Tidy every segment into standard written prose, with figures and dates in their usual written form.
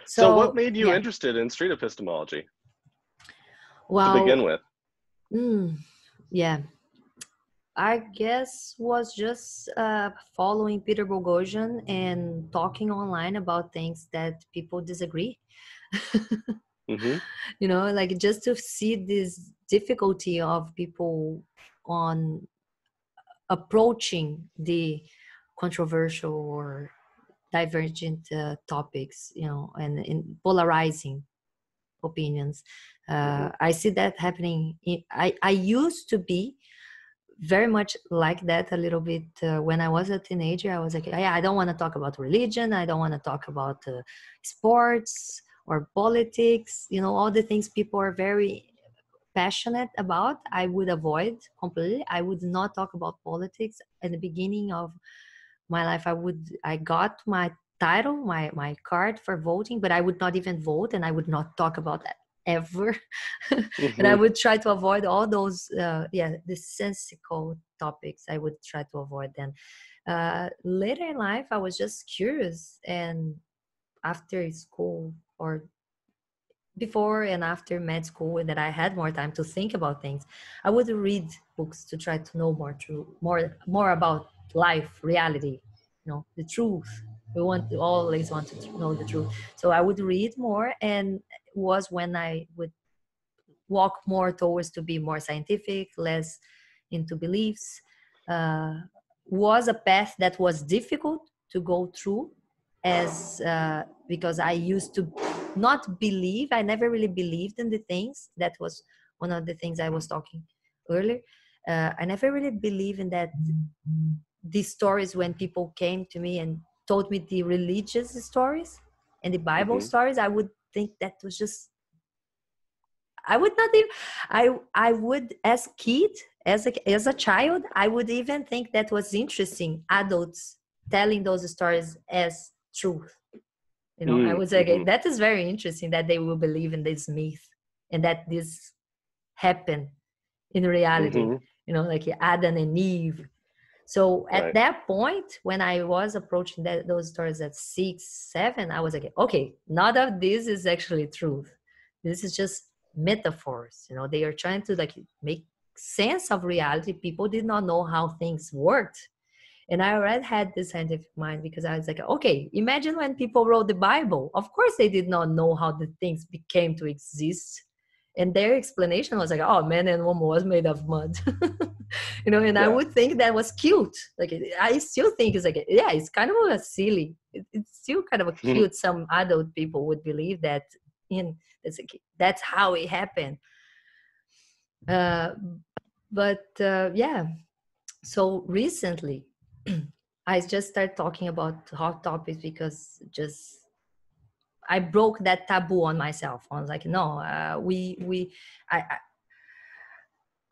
So what So made you yeah, interested in street epistemology to begin well, with? mm, yeah, I guess was just following Peter Boghossian and talking online about things that people disagree. Mm-hmm. Like just to see this difficulty of people on approaching the controversial or divergent topics, and in polarizing opinions. Mm-hmm. I see that happening. I used to be very much like that a little bit when I was a teenager. I was like, yeah, I don't want to talk about religion. I don't want to talk about sports or politics. All the things people are very passionate about, I would avoid completely. I would not talk about politics. At the beginning of my life, I got my title, my card for voting, but I would not even vote, and I would not talk about that ever. And I Mm-hmm. would try to avoid all those the sensical topics. I would try to avoid them. Later in life, I was just curious, and after school, or before and after med school, and that I had more time to think about things, I would read books to try to know more about life, reality, the truth. We always want to know the truth. So I would read more, and was when I would walk more towards to be more scientific, less into beliefs. Was a path that was difficult to go through, as because I used to not believe. I never really believed in the things. That was one of the things I was talking earlier. I never really believed in that. These stories, when people came to me and told me the religious stories and the Bible Mm-hmm. stories, I would think that was just, I would not even, I would, as kid, as a child, I would even think that was interesting. Adults telling those stories as truth. I would say, okay, Mm-hmm. that is very interesting that they will believe in this myth and that this happened in reality. Mm-hmm. Like Adam and Eve. So at Right. that point, when I was approaching those stories at 6, 7, I was like, okay, none of this is actually truth. This is just metaphors. They are trying to like make sense of reality. People did not know how things worked. And I already had this scientific mind, because I was like, okay, imagine when people wrote the Bible. Of course, they did not know how the things became to exist. And their explanation was like, oh, man and woman was made of mud. And I Yeah. would think that was cute. Like, I still think it's like, yeah, it's kind of a silly. It's still kind of a cute. Some adult people would believe that that's how it happened. Uh, but yeah, so recently, I just started talking about hot topics because just I broke that taboo on myself. I was like, no, I, I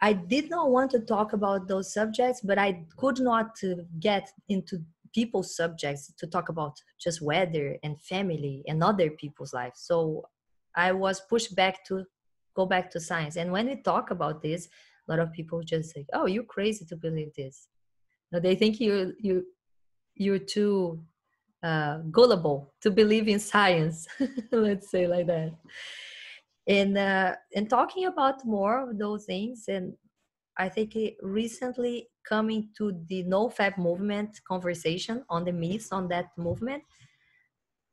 I did not want to talk about those subjects, but I could not get into people's subjects to talk about just weather and family and other people's lives. So I was pushed back to go back to science. And when we talk about this, a lot of people just say, "Oh, you're crazy to believe this." No, they think you're too gullible to believe in science. Let's say like that. And talking about more of those things, and I think recently coming to the no-fab movement conversation on the myths on that movement,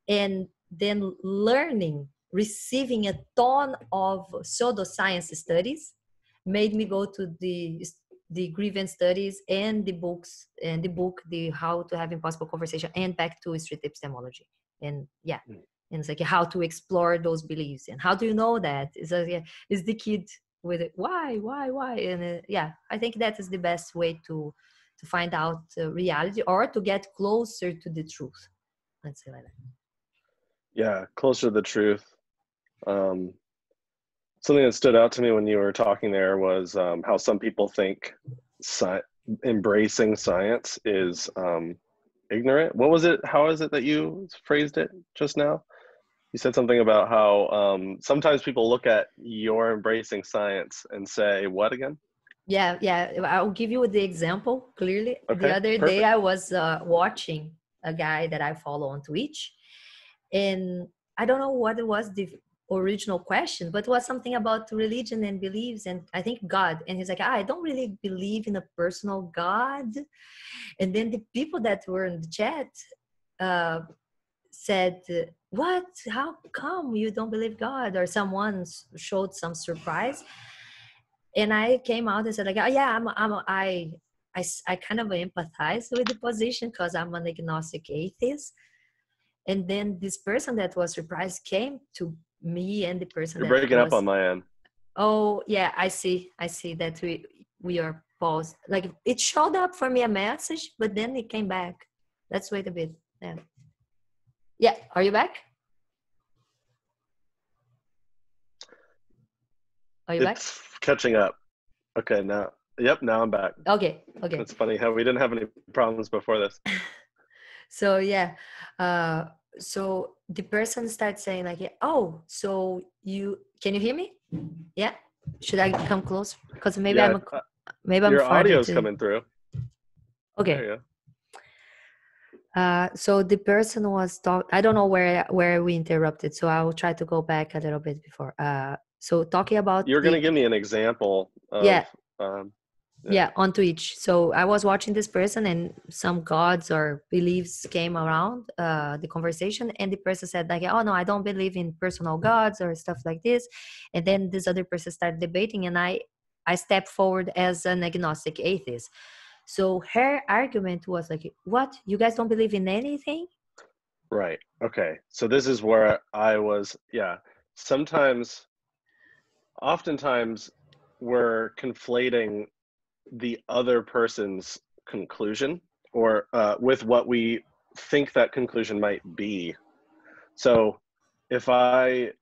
and then learning, receiving a ton of pseudoscience studies, made me go to the grievance studies and the books and the book, the How to Have Impossible Conversation, and back to street epistemology. And yeah, and it's like how to explore those beliefs, and how do you know that? It's like, yeah, is the kid with it, why, and yeah, I think that is the best way to find out reality, or to get closer to the truth. Let's say like that. Yeah. Closer to the truth. Um, Something that stood out to me when you were talking there was how some people think sci- embracing science is ignorant. What was it? How is it that you phrased it just now? You said something about how sometimes people look at your embracing science and say, what again? Yeah, I'll give you the example clearly. The Okay, other day perfect. I was watching a guy that I follow on Twitch, and I don't know what was the original question, but it was something about religion and beliefs, and I think God. And he's like, I don't really believe in a personal God. And then the people that were in the chat said, what? How come you don't believe God? Or someone showed some surprise. And I came out and said, like, oh, yeah, I kind of empathize with the position because I'm an agnostic atheist. And then this person that was surprised came to me and the person You're that breaking up was, on my end. oh yeah, I see that we are paused. Like it showed up for me a message, but then it came back. Let's wait a bit. Yeah, are you back? Are you back? It's catching up. Okay, now I'm back. Okay. It's funny how we didn't have any problems before this. So yeah, so the person starts saying like, oh, so can you hear me? Yeah, should I come close? Because maybe Yeah, I'm your farther audio's too. coming through. Okay. There you go. So the person was talking. I don't know where we interrupted, so I will try to go back a little bit before. So talking about You're going to give me an example of yeah, on Twitch. So I was watching this person and some gods or beliefs came around the conversation, and the person said like, oh no, I don't believe in personal gods or stuff like this. And then this other person started debating, and I stepped forward as an agnostic atheist. So her argument was like, what, you guys don't believe in anything? Right. Okay. So this is where I was, oftentimes we're conflating the other person's conclusion or with what we think that conclusion might be. So if I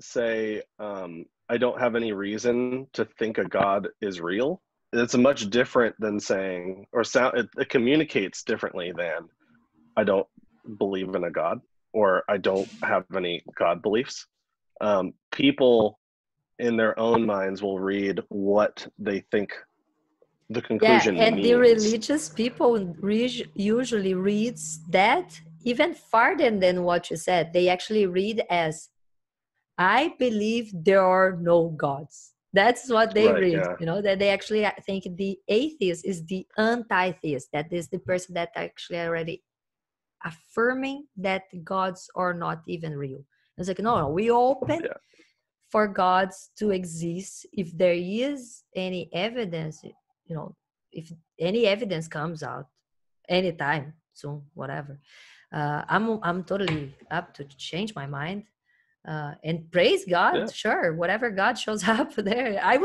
say I don't have any reason to think a God is real, it's much different than saying, or it communicates differently than I don't believe in a God or I don't have any God beliefs. People in their own minds will read what they think the conclusion and means. the religious people usually reads that even farther than what you said. They actually read as, I believe there are no gods. That's what they read. Yeah. You know, that they actually think the atheist is the anti-theist. That is the person that actually already affirming that gods are not even real. It's like, no, we open for gods to exist if there is any evidence, you know, if any evidence comes out anytime soon, whatever. I'm totally up to change my mind. And praise God, sure, whatever God shows up there. I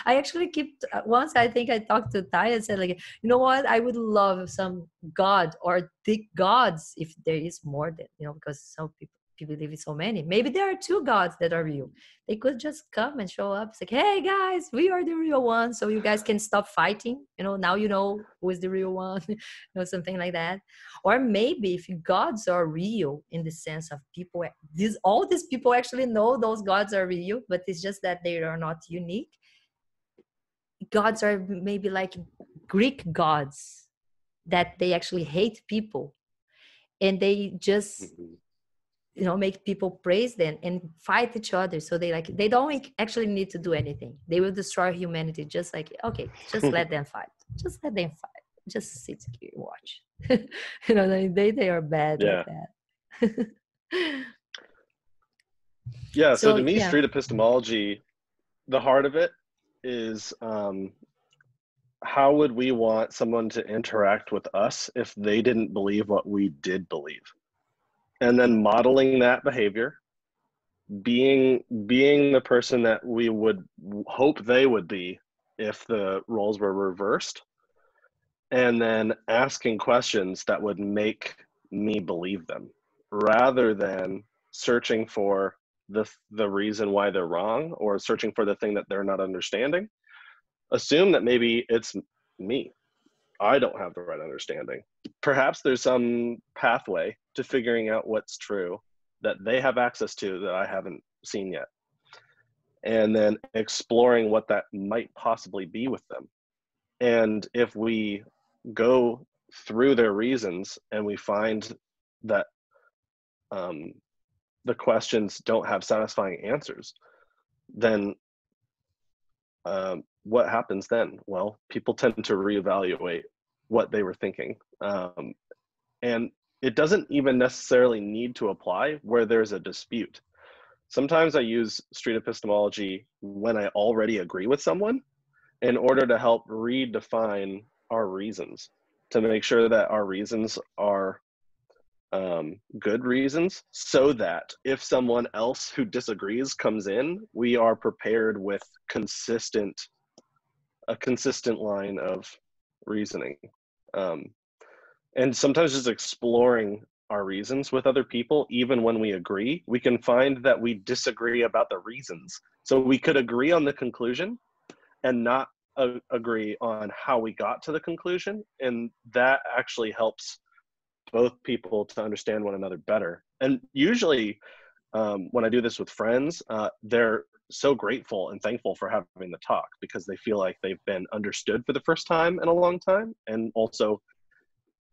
actually keep, once I think I talked to Ty and said like, you know what, I would love some God or the gods if there is more than, you know, because some people believe in so many. Maybe there are two gods that are real. They could just come and show up. It's like, hey guys, we are the real ones, so you guys can stop fighting. You know, now you know who is the real one, you know, something like that. Or maybe if gods are real in the sense of people, all these people actually know those gods are real, but it's just that they are not unique. Gods are maybe like Greek gods that they actually hate people, and they just you know, make people praise them and fight each other. So they don't actually need to do anything. They will destroy humanity. Just like, okay, just let them fight. Just let them fight. Just sit here and watch. You know, they are bad like that. So to me, street epistemology, the heart of it is how would we want someone to interact with us if they didn't believe what we did believe? And then modeling that behavior, being the person that we would hope they would be if the roles were reversed, and then asking questions that would make me believe them rather than searching for the reason why they're wrong or searching for the thing that they're not understanding. Assume that maybe it's me. I don't have the right understanding. Perhaps there's some pathway to figuring out what's true that they have access to that I haven't seen yet. And then exploring what that might possibly be with them. And if we go through their reasons and we find that the questions don't have satisfying answers, then what happens then? Well, people tend to reevaluate what they were thinking. And it doesn't even necessarily need to apply where there's a dispute. Sometimes I use street epistemology when I already agree with someone in order to help redefine our reasons, to make sure that our reasons are good reasons, so that if someone else who disagrees comes in, we are prepared with a consistent line of reasoning. And sometimes just exploring our reasons with other people, even when we agree, we can find that we disagree about the reasons. So we could agree on the conclusion and not agree on how we got to the conclusion. And that actually helps both people to understand one another better. And usually when I do this with friends, they're so grateful and thankful for having the talk, because they feel like they've been understood for the first time in a long time. And also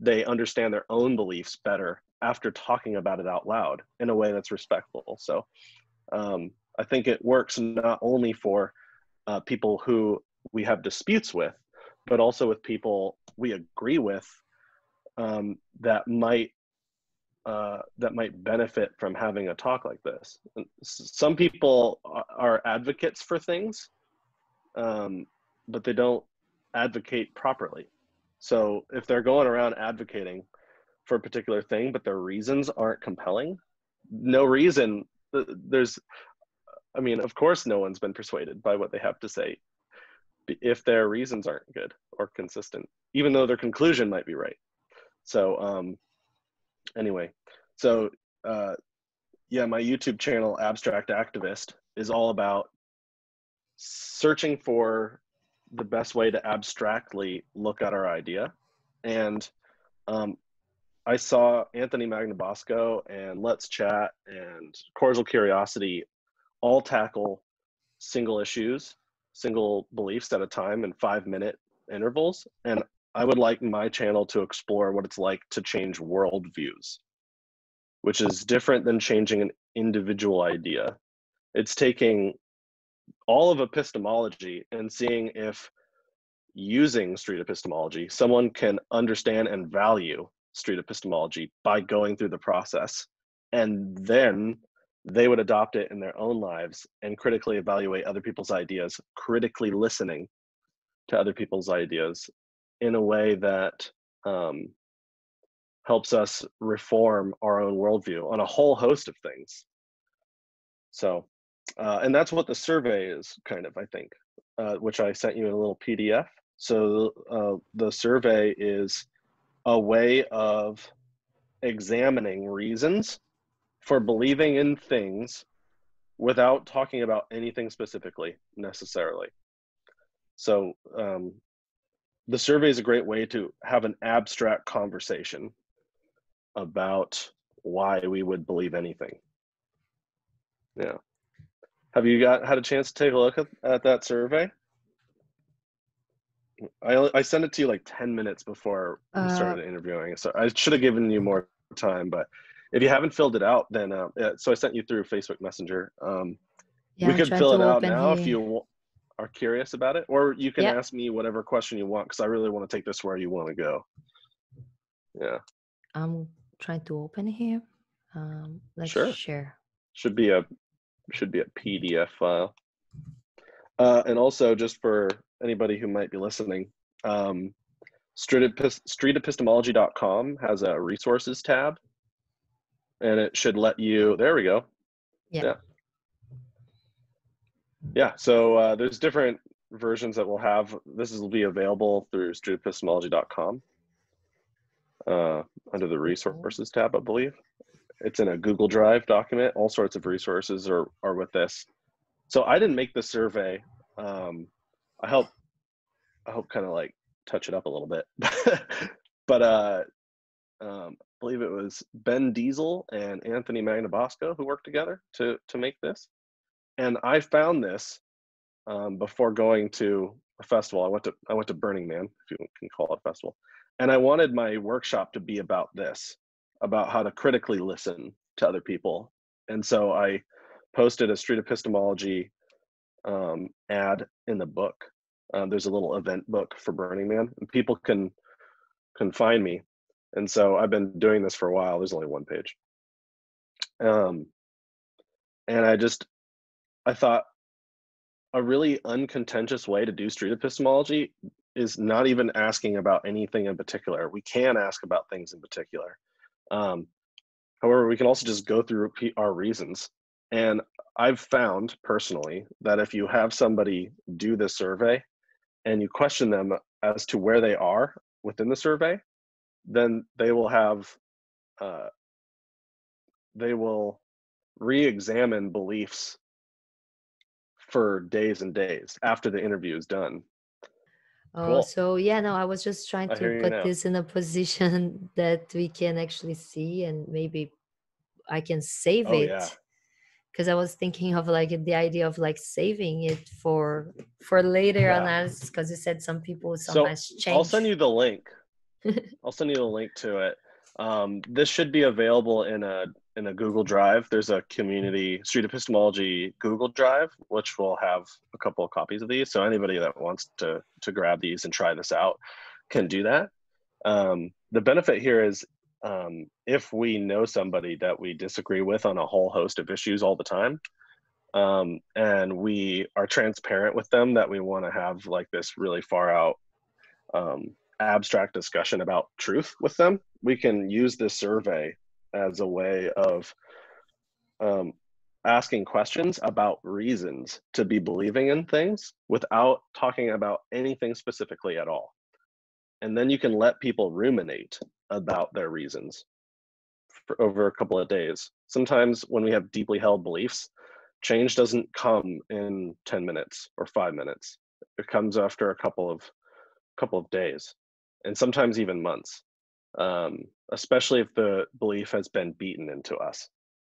they understand their own beliefs better after talking about it out loud in a way that's respectful. So I think it works not only for people who we have disputes with, but also with people we agree with that might benefit from having a talk like this. Some people are advocates for things, but they don't advocate properly. So if they're going around advocating for a particular thing, but their reasons aren't compelling, no reason, of course no one's been persuaded by what they have to say if their reasons aren't good or consistent, even though their conclusion might be right. So anyway, so yeah, my YouTube channel, Abstract Activist, is all about searching for the best way to abstractly look at our idea. And I saw Anthony Magnabosco and Let's Chat and Cordial Curiosity all tackle single issues, single beliefs at a time in 5-minute intervals. And I would like my channel to explore what it's like to change worldviews, which is different than changing an individual idea. It's taking all of epistemology and seeing if, using street epistemology, someone can understand and value street epistemology by going through the process. And then they would adopt it in their own lives and critically evaluate other people's ideas, critically listening to other people's ideas in a way that helps us reform our own worldview on a whole host of things. So, and that's what the survey is, kind of, I think, which I sent you in a little PDF. So the survey is a way of examining reasons for believing in things without talking about anything specifically necessarily. So the survey is a great way to have an abstract conversation about why we would believe anything. Yeah. Have you had a chance to take a look at that survey? I sent it to you like 10 minutes before we started interviewing, so I should have given you more time, but if you haven't filled it out, then so I sent you through Facebook Messenger. Yeah, we could fill it out now here. if you are curious about it, or you can Yep. ask me whatever question you want, because I really want to take this where you want to go. Yeah. I'm trying to open it here. Let's share. Should be a PDF file. And also, just for anybody who might be listening, streetepistemology.com has a resources tab, and it should let you, there we go. Yeah, so there's different versions that we'll have. This will be available through streetepistemology.com under the resources tab, I believe. It's in a Google Drive document. All sorts of resources are with this. So I didn't make the survey. I hope kind of like touch it up a little bit. But I believe it was Ben Diesel and Anthony Magnabosco who worked together to make this. And I found this before going to a festival. I went to Burning Man, if you can call it a festival. And I wanted my workshop to be about this, about how to critically listen to other people And so I posted a Street Epistemology ad in the book. There's a little event book for Burning Man, and people can find me. And so I've been doing this for a while. There's only one page. And I thought a really uncontentious way to do street epistemology is not even asking about anything in particular. We can ask about things in particular. However, we can also just go through our reasons. And I've found personally that if you have somebody do this survey and you question them as to where they are within the survey, then they will re-examine beliefs for days and days after the interview is done. Oh, Cool. so yeah, no, I was just trying I to hear you put now. this in a position that we can actually see, and maybe I can save Oh it. yeah. Because I was thinking of like the idea of like saving it for later analysis, because you said some people sometimes So change. I'll send you the link. I'll send you the link to it. This should be available in a Google Drive. There's a community Street Epistemology Google Drive, which will have a couple of copies of these. So anybody that wants to grab these and try this out can do that. The benefit here is if we know somebody that we disagree with on a whole host of issues all the time, and we are transparent with them that we want to have like this really far out abstract discussion about truth with them, we can use this survey as a way of asking questions about reasons to be believing in things without talking about anything specifically at all. And then you can let people ruminate about their reasons for over a couple of days. Sometimes when we have deeply held beliefs, change doesn't come in 10 minutes or 5 minutes. It comes after a couple of days, and sometimes even months, especially if the belief has been beaten into us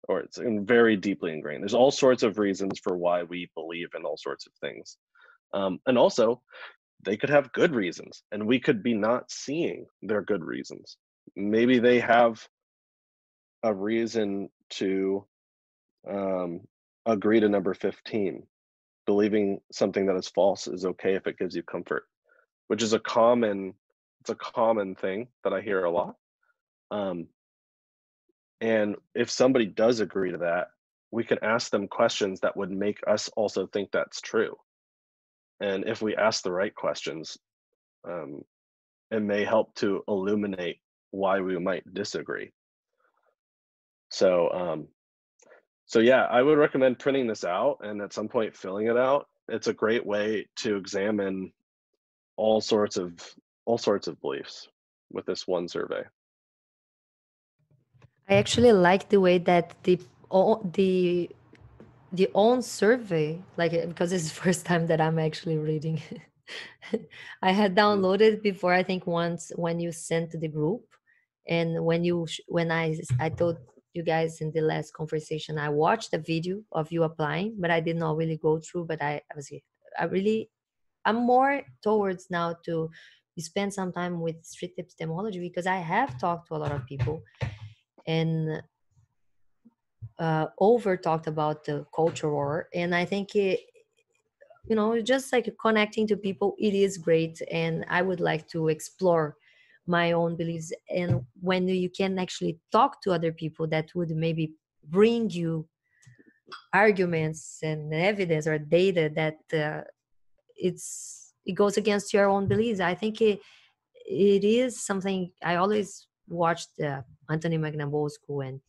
or it's very deeply ingrained. There's all sorts of reasons for why we believe in all sorts of things. And also, they could have good reasons, and we could be not seeing their good reasons. Maybe they have a reason to agree to number 15. Believing something that is false is okay if it gives you comfort, which is a common thing that I hear a lot. And if somebody does agree to that, we can ask them questions that would make us also think that's true. And if we ask the right questions, it may help to illuminate why we might disagree. So, yeah, I would recommend printing this out and at some point filling it out. It's a great way to examine all sorts of beliefs with this one survey. I actually like the way that the own survey, like, because it's the first time that I'm actually reading. I had downloaded before, I think once when you sent to the group, and when I told you guys in the last conversation, I watched a video of you applying, but I did not really go through. But I'm more towards now to spend some time with street epistemology, because I have talked to a lot of people and over talked about the culture war, and I think just like connecting to people, it is great, and I would like to explore my own beliefs. And when you can actually talk to other people that would maybe bring you arguments and evidence or data that it goes against your own beliefs, I think it is something. I always watched Anthony Magnabosco and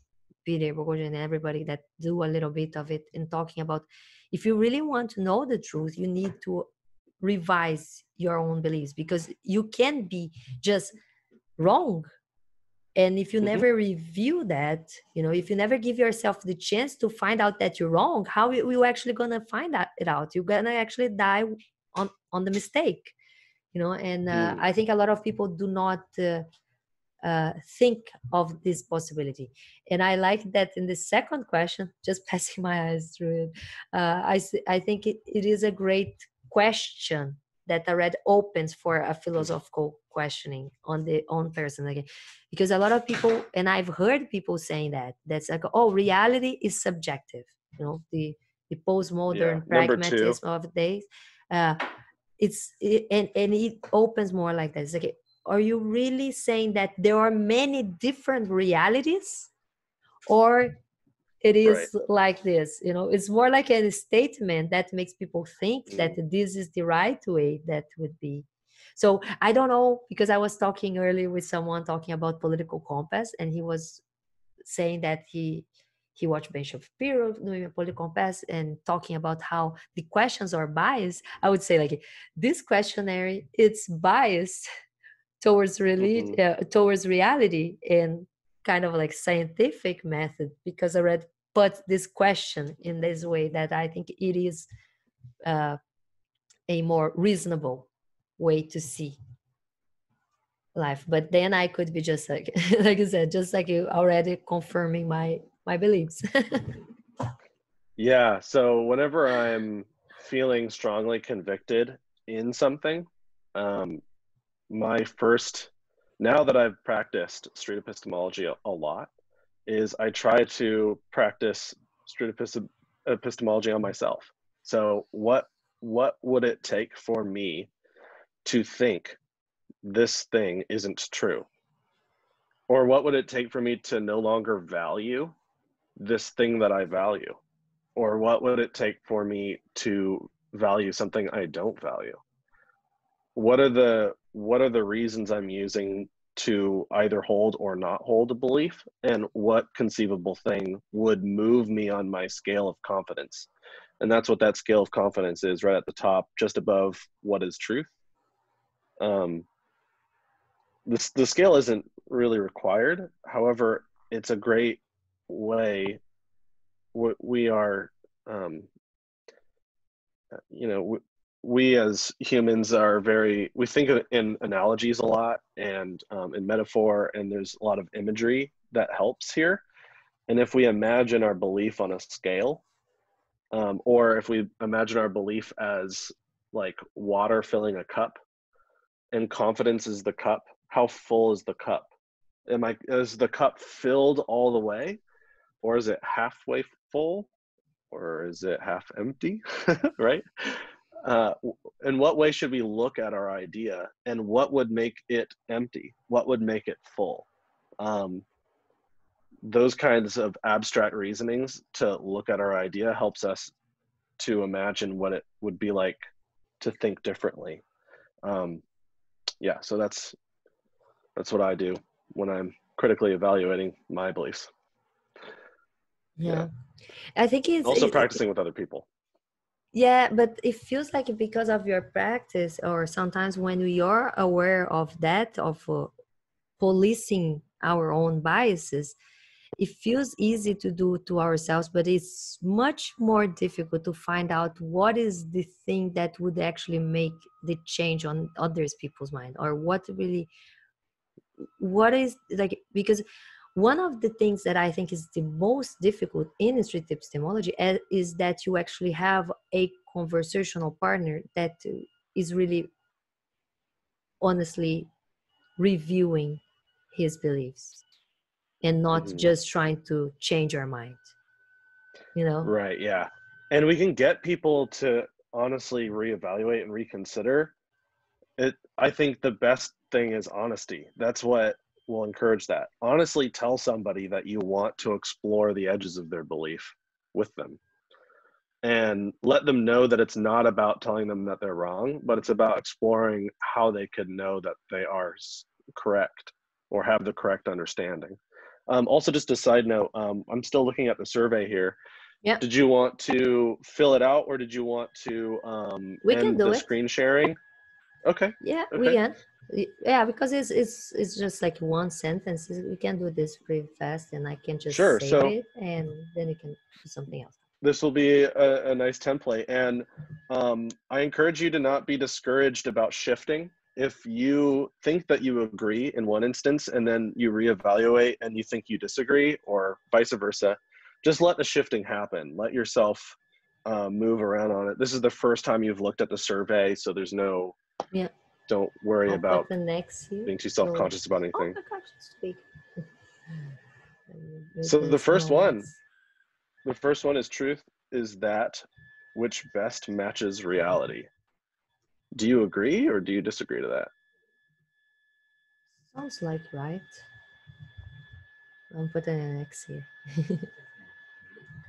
Peter Boghossian and everybody that do a little bit of it, and talking about, if you really want to know the truth, you need to revise your own beliefs, because you can be just wrong. And if you never review that, if you never give yourself the chance to find out that you're wrong, how are you actually going to find it out? You're going to actually die on the mistake, and I think a lot of people do not think of this possibility. And I like that in the second question, just passing my eyes through it, I think it is a great question that already opens for a philosophical questioning on the own person again. Because a lot of people, and I've heard people saying that's like, oh, reality is subjective. You know, the postmodern Number two. pragmatism of the days. Uh, and it opens more like that. It's like, are you really saying that there are many different realities, or it Right. is like this? You know, it's more like a statement that makes people think that this is the right way that would be. So I don't know, because I was talking earlier with someone talking about political compass, and he was saying that he watched Ben Shapiro doing a political compass and talking about how the questions are biased. I would say like this questionnaire, it's biased towards towards reality and kind of like scientific method, because I read put this question in this way that I think it is a more reasonable way to see life. But then I could be just like like I said, just like you already confirming my beliefs. Yeah. So whenever I'm feeling strongly convicted in something, um, my first, now that I've practiced street epistemology a lot, is I try to practice street epistemology on myself. So what would it take for me to think this thing isn't true? Or what would it take for me to no longer value this thing that I value? Or what would it take for me to value something I don't value? What are the reasons I'm using to either hold or not hold a belief, and what conceivable thing would move me on my scale of confidence? And that's what that scale of confidence is, right at the top, just above what is truth. The scale isn't really required. However, it's a great way. We are, we as humans are we think in analogies a lot, and in metaphor, and there's a lot of imagery that helps here. And if we imagine our belief on a scale, or if we imagine our belief as like water filling a cup, and confidence is the cup, how full is the cup? Is the cup filled all the way, or is it halfway full, or is it half empty? Right? In what way should we look at our idea, and what would make it empty? What would make it full? Those kinds of abstract reasonings to look at our idea helps us to imagine what it would be like to think differently. So that's what I do when I'm critically evaluating my beliefs. Yeah. I think it's also practicing with other people. Yeah, but it feels like because of your practice, or sometimes when we are aware of that, of policing our own biases, it feels easy to do to ourselves, but it's much more difficult to find out what is the thing that would actually make the change on others people's mind, or what is like, because one of the things that I think is the most difficult in street epistemology is that you actually have a conversational partner that is really honestly reviewing his beliefs and not just trying to change our mind, Right. Yeah. And we can get people to honestly reevaluate and reconsider it. I think the best thing is honesty. That's what will encourage that. Honestly tell somebody that you want to explore the edges of their belief with them, and let them know that it's not about telling them that they're wrong, but it's about exploring how they could know that they are correct or have the correct understanding. Also, just a side note, I'm still looking at the survey here. Yeah. Did you want to fill it out, or did you want to end the screen sharing? Okay. Yeah, okay. we can. Yeah, because it's just like one sentence. We can do this pretty fast, and I can just save it, and then you can do something else. This will be a nice template, and I encourage you to not be discouraged about shifting. If you think that you agree in one instance and then you reevaluate and you think you disagree, or vice versa, just let the shifting happen. Let yourself move around on it. This is the first time you've looked at the survey, so there's no, Yeah. don't worry I'll about put the next here. being too self-conscious about Oh anything. my gosh, it's big. So the first Notes. one is truth is that which best matches reality. Do you agree or do you disagree to that? Sounds like right. I'm putting an X here.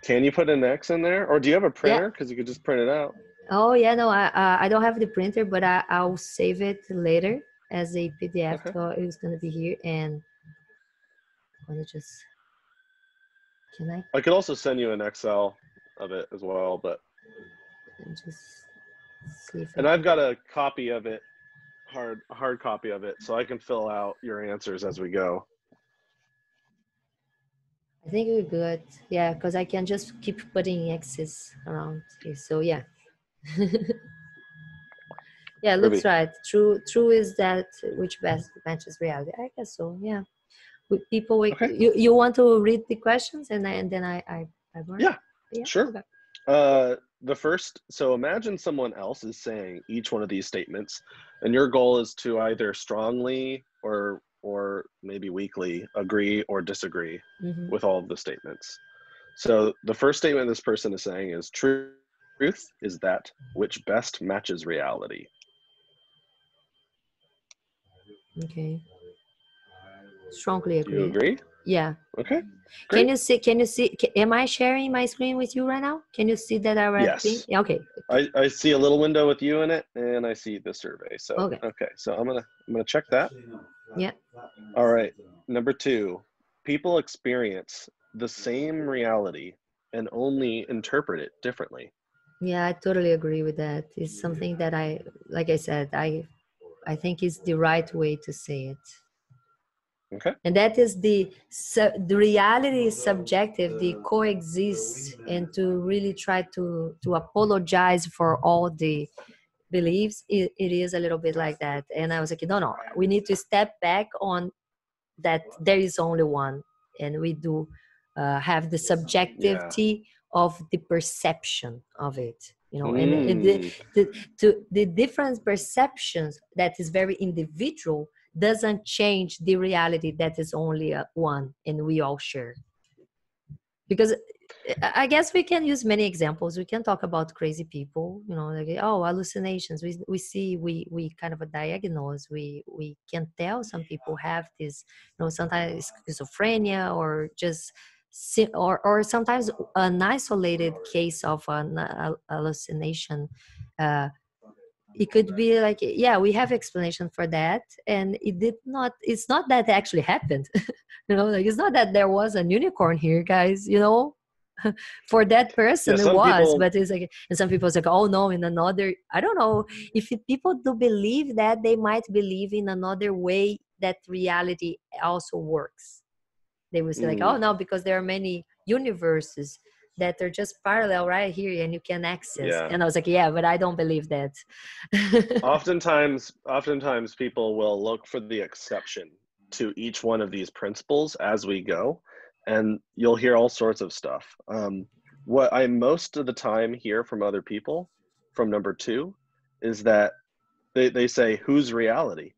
Can you put an X in there, or do you have a printer? Yeah. Because you could just print it out. Oh yeah, no, I don't have the printer, but I'll save it later as a PDF. Okay. So it's gonna be here, and I'm gonna just. Can I? I could also send you an Excel of it as well, but. Just see if. And I've got a copy of it, hard copy of it, so I can fill out your answers as we go. I think we're good. Yeah, because I can just keep putting X's around here. So yeah. Yeah, it looks right. True is that which best matches reality. I guess so. Yeah. With people, Okay. you want to read the questions and then I yeah, sure. Okay. The first, so imagine someone else is saying each one of these statements, and your goal is to either strongly or maybe weakly agree or disagree with all of the statements. So the first statement this person is saying is truth is that which best matches reality. Okay. Strongly agree. Do you agree? Yeah. Okay. Great. Can you see, am I sharing my screen with you right now? Can you see that I read? Yes. Yeah, okay. I see a little window with you in it, and I see the survey. So okay. So I'm gonna check that. Yeah. All right. Number 2, people experience the same reality and only interpret it differently. Yeah, I totally agree with that. It's something that like I said, I think is the right way to say it. Okay. And that is the reality is subjective, the coexist, and to really try to apologize for all the beliefs, it is a little bit like that. And I was like, no, we need to step back on that there is only one, and we do have the subjectivity of the perception of it, and the different perceptions that is very individual doesn't change the reality that is only one and we all share. Because I guess we can use many examples. We can talk about crazy people, like, hallucinations. We kind of a diagnose. We can tell some people have this, sometimes schizophrenia or just or sometimes an isolated case of an hallucination. It could be like, yeah, we have explanation for that, and it's not that actually happened. Like, it's not that there was a unicorn here, guys, for that person it was, but it's like, and some people say, oh no, in another, I don't know if people do believe that, they might believe in another way that reality also works. They will say like, oh no, because there are many universes that are just parallel right here and you can access. And I was like, yeah, but I don't believe that. oftentimes people will look for the exception to each one of these principles as we go, and you'll hear all sorts of stuff. What I most of the time hear from other people from number 2 is that they say, whose reality?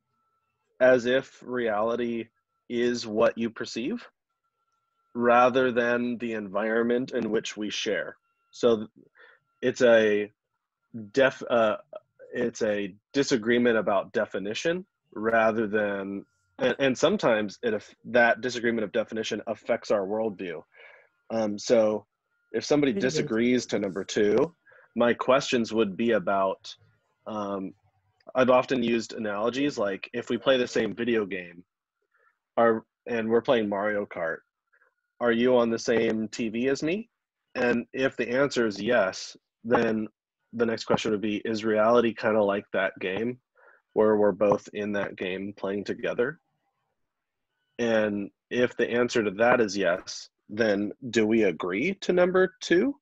As if reality is what you perceive rather than the environment in which we share. So it's a disagreement about definition rather than, and sometimes that disagreement of definition affects our worldview. So if somebody disagrees to number 2, my questions would be about, I've often used analogies like, if we play the same video game and we're playing Mario Kart, are you on the same TV as me? And if the answer is yes, then the next question would be, is reality kind of like that game where we're both in that game playing together? And if the answer to that is yes, then do we agree to number 2?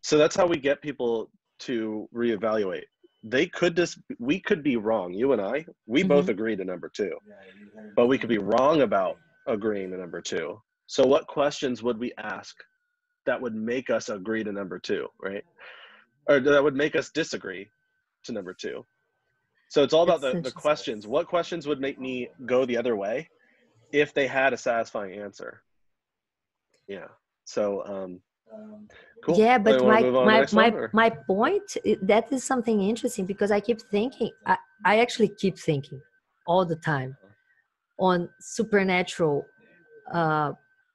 So that's how we get people to reevaluate. We could be wrong. You and I, we both agree to number 2, but we could be wrong about agreeing to number 2. So what questions would we ask that would make us agree to number two, right? Or that would make us disagree to number two. So it's all about the questions. What questions would make me go the other way if they had a satisfying answer? Yeah. So cool. Yeah, but my my point, that is something interesting, because I keep thinking, I actually keep thinking all the time on supernatural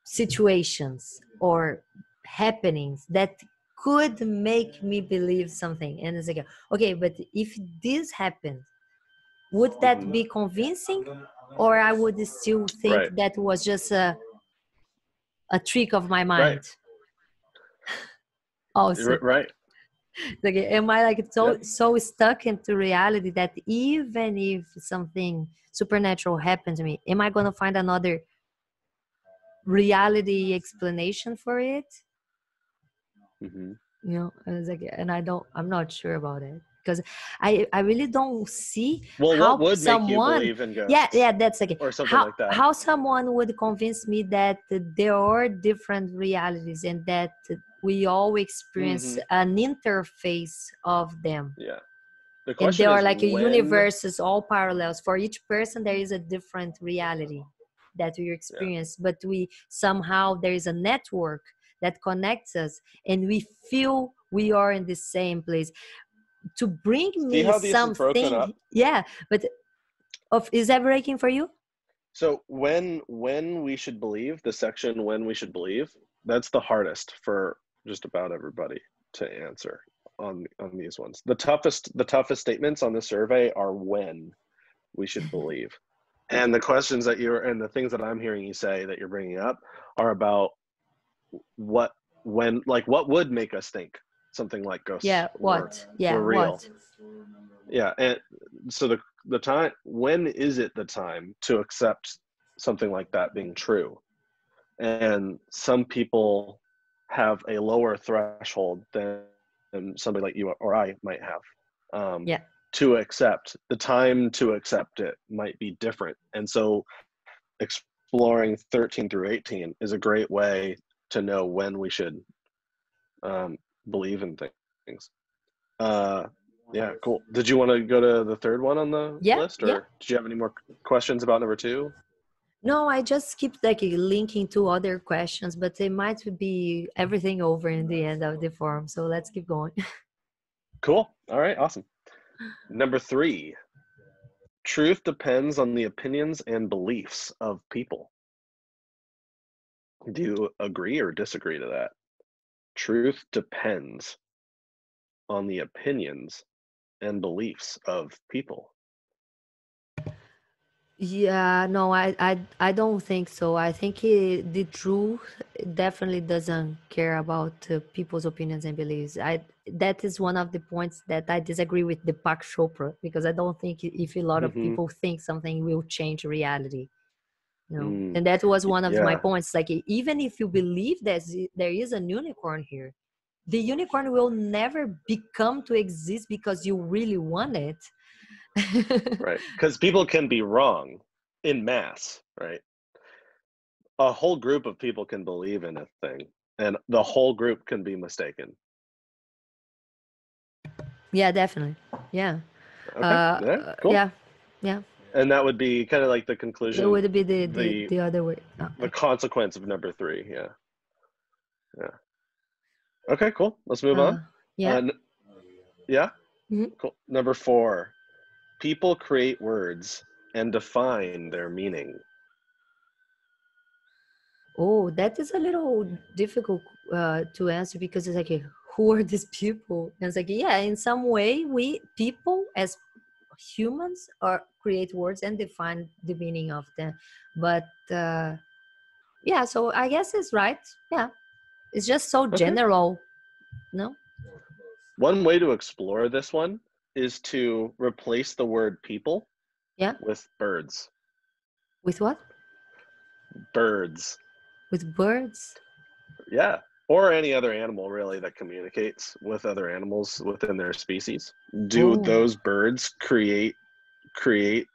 situations or happenings that could make me believe something. And it's like, okay, but if this happened, would that be convincing, or I would still think that was just a trick of my mind? Also, right. Like, am I like so stuck into reality that even if something supernatural happened to me, am I gonna find another reality explanation for it? You know, I was like, and I'm not sure about it, because I really don't see what would make you believe in ghosts? Yeah, that's like, or something like that. How someone would convince me that there are different realities and that we all experience an interface of them. Yeah. The question and there are like universes, all parallels. For each person, there is a different reality that we experience, but we somehow, there is a network that connects us, and we feel we are in the same place. To bring me something, but is that breaking for you? So when we should believe, the section when we should believe, that's the hardest for just about everybody to answer on these ones. The toughest statements on the survey are when we should believe. And the questions that and the things that I'm hearing you say that you're bringing up are about what would make us think something like ghosts were real. What? Yeah. And so the time, when is it the time to accept something like that being true? And some people have a lower threshold than somebody like you or I might have. To accept, the time to accept it might be different. And so exploring 13 through 18 is a great way to know when we should believe in things. Yeah, cool. Did you want to go to the third one on the list, or did you have any more questions about number two? No, I just keep like linking to other questions, but it might be everything over in the end of the form. So let's keep going. Cool. All right, awesome. Number 3, truth depends on the opinions and beliefs of people. Do you agree or disagree to that? Truth depends on the opinions and beliefs of people. Yeah, no, I don't think so. I think the truth definitely doesn't care about people's opinions and beliefs. That is one of the points that I disagree with Deepak Chopra, because I don't think if a lot of people think something will change reality. You know? And that was one of my points. Like, even if you believe that there is a unicorn here, the unicorn will never become to exist because you really want it. Right, because people can be wrong in mass, right? A whole group of people can believe in a thing, and the whole group can be mistaken. Yeah, definitely. Yeah. Okay. Cool. Yeah. And that would be kind of like the conclusion. It would be the other way. The consequence of number 3. Yeah. Okay, cool. Let's move on. Yeah. Cool. Number 4. People create words and define their meaning. Oh, that is a little difficult to answer, because it's like, who are these people? And it's like, in some way, we people as humans create words and define the meaning of them. But so I guess it's right. Yeah, it's just so general. No. One way to explore this one is to replace the word people with birds. With what? Birds. With birds? Yeah. Or any other animal, really, that communicates with other animals within their species. Do those birds create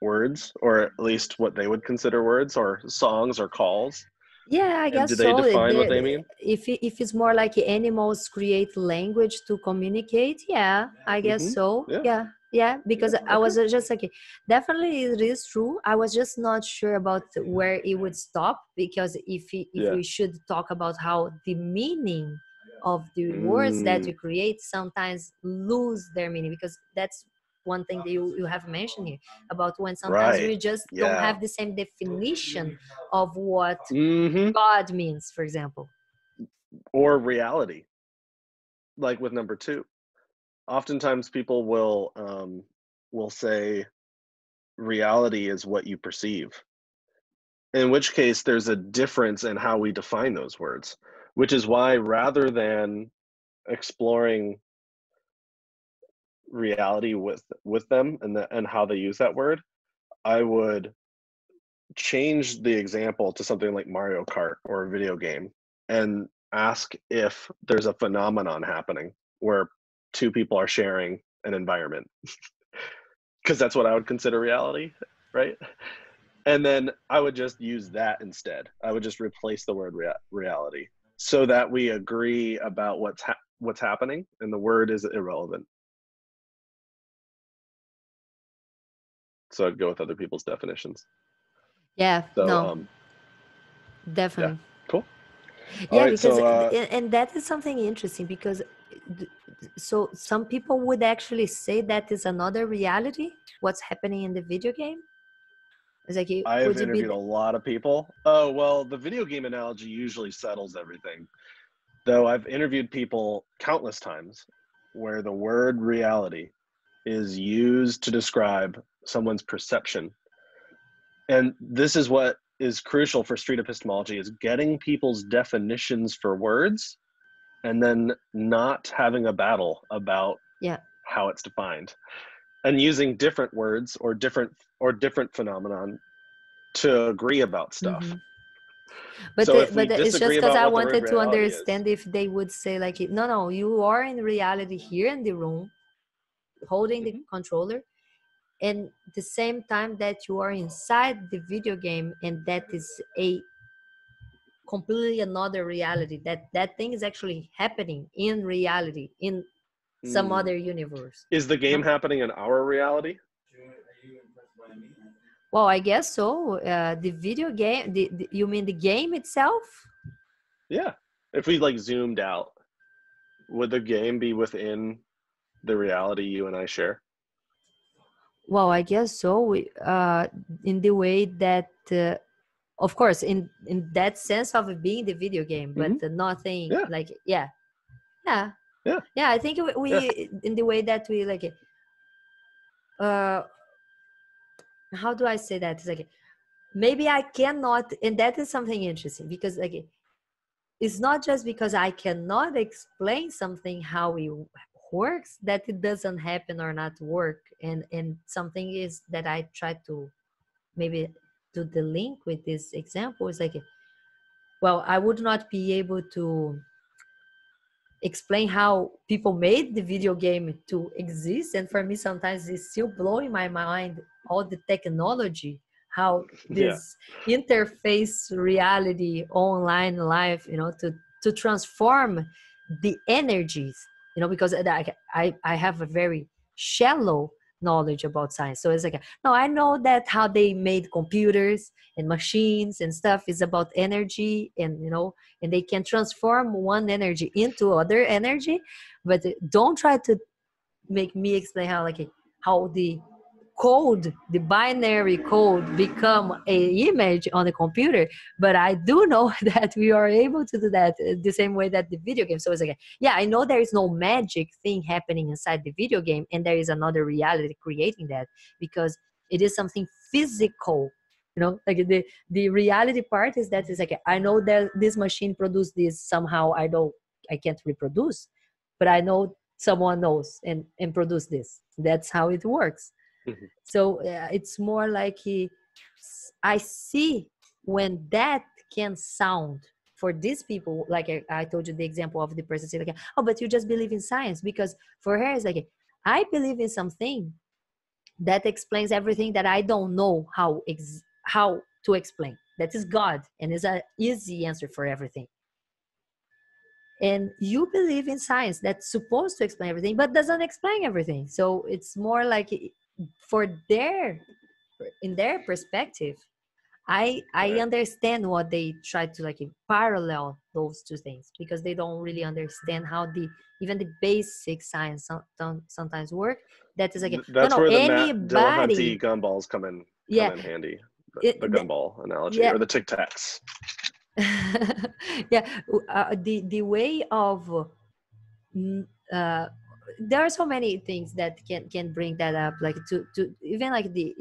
words, or at least what they would consider words, or songs or calls? Yeah, I And guess do they so. define what they mean? If it's more like animals create language to communicate, yeah, I guess Mm-hmm. so. Yeah. Yeah, yeah. Because Yeah. I was Okay. just like, definitely it is true. I was just not sure about where it would stop, because if Yeah. we should talk about how the meaning of the words that we Mm, create sometimes lose their meaning, because that's one thing that you have mentioned here about when sometimes right. we just don't Yeah. have the same definition of what Mm-hmm. God means, for example. Or reality, like with number two. Oftentimes people will say reality is what you perceive. In which case there's a difference in how we define those words, which is why rather than exploring reality with them and how they use that word, I would change the example to something like Mario Kart or a video game and ask if there's a phenomenon happening where two people are sharing an environment, because that's what I would consider reality, right? And then I would just use that instead. I would just replace the word reality so that we agree about what's happening, and the word is irrelevant. So I'd go with other people's definitions. Yeah, So no, yeah, definitely. cool. All Yeah, right, because so and that is something interesting, because th- so some people would actually say that is another reality, what's happening in the video game. It's like, I've would it be interviewed a lot of people. Oh, well, the video game analogy usually settles everything. Though I've interviewed people countless times where the word reality is used to describe someone's perception. And this is what is crucial for street epistemology, is getting people's definitions for words and then not having a battle about yeah. how it's defined, and using different words or different phenomenon to agree about Hmm. stuff. So if we But it's just disagree because about I what the word wanted to reality is, understand if they would say like, no, no, you are in reality here in the room holding the mhm, controller, and the same time that you are inside the video game, and that is a completely another reality, that thing is actually happening in reality in some mm, other universe, is the you game know? happening in our reality? Well, I guess so. The video game, you mean the game itself? Yeah. If we like zoomed out, would the game be within the reality you and I share? Well, I guess so. In the way that of course, in that sense of it being the video game, but Hmm. nothing Yeah. like, yeah, yeah, Yeah. yeah. I think Yeah. we in the way that we like, uh how do I say that? It's like, maybe I cannot, and that is something interesting, because like, it's not just because I cannot explain something how it works that it doesn't happen or not work. And something is that I try to maybe do the link with this example is like, well, I would not be able to explain how people made the video game to exist, and for me sometimes it's still blowing my mind, all the technology, how Yeah. this interface reality online life, to transform the energies, because I have a very shallow knowledge about science. So it's like, no, I know that how they made computers and machines and stuff is about energy, and they can transform one energy into other energy. But don't try to make me explain how the code, the binary code, become a image on the computer. But I do know that we are able to do that the same way that the video game. So it's like, yeah, I know there is no magic thing happening inside the video game, and there is another reality creating that, because it is something physical. Like the reality part is that it's like, I know that this machine produced this somehow. I can't reproduce, but I know someone knows and produce this. That's how it works. Mhm. So it's more like I see when that can sound for these people, like I told you the example of the person saying like, oh, but you just believe in science. Because for her it's like, I believe in something that explains everything that I don't know how to explain. That is God, and is an easy answer for everything. And you believe in science that's supposed to explain everything, but doesn't explain everything. So it's more like in their perspective, I understand what they try to like parallel those two things, because they don't really understand how even the basic science sometimes work. That is like That's no where the Matt anybody. Dillahunty gumballs come in Yeah, handy. The gumball analogy, yeah. or the Tic Tacs. Yeah, the way of there are so many things that can bring that up, like to even like the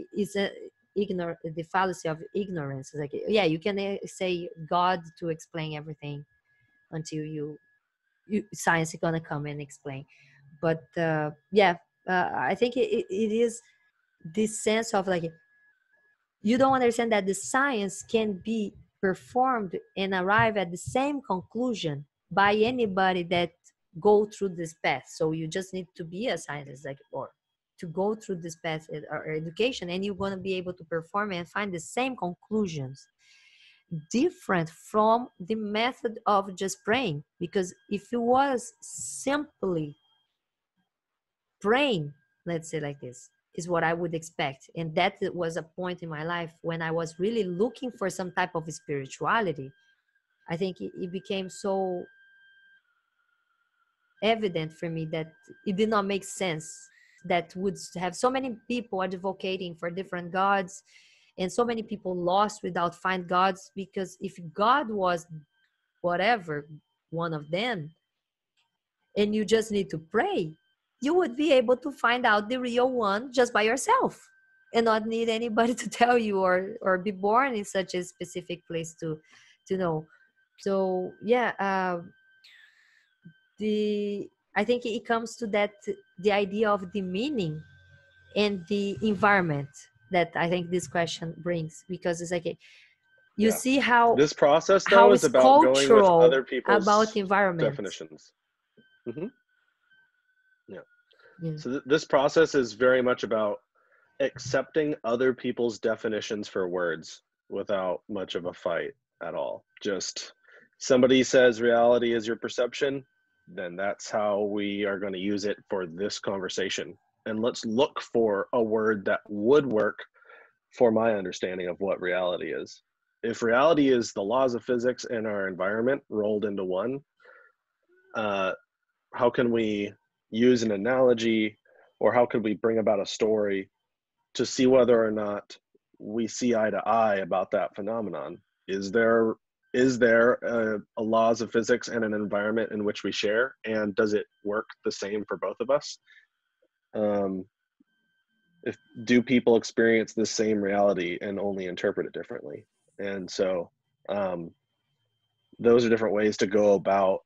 fallacy of ignorance. Like, yeah, you can say God to explain everything until you science is gonna come and explain. But I think it is this sense of like, you don't understand that the science can be performed and arrive at the same conclusion by anybody that go through this path. So you just need to be a scientist, like, or to go through this path or education, and you're going to be able to perform and find the same conclusions, different from the method of just praying. Because if it was simply praying, let's say like this, is what I would expect. And that was a point in my life when I was really looking for some type of spirituality. I think it became so evident for me that it did not make sense that would have so many people advocating for different gods, and so many people lost without find gods. Because if God was whatever one of them, and you just need to pray, you would be able to find out the real one just by yourself, and not need anybody to tell you, or be born in such a specific place to know. So I think it comes to that, the idea of the meaning and the environment, that I think this question brings. Because it's like you see how this process though is it's about going with cultural other people's about environment definitions. So this process is very much about accepting other people's definitions for words without much of a fight at all. Just somebody says reality is your perception, then that's how we are going to use it for this conversation. And let's look for a word that would work for my understanding of what reality is. If reality is the laws of physics and our environment rolled into one, how can we use an analogy, or how could we bring about a story to see whether or not we see eye to eye about that phenomenon? Is there a laws of physics and an environment in which we share, and does it work the same for both of us? Do people experience the same reality and only interpret it differently? And so those are different ways to go about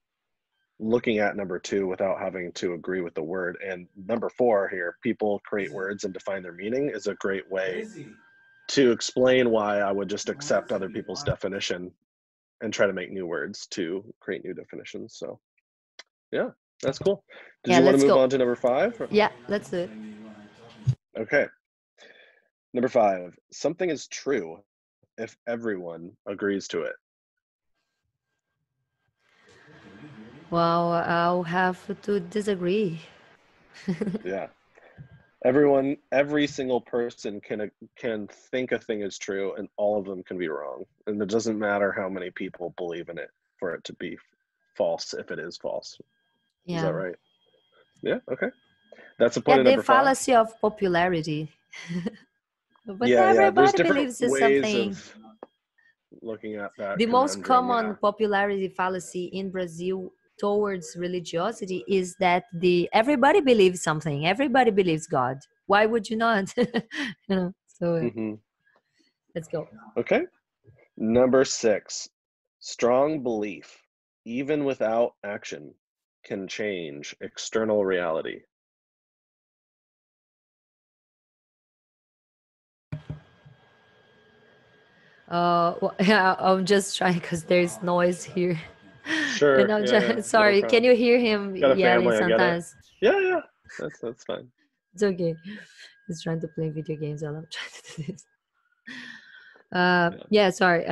looking at number 2 without having to agree with the word. And number 4 here, people create words and define their meaning, is a great way to explain why I would just accept other people's definition and try to make new words to create new definitions. So yeah, that's cool. Did you want to move on to number 5? Yeah, let's do it. Okay. Number 5, something is true if everyone agrees to it. Well, I'll have to disagree. Yeah. Every single person can think a thing is true, and all of them can be wrong. And it doesn't matter how many people believe in it for it to be false if it is false. Yeah. Is that right? Yeah, okay. That's the point of number 5. The fallacy of popularity. But everybody there's different believes ways something. of looking at that. The most common popularity fallacy in Brazil towards religiosity is that everybody believes something. Everybody believes God. Why would you not? So let's go. Okay. Number 6, strong belief, even without action, can change external reality. I'm just trying because there's noise here. Sure. And I'm sorry. No, can you hear him yelling sometimes? Yeah. That's fine. It's okay. He's trying to play video games while I'm trying to do this. Yeah, sorry.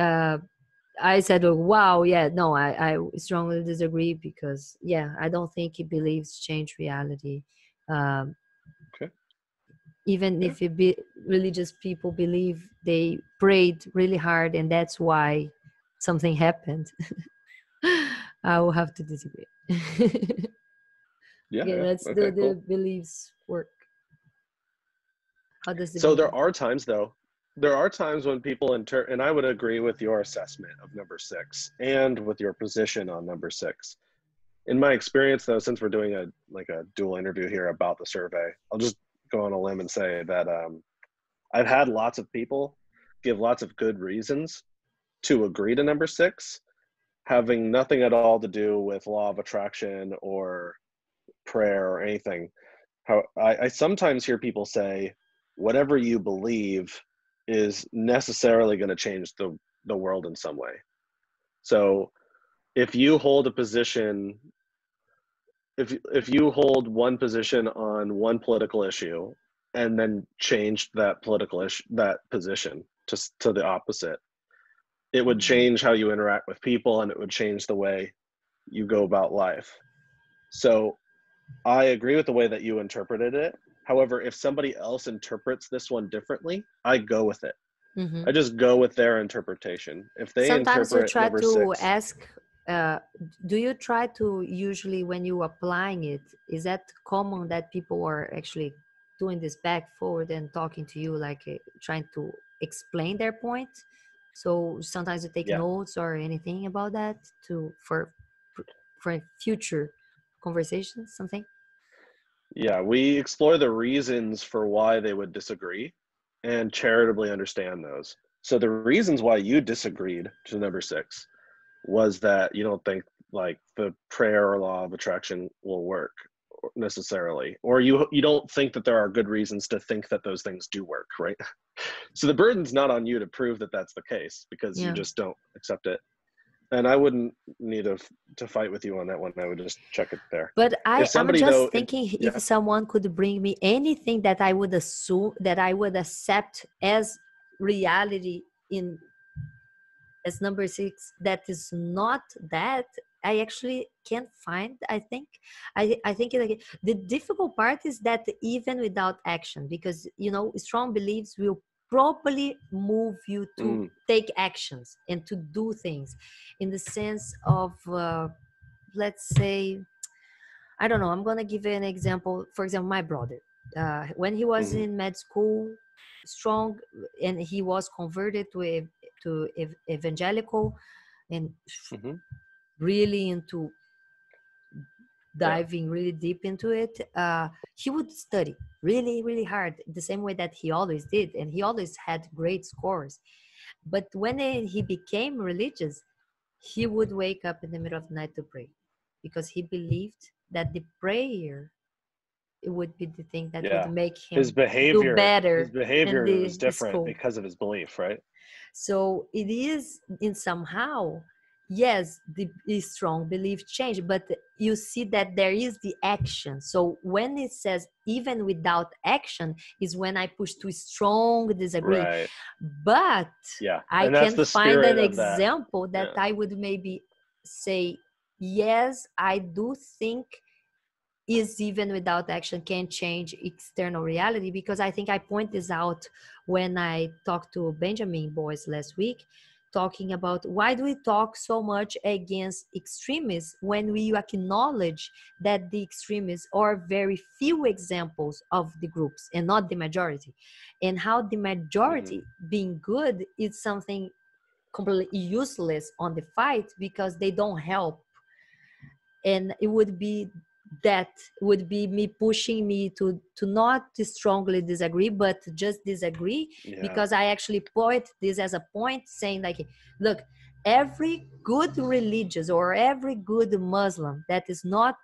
I said, oh, wow, yeah, no, I strongly disagree because, yeah, I don't think he believes change reality. Um, Okay. Even Yeah. if religious people believe they prayed really hard and that's why something happened, I will have to disagree. Yeah. Okay, Yeah. let's do Okay. the Cool. beliefs work. How does the So belief? there are times, though. There are times when people and I would agree with your assessment of number six and with your position on number six. In my experience, though, since we're doing a dual interview here about the survey, I'll just go on a limb and say that I've had lots of people give lots of good reasons to agree to number six, having nothing at all to do with law of attraction or prayer or anything. How I sometimes hear people say, whatever you believe is necessarily going to change the world in some way. So if you hold a position, if you hold one position on one political issue and then change that political issue, that position to the opposite, it would Mhm. change how you interact with people and it would change the way you go about life. So I agree with the way that you interpreted it. However, if somebody else interprets this one differently, I go with it. Mhm. I just go with their interpretation. If they Sometimes you interpret try number to six, ask, uh, do you try to usually when you applying it, is that common that people are actually doing this back forward and talking to you like trying to explain their point? So sometimes you take yeah, notes or anything about that to for future conversations, something? yeah, we explore the reasons for why they would disagree and charitably understand those. So the reasons why you disagreed to number six was that you don't think like the prayer or law of attraction will work necessarily, or you don't think that there are good reasons to think that those things do work, right? So the burden's not on you to prove that that's the case because you Yeah. just don't accept it. And I wouldn't need to fight with you on that one. I would just check it there. But If I'm somebody just though, thinking if yeah, someone could bring me anything that I would assume that I would accept as reality in as number six that is not that, I actually can't find. I think like the difficult part is that even without action, because strong beliefs will probably move you to mm, take actions and to do things in the sense of let's say, I don't know. I'm gonna give you an example. For example, my brother, when he was mm-hmm, in med school, strong, and he was converted to evangelical, and mm-hmm, really into yeah, diving really deep into it. He would study really, really hard, the same way that he always did, and he always had great scores. But when he became religious, he would wake up in the middle of the night to pray because he believed that the prayer it would be the thing that would yeah. make His him do behavior, his better in behavior was the different school. because of his belief, right? So it is in somehow, yes, the strong belief change, but you see that there is the action. So when it says even without action is when I push to strong disagree. Right. But Yeah. I And that's can the find an spirit of that. example that Yeah. I would maybe say, yes, I do think is even without action can change external reality, because I think I point this out when I talked to Benjamin Boyce last week, talking about why do we talk so much against extremists when we acknowledge that the extremists are very few examples of the groups and not the majority, and how the Mm-hmm. majority being good is something completely useless on the fight because they don't help. And it would be that would be me pushing me to not to strongly disagree but just disagree, Yeah. because I actually point this as a point saying like, look, every good religious or every good Muslim that is not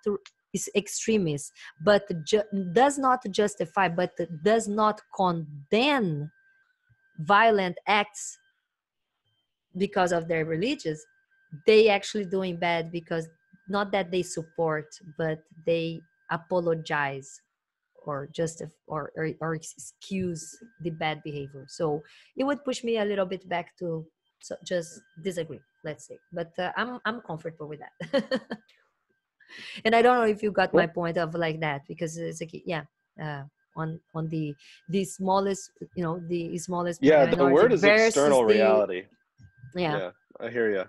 is extremist but does not justify but does not condemn violent acts because of their religious, they actually doing bad because not that they support but they apologize or just or excuse the bad behavior. So it would push me a little bit back to just disagree, let's say. But I'm comfortable with that. And I don't know if you got my Cool. point of like that, because it's like, yeah, on the smallest, the smallest Yeah, the minority word is versus external the, reality. yeah. Yeah, I hear you.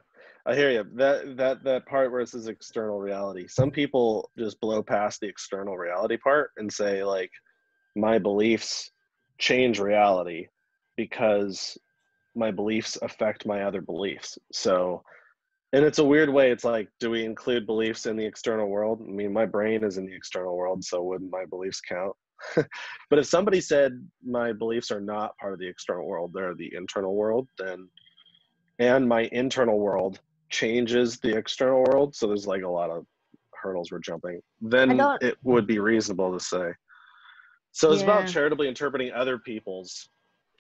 I hear you. That part where it says external reality. Some people just blow past the external reality part and say like, my beliefs change reality because my beliefs affect my other beliefs. So, and it's a weird way. It's like, do we include beliefs in the external world? I mean, my brain is in the external world, so wouldn't my beliefs count? But if somebody said my beliefs are not part of the external world, they're the internal world, then, and my internal world changes the external world, so there's like a lot of hurdles we're jumping, I then don't, it would be reasonable to say. So it's about yeah, charitably interpreting other people's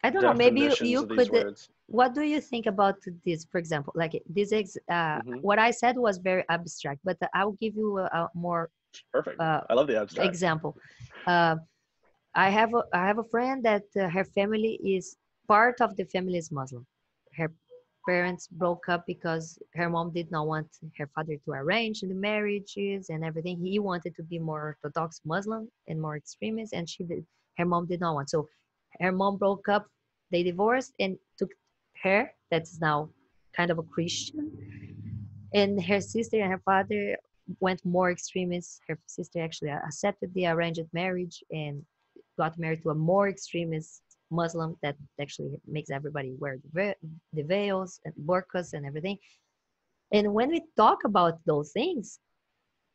I don't know. Maybe definitions you of these could. words. What do you think about this? For example, like this. Hmm. What I said was very abstract, but I'll give you a more Perfect. uh, I love the abstract. example. Uh, I have a friend that her family is part of the family is Muslim. Her parents broke up because her mom did not want her father to arrange the marriages and everything. He wanted to be more Orthodox Muslim and more extremist, and her mom did not want. So her mom broke up, they divorced, and took her, that's now kind of a Christian, and her sister and her father went more extremist. Her sister actually accepted the arranged marriage and got married to a more extremist Muslim that actually makes everybody wear the veils and burqas and everything. And when we talk about those things,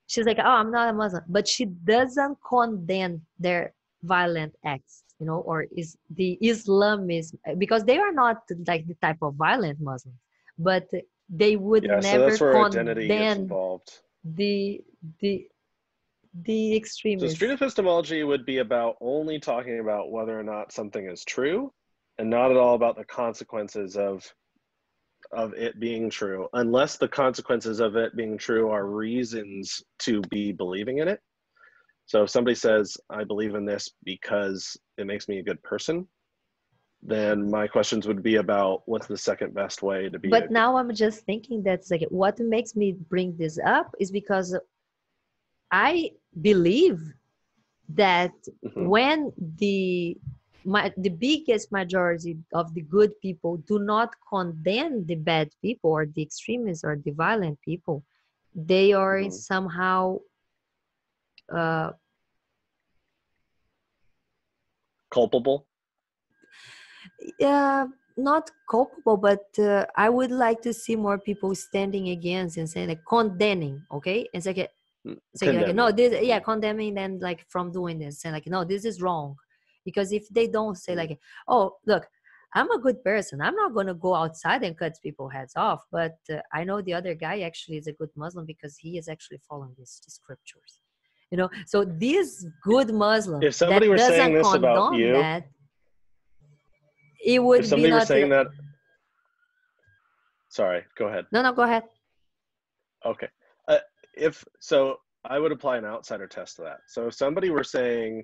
she's like, "Oh, I'm not a Muslim," but she doesn't condemn their violent acts, or is the Islamism, because they are not like the type of violent Muslims, but they would Yeah, so never that's where identity gets condemn involved. the the the So street extremists. epistemology would be about only talking about whether or not something is true and not at all about the consequences of it being true, unless the consequences of it being true are reasons to be believing in it. So if somebody says, I believe in this because it makes me a good person, then my questions would be about what's the second best way to be a But good. now I'm just thinking that's like what makes me bring this up is because I believe that Mhm. when the biggest majority of the good people do not condemn the bad people or the extremists or the violent people, they are Mhm. somehow uh, Culpable. uh, not culpable, but I would like to see more people standing against and saying like condemning, okay? It's like no, Condemning. this, yeah, condemning them like from doing this, and like no, this is wrong, because if they don't say Mhm. like, oh look, I'm a good person, I'm not going to go outside and cut people heads off, but I know the other guy actually is a good Muslim because he is actually following these scriptures, so this good Muslim If somebody that were saying doesn't this about condone you, that, it if would be somebody were not. saying that, sorry, go ahead. No, no, go ahead. Okay. Uh, if so, I would apply an outsider test to that. So if somebody were saying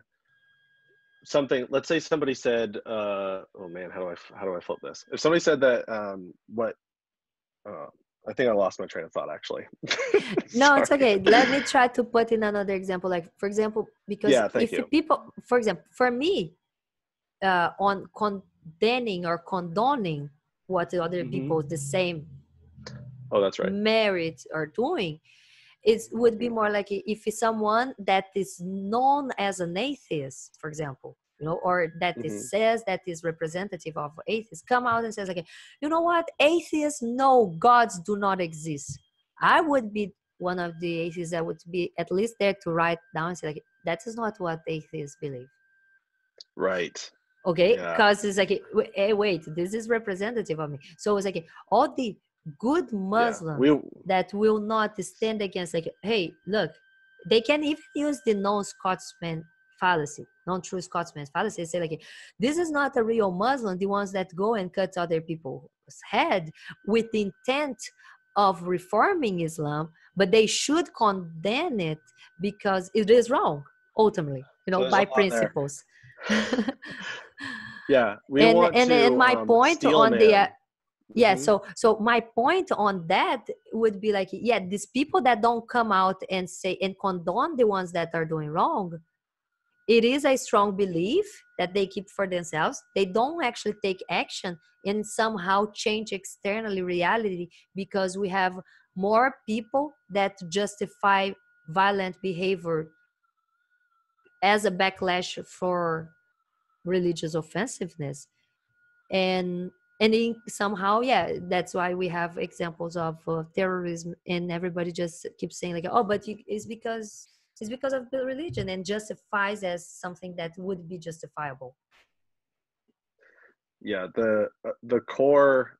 something, let's say somebody said, "Oh man, how do I flip this?" If somebody said that, what? Uh, I think I lost my train of thought actually. No, it's Sorry. okay. Let me try to put in another example. Like, for example, because Yeah, thank if you. people, for example, for me, on condemning or condoning what the other Hmm. people the same Oh, that's right. merit are doing, it would be Hmm. more like if it's someone that is known as an atheist, for example, or that Hmm. is says that is representative of atheists, come out and says like, you know what, atheists know gods do not exist. I would be one of the atheists that would be at least there to write down and say like, that is not what atheists believe. Right. Okay, Yeah. because it's like, hey, wait, this is representative of me. So it's like all the good Yeah. Muslims that will not stand against, like, hey, look, they can even use the non-Scotsman fallacy, non-true Scotsman fallacy, say like, this is not a real Muslim, the ones that go and cut other people's head with the intent of reforming Islam, but they should condemn it because it is wrong ultimately. So there's a by lot there. principles. Yeah, we and want and to my point steel on the man. yeah, Hmm. so my point on that would be like, yeah, these people that don't come out and say and condone the ones that are doing wrong, it is a strong belief that they keep for themselves. They don't actually take action and somehow change externally reality, because we have more people that justify violent behavior as a backlash for religious offensiveness. And somehow, yeah, that's why we have examples of terrorism, and everybody just keeps saying like, oh, but it's because of the religion, and justifies as something that would be justifiable. Yeah, the core.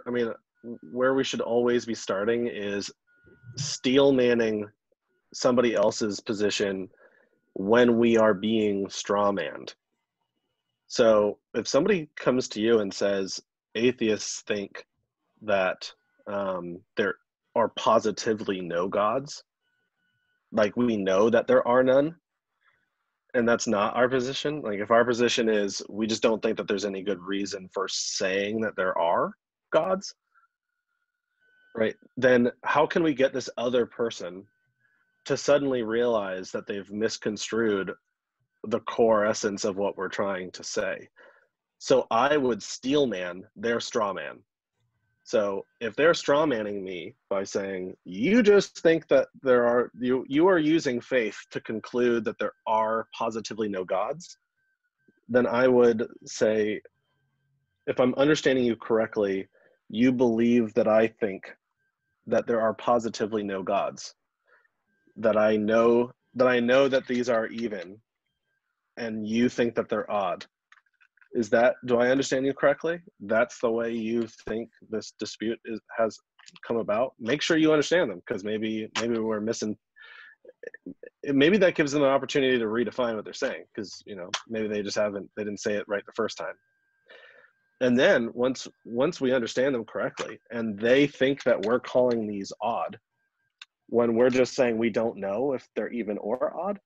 I mean, where we should always be starting is steel manning somebody else's position when we are being straw manned. So if somebody comes to you and says atheists think that there are positively no gods, like we know that there are none, and that's not our position. Like if our position is we just don't think that there's any good reason for saying that there are gods, right? Then how can we get this other person to suddenly realize that they've misconstrued the core essence of what we're trying to say? So I would steel man their straw man. So if they're straw manning me by saying, you just think that you are using faith to conclude that there are positively no gods, then I would say, if I'm understanding you correctly, you believe that I think that there are positively no gods, that I know that these are even, and you think that they're odd. Do I understand you correctly? That's the way you think this dispute has come about? Make sure you understand them, because maybe we're missing. Maybe that gives them an opportunity to redefine what they're saying, because maybe they didn't say it right the first time. And then once we understand them correctly, and they think that we're calling these odd, when we're just saying we don't know if they're even or odd,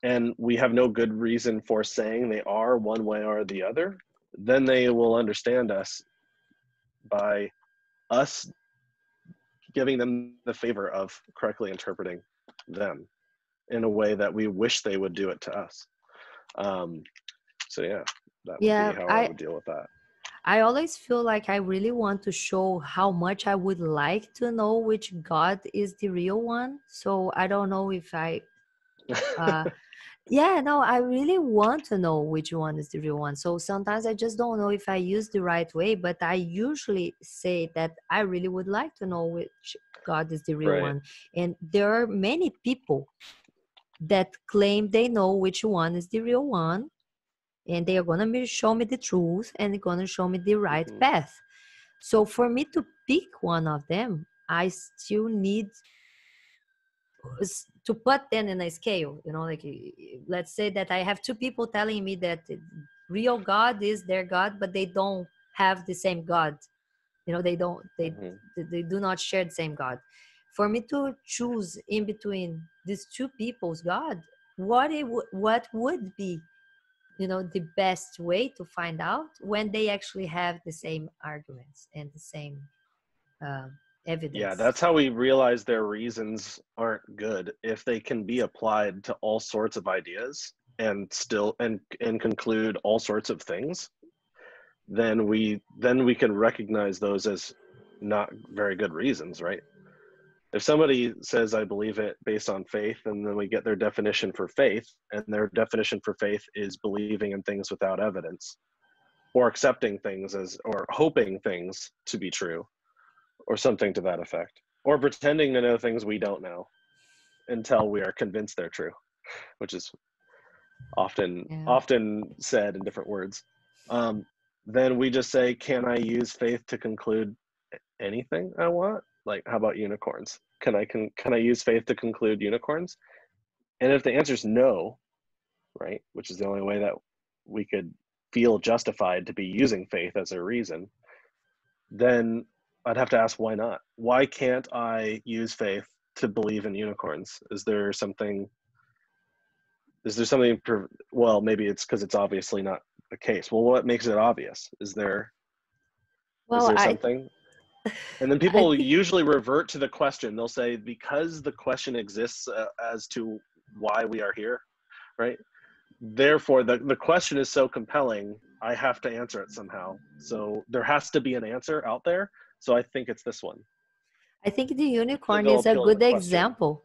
and we have no good reason for saying they are one way or the other, then they will understand us by us giving them the favor of correctly interpreting them in a way that we wish they would do it to us. So yeah, that would be Yeah, how I would deal with that. I always feel like I really want to show how much I would like to know which God is the real one. So I don't know if uh, yeah, no, I really want to know which one is the real one. So sometimes I just don't know if I use the right way, but I usually say that I really would like to know which God is the real Right. one. And there are many people that claim they know which one is the real one, and they are going to show me the truth, and they're going to show me the right Mm-hmm. path. So for me to pick one of them, I still need to put them in a scale. Like, let's say that I have two people telling me that real God is their God, but they don't have the same God. They don't, Mm-hmm. they do not share the same God. For me to choose in between these two people's God, what would be the best way to find out when they actually have the same arguments and the same uh, Yeah, evidence? that's how we realize their reasons aren't good. If they can be applied to all sorts of ideas and still and conclude all sorts of things, then we can recognize those as not very good reasons, right? If somebody says I believe it based on faith, and then we get their definition for faith, and their definition for faith is believing in things without evidence, or accepting things as, or hoping things to be true, or something to that effect, or pretending to know things we don't know until we are convinced they're true, which is Yeah. often said in different words. Then we just say, can I use faith to conclude anything I want? Like, how about unicorns? Can I use faith to conclude unicorns? And if the answer is no, right, which is the only way that we could feel justified to be using faith as a reason, then I'd have to ask, why not? Why can't I use faith to believe in unicorns? Is there Is there something, well, maybe it's because it's obviously not the case. Well, what makes it obvious? Is there Well, something? And then I people think, usually revert to the question. They'll say, because the question exists as to why we are here, right? Therefore, the question is so compelling, I have to answer it somehow. So there has to be an answer out there. So I think it's this one. I think the unicorn They'll is a appeal to good the question. example.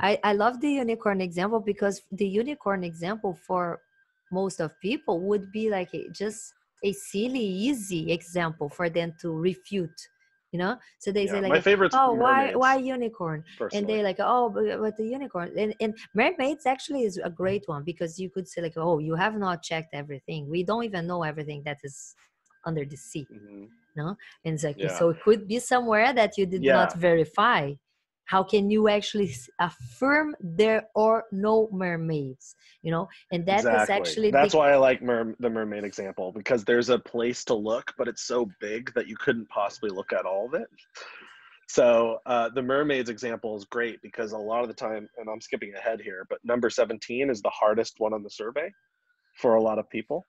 I love the unicorn example because the unicorn example for most of people would be like just a silly, easy example for them to refute, you know? So they say My like, favorite's oh, mermaids, why unicorn? And personally. they like, oh, but the unicorn. And mermaids actually is a great one because you could say like, oh, you have not checked everything. We don't even know everything that is under the sea. No, and it's like, so it could be somewhere that you did not verify. How can you actually affirm there are no mermaids, you know? And that is actually that's why I like the mermaid example, because there's a place to look, but it's so big that you couldn't possibly look at all of it. So the mermaids example is great because a lot of the time, and I'm skipping ahead here, but number 17 is the hardest one on the survey for a lot of people.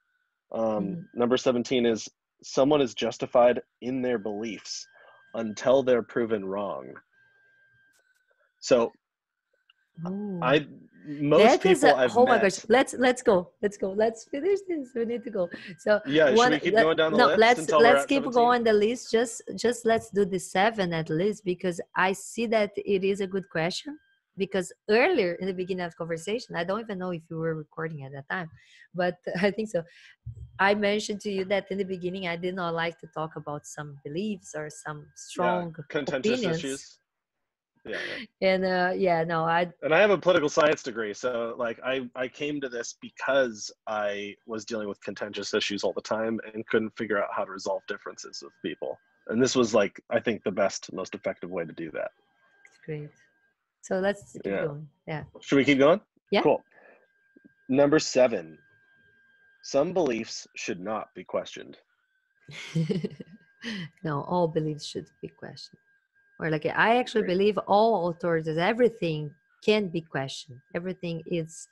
Number 17 is, someone is justified in their beliefs until they're proven wrong. So most people I've met. My gosh, let's go. Let's finish this. We need to go. So should we keep going down the list? Let's keep going the list. Just let's do the 7 at least, because I see that it is a good question. Because earlier in the beginning of the conversation, I don't even know if you were recording at that time, but I think so. I mentioned to you that in the beginning, I did not like to talk about some beliefs or some strong contentious opinions. Issues. And and I have a political science degree, so like I came to this because I was dealing with contentious issues all the time and couldn't figure out how to resolve differences with people. And this was like, I think, the best, most effective way to do that. Great. So let's keep going. Yeah. Should we keep going? Yeah. Cool. Number 7. Some beliefs should not be questioned. No, all beliefs should be questioned. Or like, I actually believe all authorities, everything can be questioned. Everything is,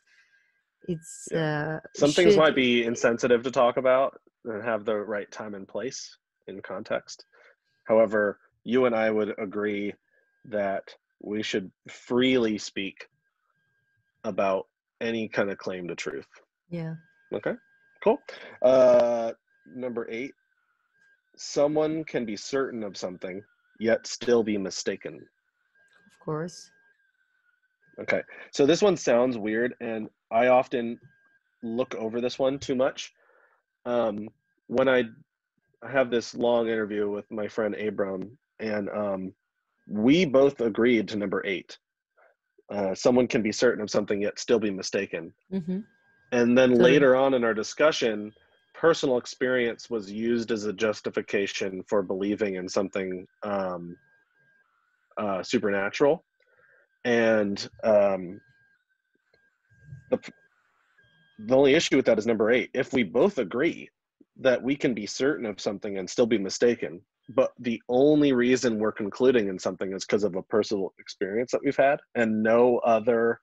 some things might be insensitive to talk about and have the right time and place in context. However, you and I would agree that we should freely speak about any kind of claim to truth. Yeah. Okay, cool. Number 8, someone can be certain of something yet still be mistaken. Of course. Okay, so this one sounds weird, and I often look over this one too much. When I have this long interview with my friend Abram, and we both agreed to number 8. Someone can be certain of something yet still be mistaken. And then later on in our discussion, personal experience was used as a justification for believing in something supernatural. And the only issue with that is number 8. If we both agree that we can be certain of something and still be mistaken, but the only reason we're concluding in something is because of a personal experience that we've had and no other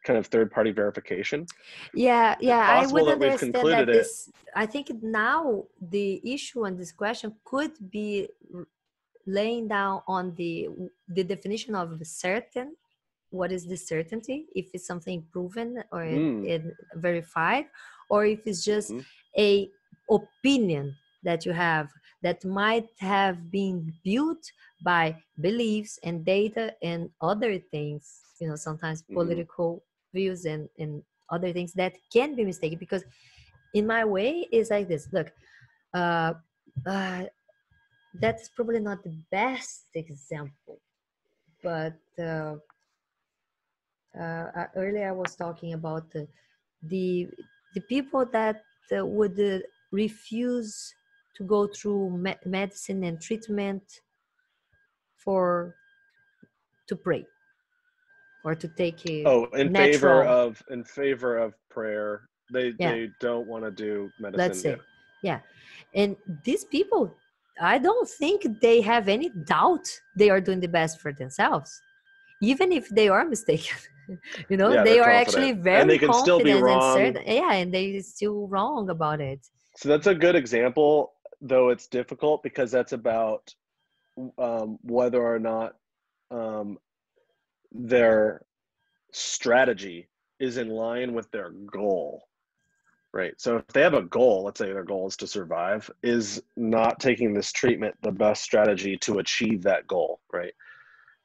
kind of third-party verification. Yeah, I would understand that this. I think now the issue and this question could be laying down on the definition of certain. What is the certainty? If it's something proven or verified, or if it's just a opinion that you have that might have been built by beliefs and data and other things, you know, sometimes political views and other things that can be mistaken. Because in my way, it's like this. Look, that's probably not the best example, but earlier I was talking about the people that would refuse to go through medicine and treatment to pray or to take in favor of prayer. They don't want to do medicine. Let's say, and these people, I don't think they have any doubt they are doing the best for themselves. even if they are mistaken. Yeah, they they're are actually confident. And very they can still be confident and wrong. certain. Yeah, and they still wrong about it. So that's a good example, though it's difficult because that's about whether or not their strategy is in line with their goal, right? So if they have a goal, let's say their goal is to survive, is not taking this treatment the best strategy to achieve that goal, right?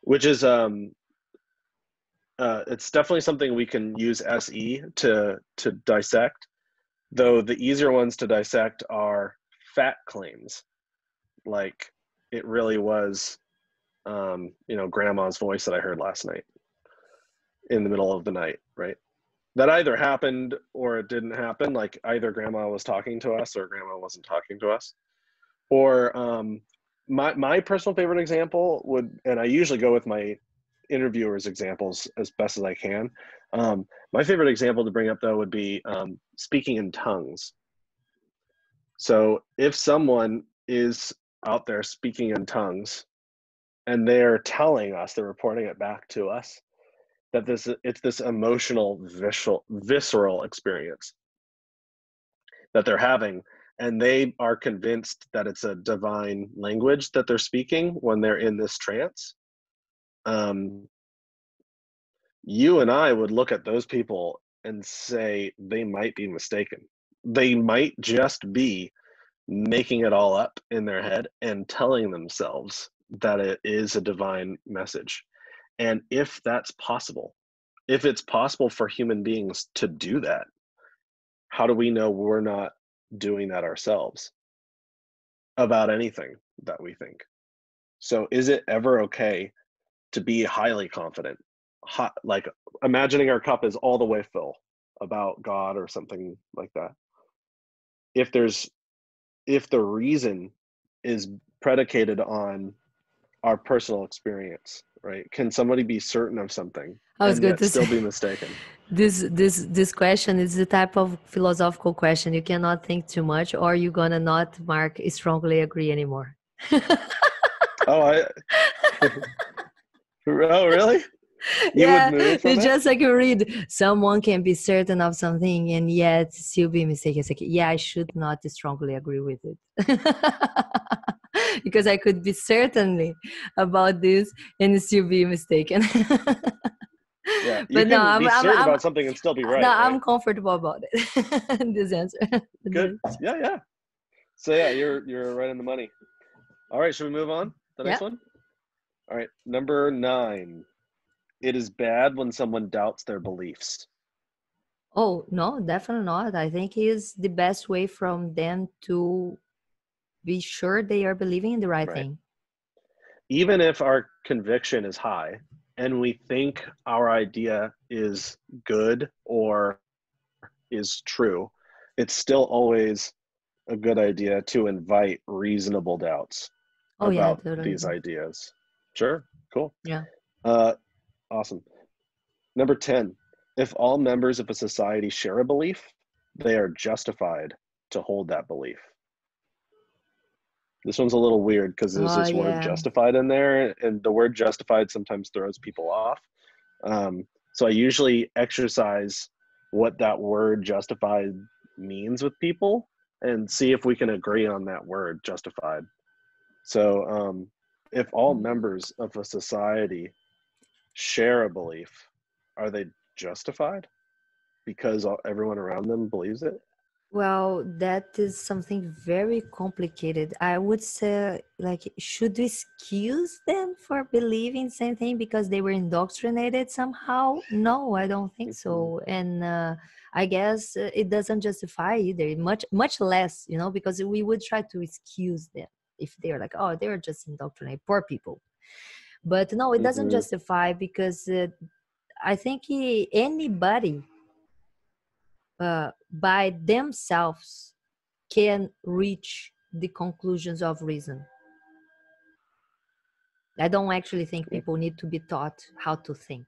Which is it's definitely something we can use SE to dissect, though the easier ones to dissect are fact claims, like it really was grandma's voice that I heard last night in the middle of the night, right? That either happened or it didn't happen. Like either grandma was talking to us or grandma wasn't talking to us. Or my personal favorite example would, and I usually go with my interviewers' examples as best as I can. My favorite example to bring up though would be speaking in tongues. So if someone is out there speaking in tongues and they're telling us, they're reporting it back to us, that it's this emotional, visceral experience that they're having, and they are convinced that it's a divine language that they're speaking when they're in this trance. You and I would look at those people and say they might be mistaken. They might just be making it all up in their head and telling themselves that it is a divine message. And if that's possible, if it's possible for human beings to do that, how do we know we're not doing that ourselves about anything that we think? So is it ever okay to be highly confident, like imagining our cup is all the way full about God or something like that? If the reason is predicated on our personal experience, right? Can somebody be certain of something I was and going yet to still say be mistaken? this question is the type of philosophical question you cannot think too much, or you're gonna not mark strongly agree anymore. Oh, oh, really? You would Yeah, move from it's it? just like you read, someone can be certain of something and yet still be mistaken. It's like, yeah, I should not strongly agree with it. Because I could be certainly about this and still be mistaken. Yeah, you But no, can be certain about something and still be no, right, right? I'm comfortable about it. This answer. Good. Yeah, yeah. So yeah, you're right in the money. All right, should we move on? The Yeah. next one? All right, number 9. It is bad when someone doubts their beliefs. Oh, no, definitely not. I think it's the best way from them to be sure they are believing in the right Right. thing. Even if our conviction is high and we think our idea is good or is true, it's still always a good idea to invite reasonable doubts Oh, yeah, about totally. these ideas. Sure, cool. Yeah. Awesome. Number 10, if all members of a society share a belief, they are justified to hold that belief. This one's a little weird because there's Oh, this word yeah. justified in there, and the word justified sometimes throws people off. So I usually exercise what that word justified means with people and see if we can agree on that word justified. So if all members of a society share a belief, are they justified because everyone around them believes it? Well, that is something very complicated. I would say, like, should we excuse them for believing the same thing because they were indoctrinated somehow? No, I don't think Mm-hmm. so. And I guess it doesn't justify either, much less, because we would try to excuse them if they're like, oh, they're just indoctrinated, poor people. But no, it doesn't Mm-hmm. justify because I think anybody by themselves can reach the conclusions of reason. I don't actually think people need to be taught how to think.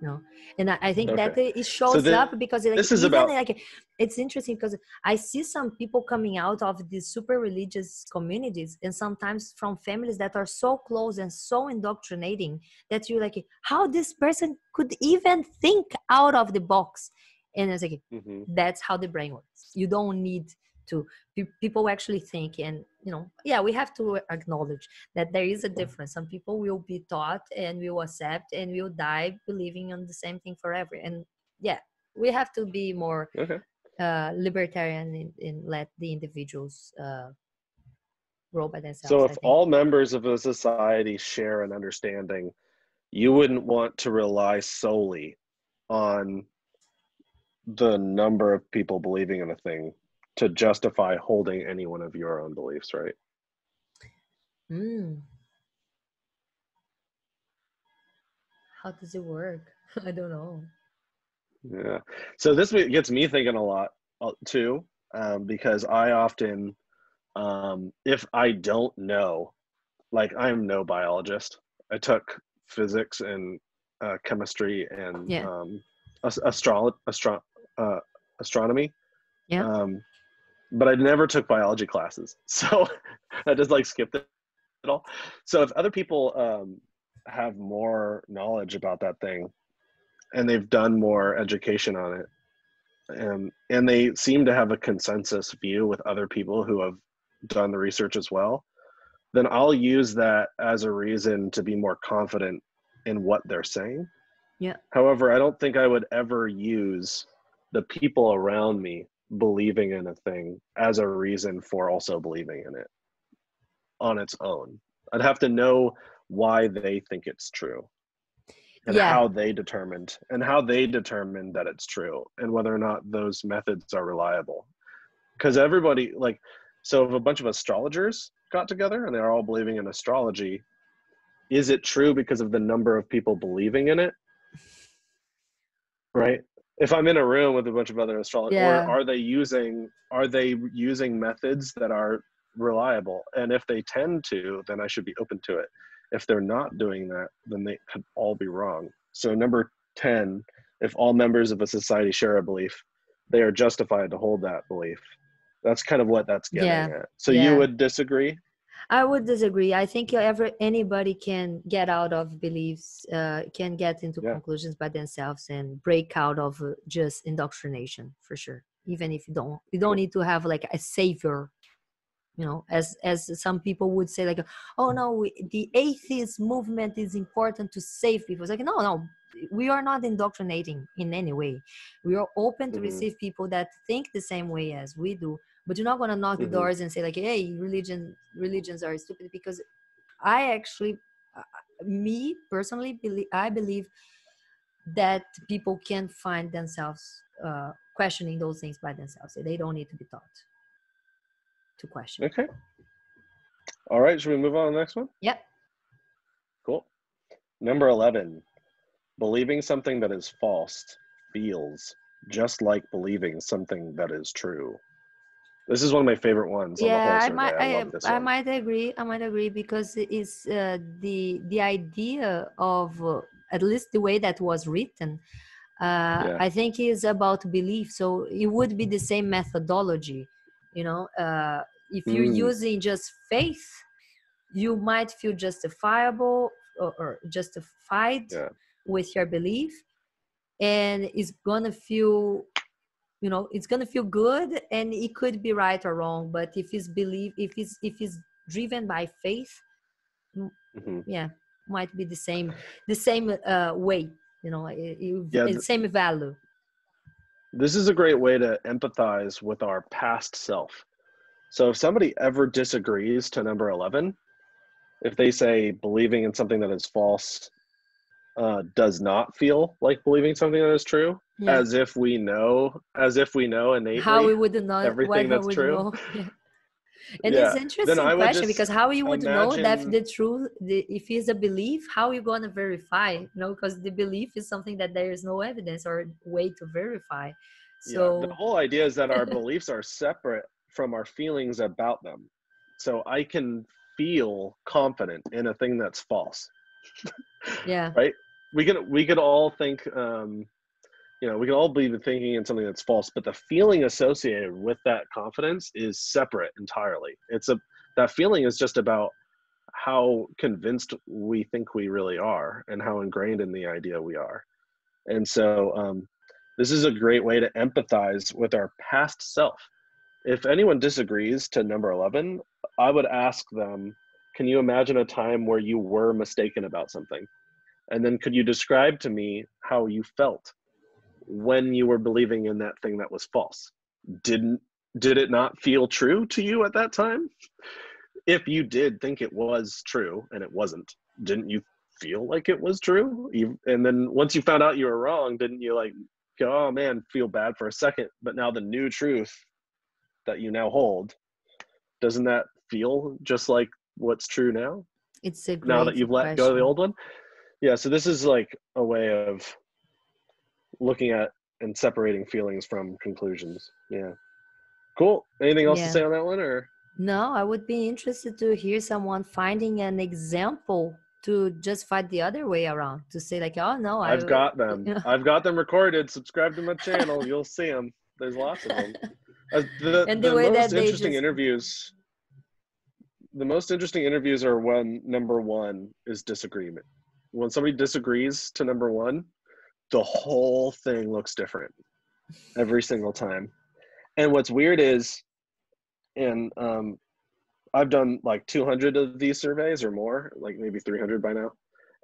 you know. And I think that Okay. it So shows up because like this is even about, like it's interesting because I see some people coming out of these super religious communities and sometimes from families that are so close and so indoctrinating that you're like, how this person could even think out of the box. And it's like, mhm. that's how the brain works. You don't need to, people actually think, and you know, yeah, we have to acknowledge that there is a difference. Some people will be taught and will accept and will die believing on the same thing forever. And yeah, we have to be more Okay. libertarian and let the individuals grow by themselves, So I if think. all members of a society share an understanding, you wouldn't want to rely solely on the number of people believing in a thing to justify holding any one of your own beliefs, right? Mm, how does it work? I don't know. Yeah. So this gets me thinking a lot too, because I often, if I don't know, like I'm no biologist. I took physics and chemistry and Yeah. uh, astronomy, Yeah. um, but I never took biology classes. So I just like skipped it all. So if other people have more knowledge about that thing and they've done more education on it, and they seem to have a consensus view with other people who have done the research as well, then I'll use that as a reason to be more confident in what they're saying. Yeah. However, I don't think I would ever use the people around me believing in a thing as a reason for also believing in it on its own. I'd have to know why they think it's true and Yeah. how they determined that it's true and whether or not those methods are reliable. Because everybody, like, so if a bunch of astrologers got together and they're all believing in astrology, is it true because of the number of people believing in it? Right? If I'm in a room with a bunch of other astrologers, or Yeah. are they using methods that are reliable? And if they tend to, then I should be open to it. If they're not doing that, then they could all be wrong. So number 10, if all members of a society share a belief, they are justified to hold that belief. That's kind of what that's getting Yeah. at. So you Yeah. would disagree? I would disagree. I think anybody can get out of beliefs, can get into Yeah. conclusions by themselves and break out of just indoctrination for sure. Even if you don't Cool. need to have like a savior, you know, as some people would say, like, oh no, the atheist movement is important to save people. It's like, no, we are not indoctrinating in any way. We are open to Mm-hmm. receive people that think the same way as we do, but you're not going to knock the Mm-hmm. doors and say like, hey, religions are stupid. Because I actually, me personally believe, I believe that people can find themselves questioning those things by themselves. They don't need to be taught to question. Okay. All right. Should we move on to the next one? Yep. Cool. Number 11, believing something that is false feels just like believing something that is true. This is one of my favorite ones on the whole Yeah, survey. I love this I one. might agree. I might agree because it's the idea of at least the way that was written. Yeah. I think is about belief. So it would be the same methodology. You know, if you're Mm, using just faith, you might feel justifiable or justified yeah. with your belief, and it's gonna feel, you know, it's gonna feel good, and it could be right or wrong. But if it's driven by faith, mm, Hmm. yeah, might be the same way, you know, Yeah. same value. This is a great way to empathize with our past self. So if somebody ever disagrees to number 11, if they say believing in something that is false does not feel like believing something that is true, Yeah, as if we know how innately we would know what everything how that's would true. know. Yeah. And it's Yeah. Then interesting I would question just because how you would know that imagine, the truth, if it's a belief, how you gonna verify? You know, because the belief is something that there is no evidence or way to verify. yeah, the So whole idea is that our beliefs are separate from our feelings about them. So I can feel confident in a thing that's false, yeah, right? we could all think, we can all be thinking in something that's false, but the feeling associated with that confidence is separate entirely. That feeling is just about how convinced we think we really are and how ingrained in the idea we are. And so this is a great way to empathize with our past self. If anyone disagrees to number 11, I would ask them, can you imagine a time where you were mistaken about something? And then could you describe to me how you felt when you were believing in that thing that was false? Did it not feel true to you at that time? If you did think it was true and it wasn't, didn't you feel like it was true? And then once you found out you were wrong, didn't you like go, oh man, feel bad for a second, but now the new truth that you now hold, doesn't that feel just like what's true now? It's a Now that great you've let go of the old one? Yeah, so this is like a way of looking at and separating feelings from conclusions. Yeah. Cool. Anything else to say on that one, or? No, I would be interested to hear someone finding an example to just fight the other way around, to say like, oh no, I've got them. I've got them recorded. Subscribe to my channel. You'll see them. There's lots of them. And The most interesting interviews. The most interesting interviews are when number one is disagreement. When somebody disagrees to number one, the whole thing looks different every single time. And what's weird is, and I've done like 200 of these surveys or more, like maybe 300 by now.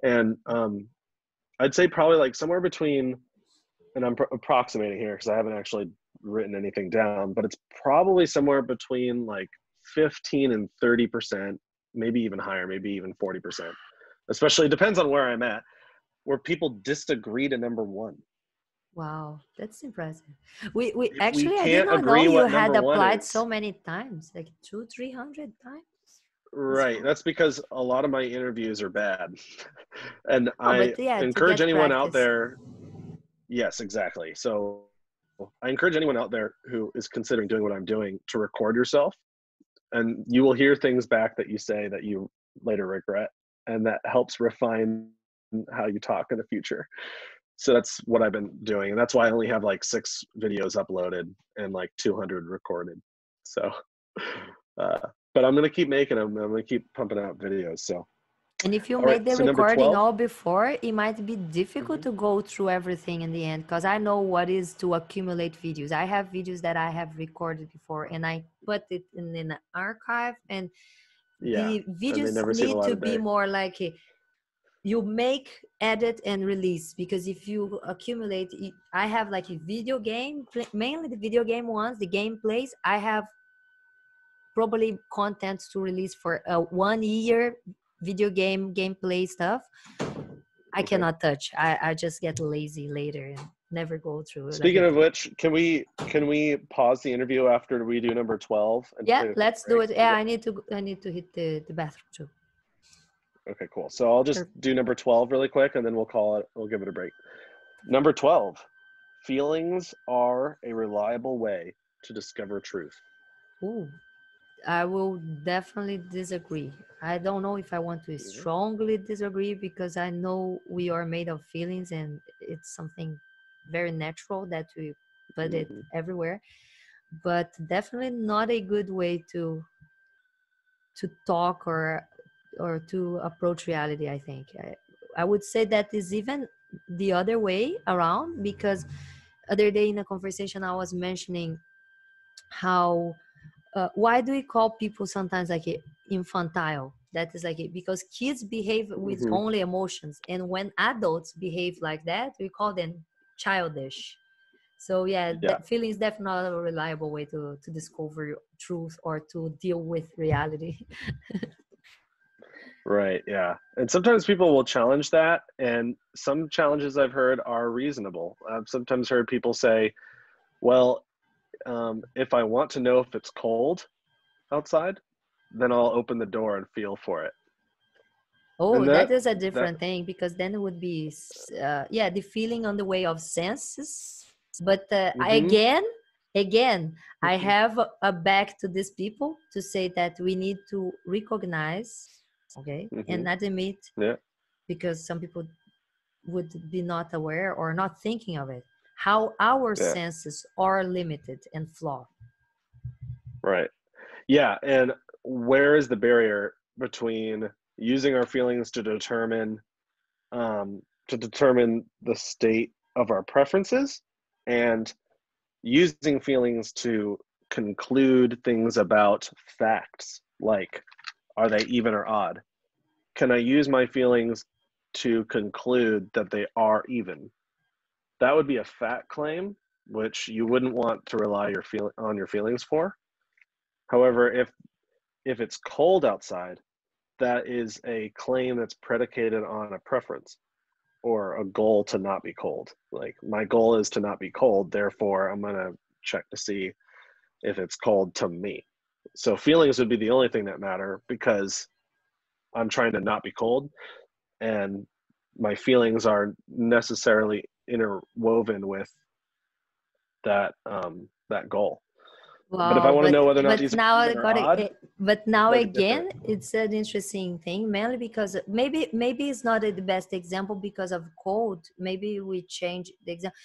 And I'd say probably like somewhere between, and I'm approximating here because I haven't actually written anything down, but it's probably somewhere between like 15 and 30%, maybe even higher, maybe even 40%. Especially, it depends on where I'm at, where people disagree to number one. Wow, that's impressive. We actually, I did not know you had applied so many times, like 200-300 times. Right. That's because a lot of my interviews are bad. And I encourage anyone out there. Yes, exactly. So I encourage anyone out there who is considering doing what I'm doing to record yourself. And you will hear things back that you say that you later regret. And that helps refine how you talk in the future. So that's what I've been doing. And that's why I only have like 6 videos uploaded and like 200 recorded. So, but I'm going to keep making them. I'm going to keep pumping out videos. So, and if you made the recording all before, it might be difficult to go through everything in the end, because I know what is to accumulate videos. I have videos that I have recorded before and I put it in an archive, and the videos need to be more like you make, edit, and release, because if you accumulate, I have like a video game, mainly the video game ones, the gameplays. I have probably content to release for a 1 year video game gameplay stuff. I cannot touch. I just get lazy later and never go through. Speaking of which, can we pause the interview after we do number 12? Yeah, let's do it. Yeah, I need to hit the bathroom too. Okay, cool. So I'll just do number 12 really quick, and then we'll give it a break. Number 12, feelings are a reliable way to discover truth. Ooh, I will definitely disagree. I don't know if I want to strongly disagree, because I know we are made of feelings and it's something very natural that we put it everywhere, but definitely not a good way to talk or to approach reality. I think I would say that is even the other way around, because other day in a conversation I was mentioning how why do we call people sometimes like infantile? That is like because kids behave with only emotions, and when adults behave like that, we call them childish. So that feeling is definitely not a reliable way to discover truth or to deal with reality. Right, yeah. And sometimes people will challenge that, and some challenges I've heard are reasonable. I've sometimes heard people say, well, if I want to know if it's cold outside, then I'll open the door and feel for it. Oh, that is a different thing, because then it would be, the feeling on the way of senses. But again, I have a back to these people to say that we need to recognize, and not admit, because some people would be not aware or not thinking of it, how our Yeah. senses are limited and flawed. Right. Yeah. And where is the barrier between using our feelings to determine the state of our preferences and using feelings to conclude things about facts, like are they even or odd? Can I use my feelings to conclude that they are even? That would be a fact claim, which you wouldn't want to rely on your feelings for. However, if it's cold outside, that is a claim that's predicated on a preference or a goal to not be cold. Like, my goal is to not be cold, therefore I'm going to check to see if it's cold to me. So feelings would be the only thing that matter because I'm trying to not be cold, and my feelings are necessarily interwoven with that goal. But if I Wow, want to know whether or not these are now I even or got odd, it. But now that'd be different. again, it's an interesting thing, mainly because maybe it's not the best example because of code. Maybe we change the example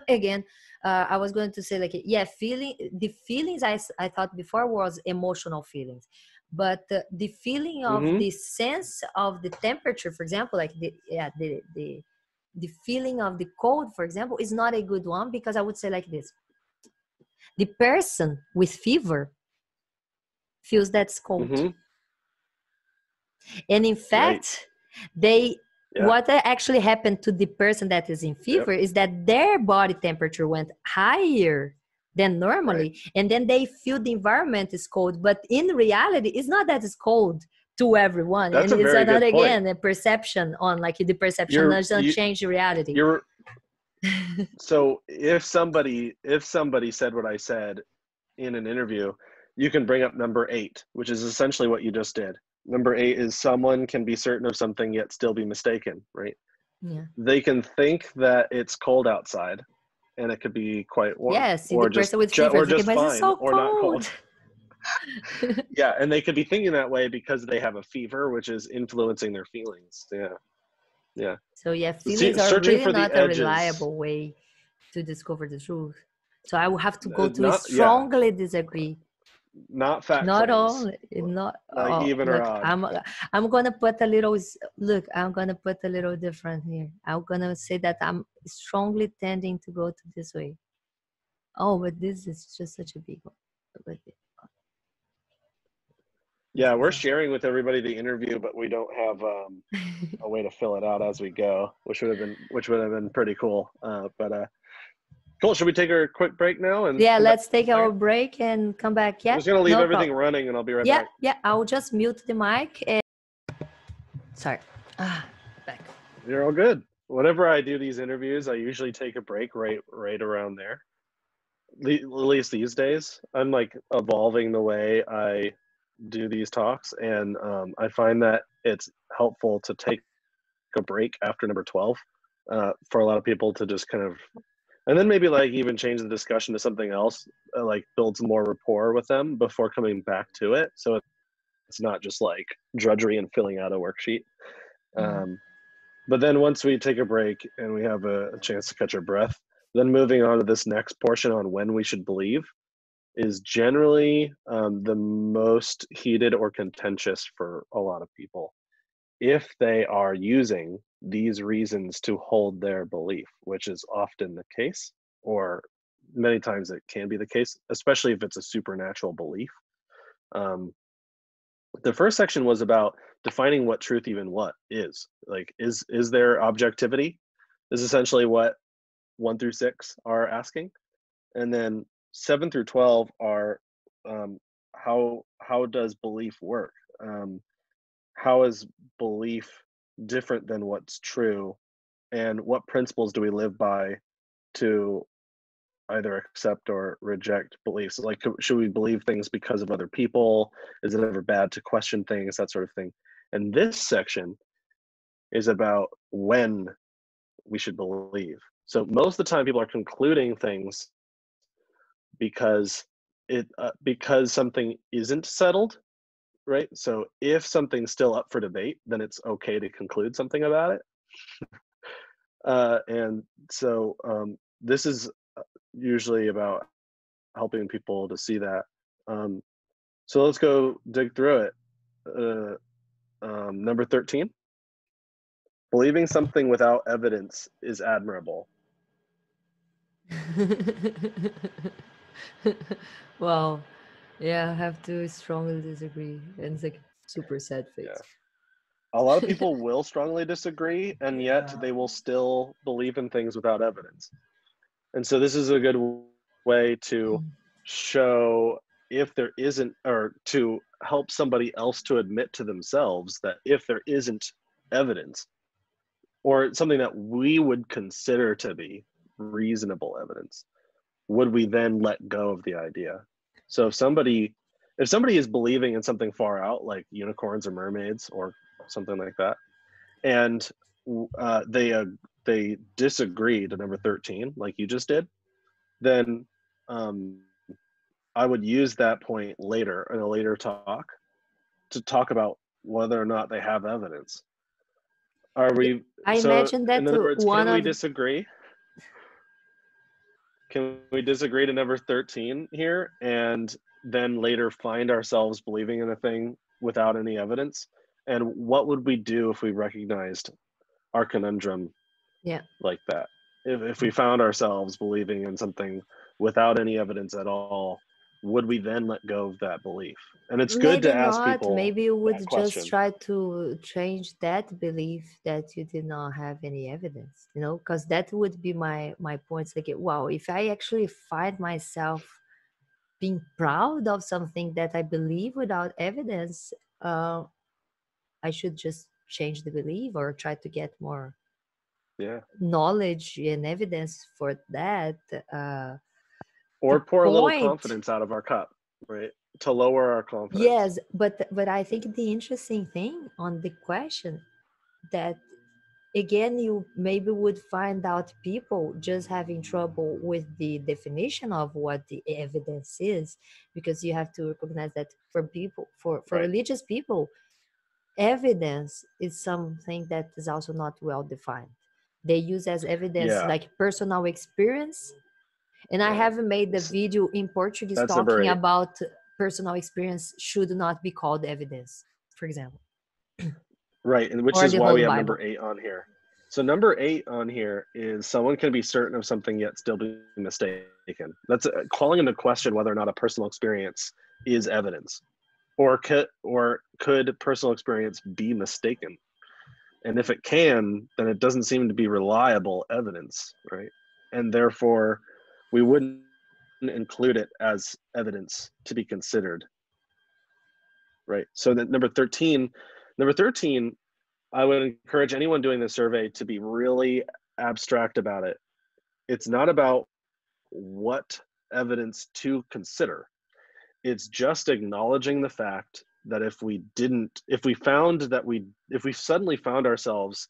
again. I was going to say like, yeah, the feelings I thought before was emotional feelings, but the feeling of Mm-hmm. the sense of the temperature, for example, like the feeling of the cold, for example, is not a good one, because I would say like this: the person with fever feels that's cold. Mm-hmm. And in Right. fact, Yeah. what actually happened to the person that is in Yep. fever is that their body temperature went higher than normally. Right. And then they feel the environment is cold. But in reality, it's not that it's cold to everyone. That's And a it's very another, good point. again, a perception on, like, the perception You're doesn't change the reality. you're so if somebody said what I said in an interview, you can bring up number 8, which is essentially what you just did. Number 8 is someone can be certain of something yet still be mistaken, right? Yeah. They can think that it's cold outside and it could be quite warm, Yes, see the person with fever. or Okay, just but it's fine so or not cold. cold. Yeah, and they could be thinking that way because they have a fever, which is influencing their feelings. Yeah. Yeah. So yeah, feelings are Searching really for the not a edges, reliable way to discover the truth. So I will have to go to not, yeah, strongly disagree. not fact Not claims, all, not like even or look. odd. I'm gonna put a little. Look, I'm gonna put a little different here. I'm gonna say that I'm strongly tending to go to this way. Oh, but this is just such a big one. But this Yeah, we're is sharing with everybody the interview, but we don't have a way to fill it out as we go, which would have been pretty cool. Cool. Should we take a quick break now and yeah. come back Let's in a take our second? break and come back. I'm Yeah, just gonna leave no everything problem. running, and I'll be right Yeah, back. yeah. I'll just mute the mic. And sorry. Back. You're all good. Whenever I do these interviews, I usually take a break right around there. At least these days, I'm like evolving the way I do these talks, and I find that it's helpful to take a break after number 12 for a lot of people to just kind of, and then maybe like even change the discussion to something else, like builds more rapport with them before coming back to it. So it's not just like drudgery and filling out a worksheet. Mhm. But then once we take a break and we have a chance to catch our breath, then moving on to this next portion on when we should believe is generally the most heated or contentious for a lot of people, if they are using these reasons to hold their belief, which is often the case, or many times it can be the case, especially if it's a supernatural belief. Um, the first section was about defining what truth even what is. Like, is there objectivity? Is essentially what 1 through 6 are asking, and then 7 through 12 are how does belief work? How is belief different than what's true, and what principles do we live by to either accept or reject beliefs? Like, should we believe things because of other people? Is it ever bad to question things, that sort of thing? And this section is about when we should believe. So most of the time people are concluding things because because something isn't settled, right? So if something's still up for debate, then it's okay to conclude something about it. And so this is usually about helping people to see that. Um, so let's go dig through it. Number 13, believing something without evidence is admirable. Well, yeah, I have to strongly disagree. And it's like super sad Yeah. face. A lot of people will strongly disagree, and yet they will still believe in things without evidence. And so this is a good way to show if there isn't, or to help somebody else to admit to themselves that if there isn't evidence, or something that we would consider to be reasonable evidence, would we then let go of the idea? So if somebody is believing in something far out, like unicorns or mermaids or something like that, and they disagree to number 13, like you just did, then um, I would use that point later in a later talk to talk about whether or not they have evidence. Are Yeah, we, I so imagine in that other words, one can we of disagree? Can we disagree to number 13 here and then later find ourselves believing in a thing without any evidence? And what would we do if we recognized our conundrum yeah. like that? If we found ourselves believing in something without any evidence at all, would we then let go of that belief? And it's good to Maybe ask not. people Maybe you that would just question. try to change that belief that you did not have any evidence, because that would be my point. It's like, wow, if I actually find myself being proud of something that I believe without evidence, uh, I should just change the belief or try to get more Yeah. knowledge and evidence for that. The Or pour a little point, confidence out of our cup, right? To lower our confidence. yes, but I Yeah. think the interesting thing on the question that again you maybe would find out people just having trouble with the definition of what the evidence is, because you have to recognize that for people, for Right. religious people, evidence is something that is also not well defined. They use as evidence Yeah. like personal experience, and I Right. have made a video in Portuguese That's number talking 8. about personal experience should not be called evidence, for example, Right, and which or is the why we Holy have number Bible. 8 on here. So number 8 on here is someone can be certain of something yet still be mistaken. That's calling into question whether or not a personal experience is evidence, or could personal experience be mistaken? And if it can, then it doesn't seem to be reliable evidence, right? And therefore, we wouldn't include it as evidence to be considered, right? So that number 13, I would encourage anyone doing this survey to be really abstract about it. It's not about what evidence to consider. It's just acknowledging the fact that if we suddenly found ourselves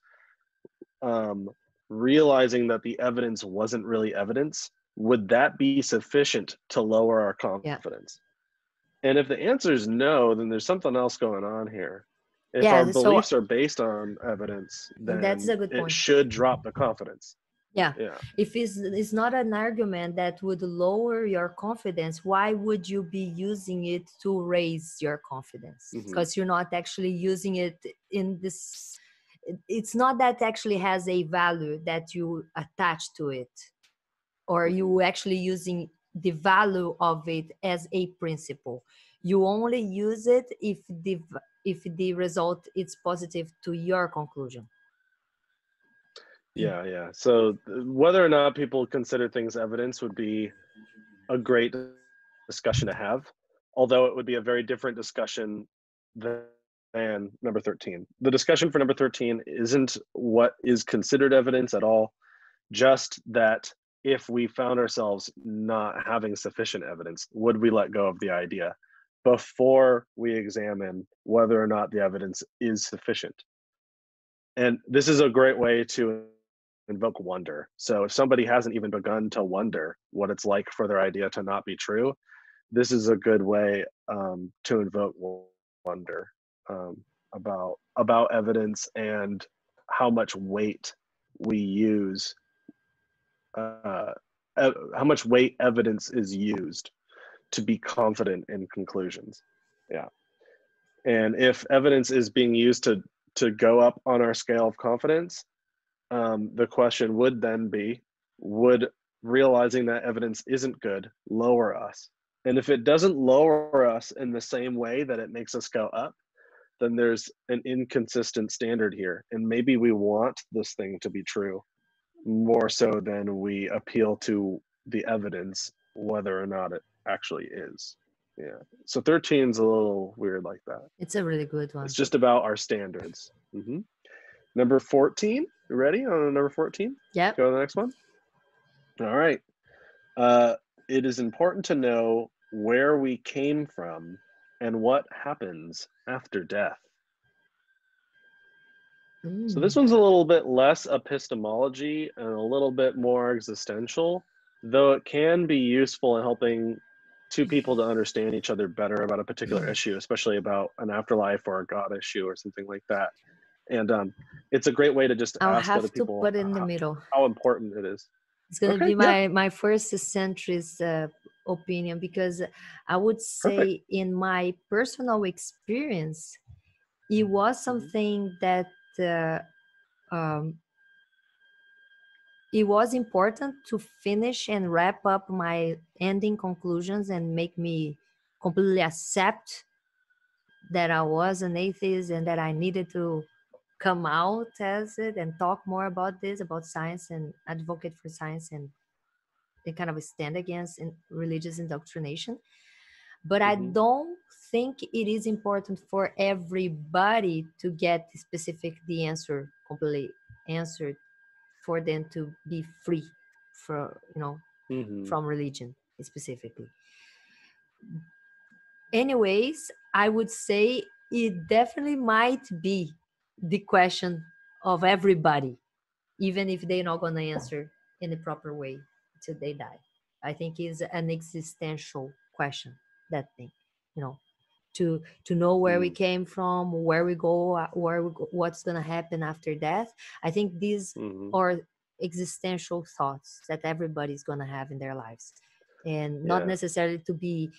um, realizing that the evidence wasn't really evidence, would that be sufficient to lower our Yeah. confidence? And if the answer is no, then there's something else going on here. If our Yeah, so beliefs are based on evidence, that's then a good it point. should drop the confidence. Yeah. Yeah. If it's not an argument that would lower your confidence, why would you be using it to raise your confidence? Hmm. Because you're not actually using it in this, it's not that actually has a value that you attach to it, or Hmm. you actually using the value of it as a principle. You only use it if the result is positive to your conclusion. Yeah, yeah. So whether or not people consider things evidence would be a great discussion to have, although it would be a very different discussion than number 13. The discussion for number 13 isn't what is considered evidence at all, just that if we found ourselves not having sufficient evidence, would we let go of the idea before we examine whether or not the evidence is sufficient? And this is a great way to invoke wonder. So if somebody hasn't even begun to wonder what it's like for their idea to not be true, this is a good way to invoke wonder um, about evidence and how much weight we use, how much weight evidence is used to be confident in conclusions. Yeah. And if evidence is being used to go up on our scale of confidence, the question would then be, would realizing that evidence isn't good lower us? And if it doesn't lower us in the same way that it makes us go up, then there's an inconsistent standard here. And maybe we want this thing to be true more so than we appeal to the evidence, whether or not it actually is. Yeah. So 13 is a little weird like that. It's a really good one. It's just about our standards. Mm-hmm. Number 14. You ready on number 14? Yep. Go to the next one. All right. It is important to know where we came from and what happens after death. So this one's a little bit less epistemology and a little bit more existential, though it can be useful in helping two people to understand each other better about a particular issue, especially about an afterlife or a God issue or something like that. And it's a great way to just ask other people put it in the middle. How important it is. It's going to be my first centrist opinion, because I would say in my personal experience, it was something that it was important to finish and wrap up my ending conclusions and make me completely accept that I was an atheist and that I needed to come out as it and talk more about this, about science, and advocate for science and kind of stand against religious indoctrination. But I don't think it is important for everybody to get the answer completely answered for them to be free from religion specifically. Anyways, I would say it definitely might be the question of everybody, even if they're not going to answer in the proper way till they die. I think it's an existential question, that thing, to know where we came from, where we go, what's going to happen after death. I think these are existential thoughts that everybody's going to have in their lives, and not necessarily to be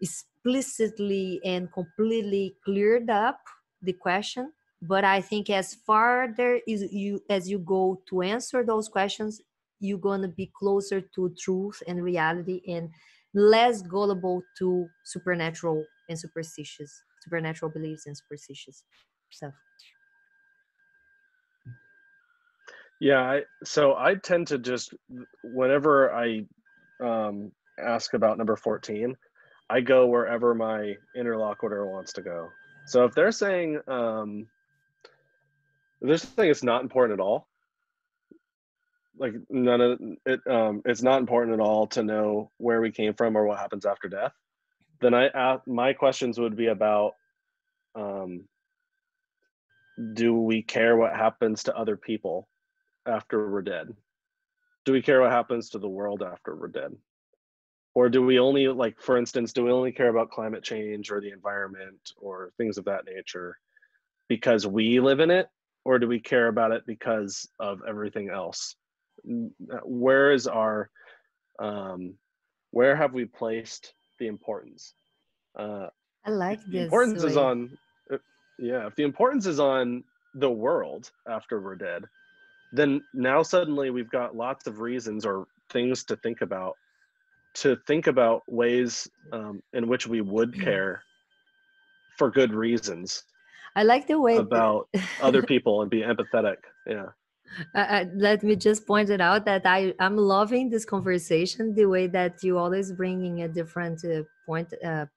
explicitly and completely cleared up the question. But I think as farther as you go to answer those questions, you're going to be closer to truth and reality and less gullible to supernatural beliefs and superstitious stuff. Yeah, so I tend to just, whenever I ask about number 14, I go wherever my interlocutor wants to go. So if they're saying it's not important at all, like none of it, it's not important at all to know where we came from or what happens after death, then my questions would be about, do we care what happens to other people after we're dead? Do we care what happens to the world after we're dead? Or do we only, like, for instance, do we only care about climate change or the environment or things of that nature because we live in it? Or do we care about it because of everything else? Where is our, where have we placed the importance? I like this. The this importance way. is on, if the importance is on the world after we're dead, then now suddenly we've got lots of reasons or things to think about ways in which we would care for good reasons. I like the way about other people and be empathetic. Yeah. Let me just point it out that I'm loving this conversation, the way that you always bringing a different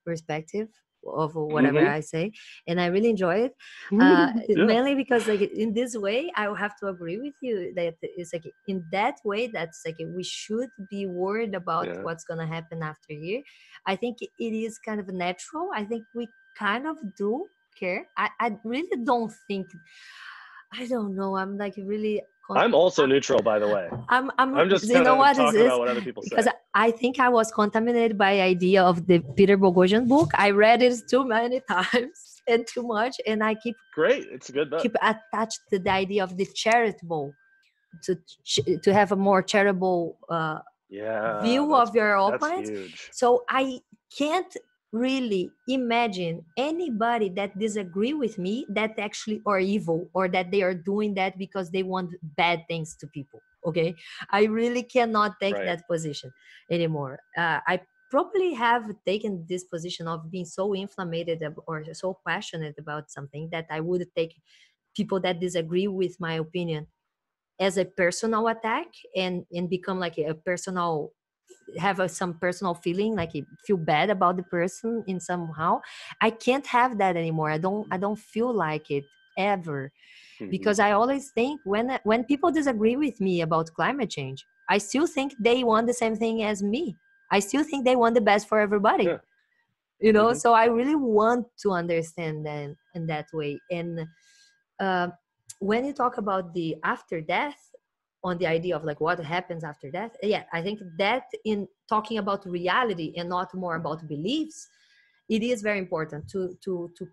perspective of whatever I say, and I really enjoy it. Mainly because, like, in this way, I will have to agree with you that it's like in that way that's like we should be worried about what's gonna happen after here. I think it is kind of natural. I think we kind of do care. I really don't think. I don't know. I'm like really. I'm also neutral, by the way. I'm just kind of talking about what other people say. Because I think I was contaminated by the idea of the Peter Boghossian book. I read it too many times and too much, and I keep great. It's a good book. Keep attached to the idea of the charitable to have a more charitable view of your that's opponent. huge. So I can't really imagine anybody that disagree with me that actually are evil, or that they are doing that because they want bad things to people. Okay, I really cannot take Right. that position anymore. I probably have taken this position of being so inflamed or so passionate about something that I would take people that disagree with my opinion as a personal attack, and become like a personal, have some personal feeling, like feel bad about the person in somehow. I can't have that anymore. I don't feel like it ever, because I always think when people disagree with me about climate change, I still think they want the same thing as me. I still think they want the best for everybody. Yeah. So I really want to understand them in that way. And uh, when you talk about the after death, on the idea of like what happens after death, yeah, I think that in talking about reality and not more about beliefs, it is very important to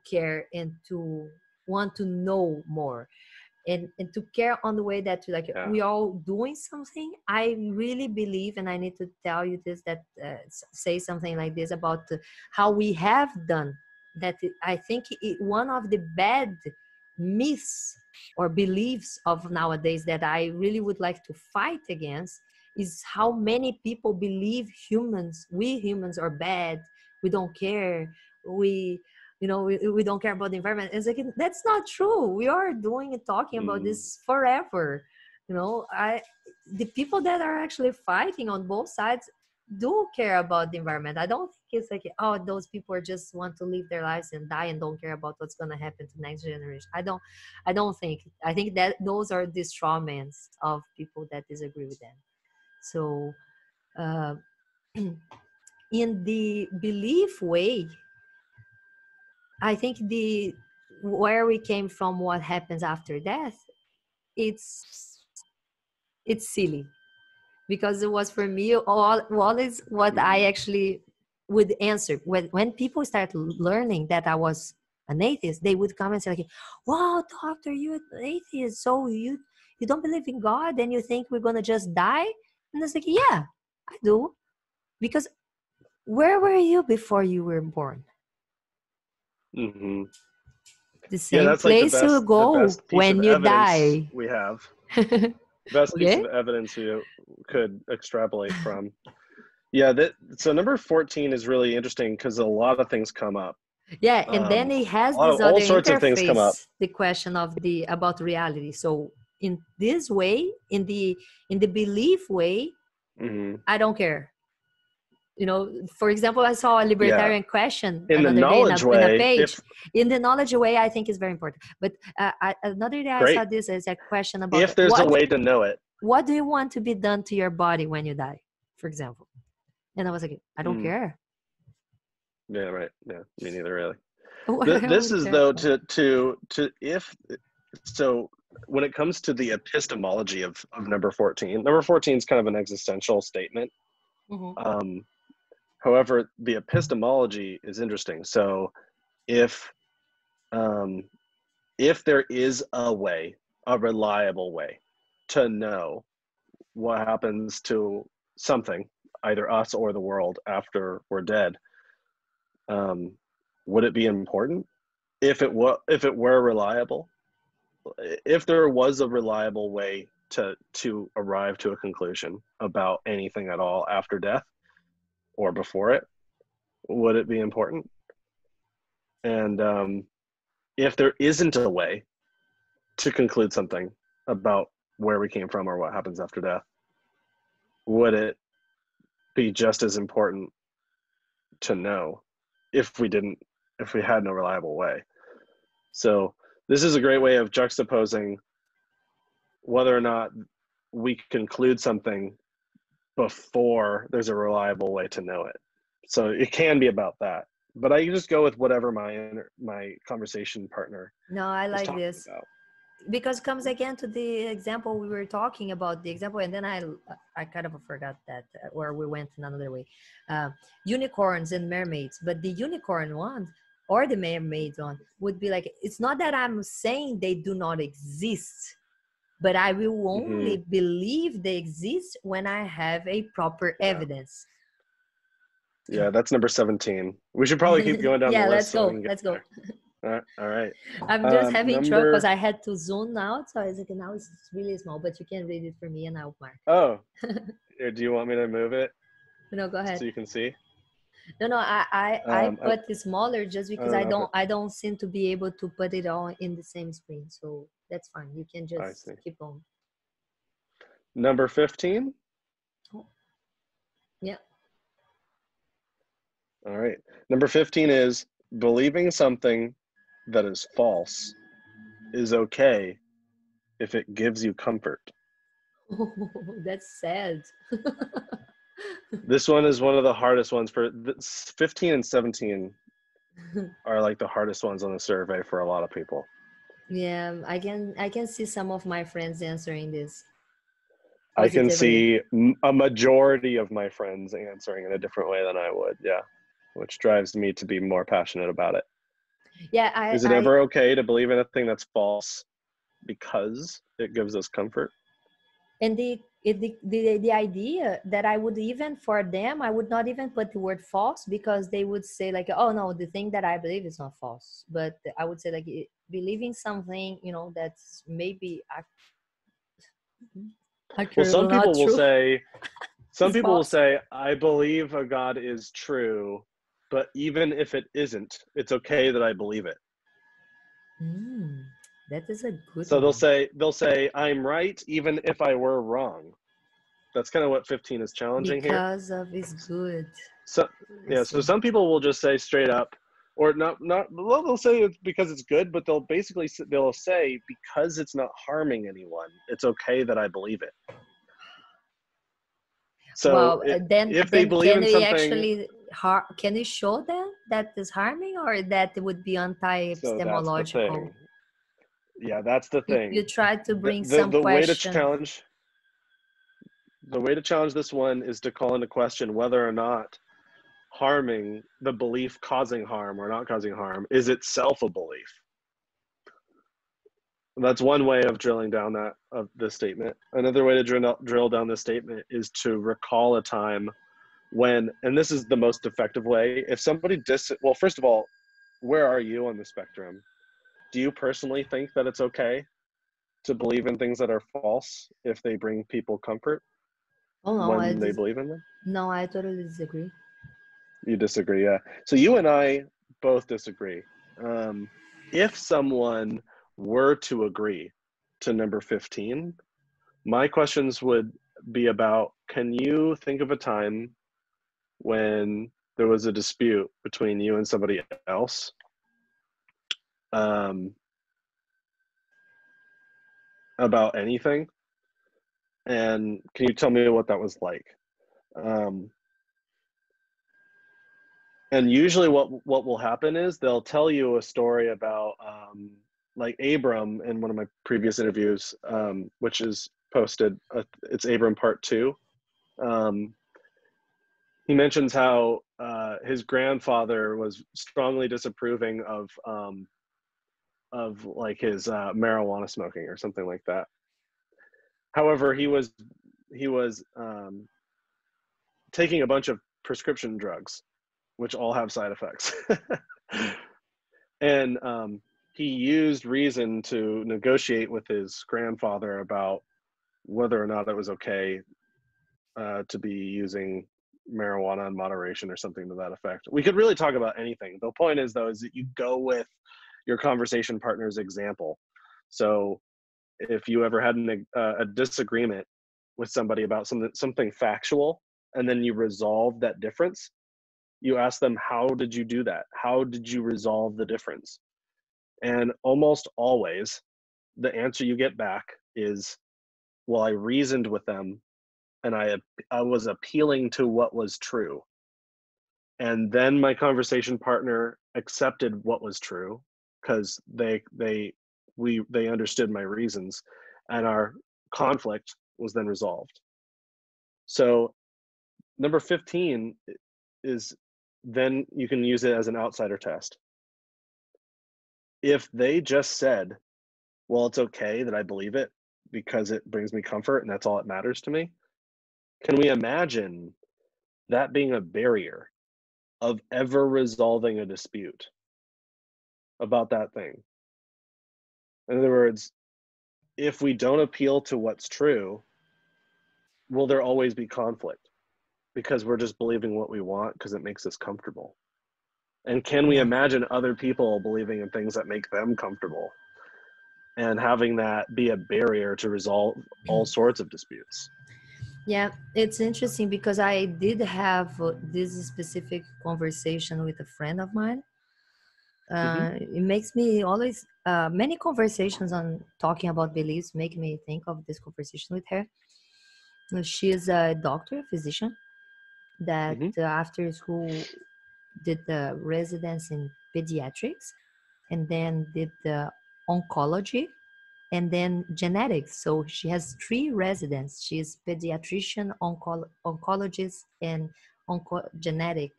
care and to want to know more, and to care on the way that like we all doing something. I really believe, and I need to tell you this, that say something like this about how we have done that. I think one of the bad myths or beliefs of nowadays that I really would like to fight against is how many people believe we humans are bad, we don't care, we don't care about the environment. It's like, that's not true. We are doing and talking about this forever. The people that are actually fighting on both sides do care about the environment. I don't think it's like, oh, those people are just want to live their lives and die and don't care about what's going to happen to the next generation. I don't think. I think that those are the straw men of people that disagree with them. So uh, in the belief way, I think where we came from, what happens after death, it's silly, because it was for me all is what I actually would answer when people start learning that I was an atheist. They would come and say like, "Wow, doctor, you're an atheist, so you don't believe in God, and you think we're gonna just die?" And it's like, yeah, I do, because where were you before you were born? Mm-hmm. The Yeah, same that's like place you the go best piece of when you evidence die. we have. Best piece Okay. of evidence we could extrapolate from. Yeah, so number 14 is really interesting because a lot of things come up. Yeah, and then it has this All other sorts of things come up. interface, the question of about reality. So in this way, in the belief way, I don't care. For example, I saw a libertarian question In the another day knowledge in a way, page. In the knowledge way, I think is very important. But another day I saw this as a question about if there's a way to know it. What do you want to be done to your body when you die, for example? And I was like, I don't care. Yeah, right. Yeah, me neither, really. What This is though so when it comes to the epistemology of number 14, number 14 is kind of an existential statement. Mm-hmm. However, the epistemology is interesting. So if there is a reliable way to know what happens to something, either us or the world, after we're dead, would it be important if it were reliable? If there was a reliable way to arrive to a conclusion about anything at all after death or before it, would it be important? And if there isn't a way to conclude something about where we came from or what happens after death, would it be just as important to know if we had no reliable way? So this is a great way of juxtaposing whether or not we conclude something before there's a reliable way to know it. So it can be about that, but I just go with whatever my conversation partner. No, I like this about. Because it comes again to the example we were talking about, and then I kind of forgot that, or we went in another way. Unicorns and mermaids, but the unicorn one or the mermaid one would be like, it's not that I'm saying they do not exist, but I will Hmm. only believe they exist when I have a proper Yeah. evidence. Yeah, that's number 17. We should probably keep going down the Yeah, list let's so we go. can get Let's go. there. All right. I'm just having trouble because Number, I had to zoom out. So it's like now it's really small, but you can read it for me and I'll mark. oh, here, do you want me to move it No, go ahead. so you can see? No, I Um, I, put it smaller just I because don't know if it, I don't seem to be able to put it all in the same screen. So that's fine. You can I just see. keep on. Number 15. Oh, yeah. All right. Number 15 is believing something that is false is okay if it gives you comfort. Oh, that's sad. This one is one of the hardest ones for 15 and 17 are like the hardest ones on the survey for a lot of people. Yeah, I can see some of my friends answering this I can positively. see a majority of my friends answering in a different way than I would. Yeah. Which drives me to be more passionate about it. Yeah, Is it ever okay to believe in a thing that's false because it gives us comfort? and the idea that I would even for them I would not even put the word false because they would say like, oh no, the thing that I believe is not false, but I would say like believing something, you know, that's maybe Well, accurate some or not people will true say, is false. I believe a God is true, but even if it isn't, it's okay that I believe it. Mm, that is a good So one they'll say, I'm right, even if I were wrong. That's kind of what 15 is challenging here. because of is good. So I yeah, so see. some people will just say straight up, or not. Well, they'll say it's because it's good, but they'll say because it's not harming anyone, it's okay that I believe it. So Well, if they then believe can in we something, actually can you show them that is harming or that would be so that's the anti-epistemological? thing. Yeah, that's the You thing. try to bring The some the way to question. challenge this one is to call into question whether or not harming the belief causing harm or not causing harm is itself a belief. That's one way of drilling down that of this statement. Another way to drill down this statement is to recall a time when, and this is the most effective way, if somebody well, first of all, where are you on the spectrum? Do you personally think that it's okay to believe in things that are false if they bring people comfort Oh no, when they believe in them? no, I totally disagree. You disagree, yeah. So you and I both disagree. If someone were to agree to number 15, my questions would be about, can you think of a time when there was a dispute between you and somebody else? Um, about anything? And can you tell me what that was like? Um, and usually what will happen is they'll tell you a story about like Abram in one of my previous interviews, which is posted. It's Abram part 2. He mentions how his grandfather was strongly disapproving of like his marijuana smoking or something like that. However, he was taking a bunch of prescription drugs, which all have side effects. And he used reason to negotiate with his grandfather about whether or not it was okay to be using marijuana in moderation or something to that effect. We could really talk about anything. The point is, though, is that you go with your conversation partner's example. So if you ever had a disagreement with somebody about something factual, and then you resolve that difference, you ask them, how did you do that? How did you resolve the difference? And almost always the answer you get back is, well, I reasoned with them and I was appealing to what was true. And then my conversation partner accepted what was true because they understood my reasons, and our conflict was then resolved. So number 15 is, then you can use it as an outsider test. If they just said, well, it's okay that I believe it because it brings me comfort and that's all that matters to me. Can we imagine that being a barrier of ever resolving a dispute about that thing? In other words, if we don't appeal to what's true, will there always be conflict? Because we're just believing what we want because it makes us comfortable. And can we Yeah. imagine other people believing in things that make them comfortable and having that be a barrier to resolve all sorts of disputes? Yeah, it's interesting because I did have this specific conversation with a friend of mine. Mm-hmm. It makes me always, many conversations on talking about beliefs make me think of this conversation with her. She is a doctor, physician, that Mm-hmm. after school did the residence in pediatrics and then did the oncology and then genetics. So she has 3 residents. She is pediatrician, oncologist, and oncogenetics.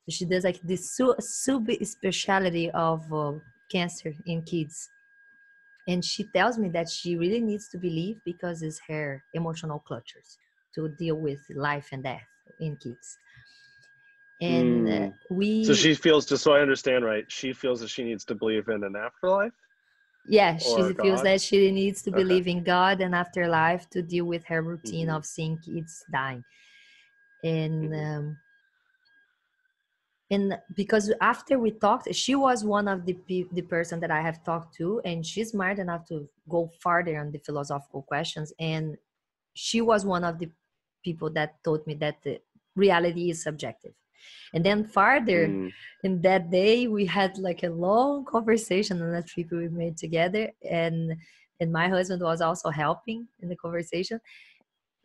So she does like this sub specialty of cancer in kids. And she tells me that she really needs to believe because it's her emotional clutches to deal with life and death in kids. And So we she feels, just so I understand right, she feels that she needs to believe in an afterlife yeah, she or feels God? that she needs to Okay. believe in God and afterlife to deal with her routine Mm-hmm. of seeing kids dying. And Mm-hmm. and because after we talked, she was one of the person that I have talked to, and she's smart enough to go farther on the philosophical questions. And she was one of the people that told me that the reality is subjective. And then farther Mm. in that day, we had like a long conversation on a trip we made together, and my husband was also helping in the conversation.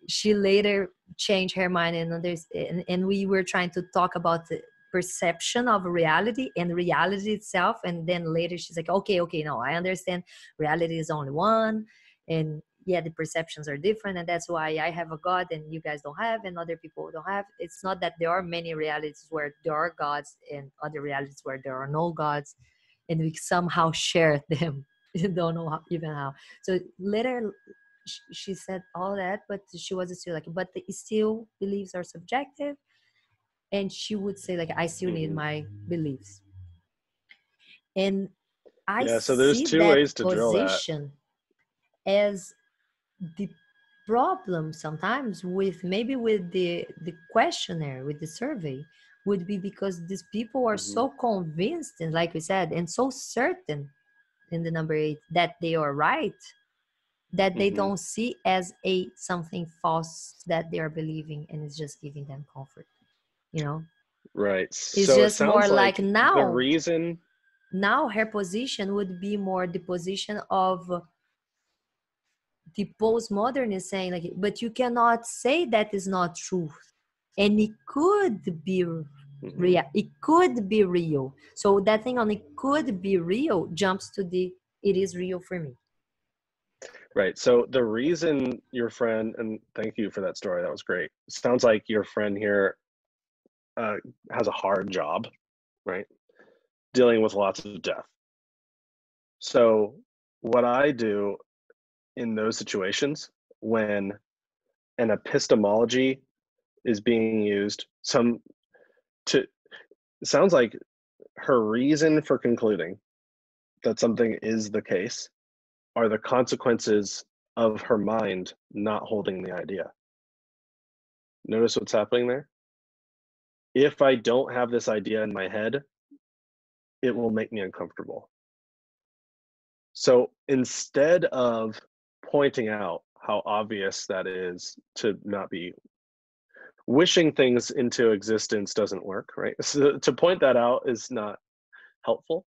She later changed her mind and we were trying to talk about the perception of reality and reality itself. And then later she's like, okay, no, I understand reality is only one, and yeah, the perceptions are different, and that's why I have a God and you guys don't have and other people don't have. It's not that there are many realities where there are gods and other realities where there are no gods, and we somehow share them. You don't know even how. So later she said all that, but she was still like, but the still beliefs are subjective. And she would say like, I still need Mm-hmm. my beliefs. And I Yeah, so there's see two that ways to drill that. position as the problem sometimes with maybe with the questionnaire, with the survey, would be because these people are Mm-hmm. so convinced, and like we said, and so certain in the number 8 that they are right, that they Mm-hmm. don't see as a something false that they are believing, and it's just giving them comfort, you know. Right. It's So it just more sounds like like the now reason. her position would be more the position of the postmodernist saying like, but you cannot say that is not truth, and it could be Mm-hmm. real, it could be real. So that thing on it could be real jumps to the it is real for me. Right. So the reason your friend, and thank you for that story, that was great. Sounds like your friend here uh, has a hard job, right? Dealing with lots of death. So what I do in those situations when an epistemology is being used, some to it sounds like her reason for concluding that something is the case are the consequences of her mind not holding the idea. Notice what's happening there? If I don't have this idea in my head, it will make me uncomfortable. So instead of pointing out how obvious that is to not be wishing things into existence doesn't work, right? So to point that out is not helpful.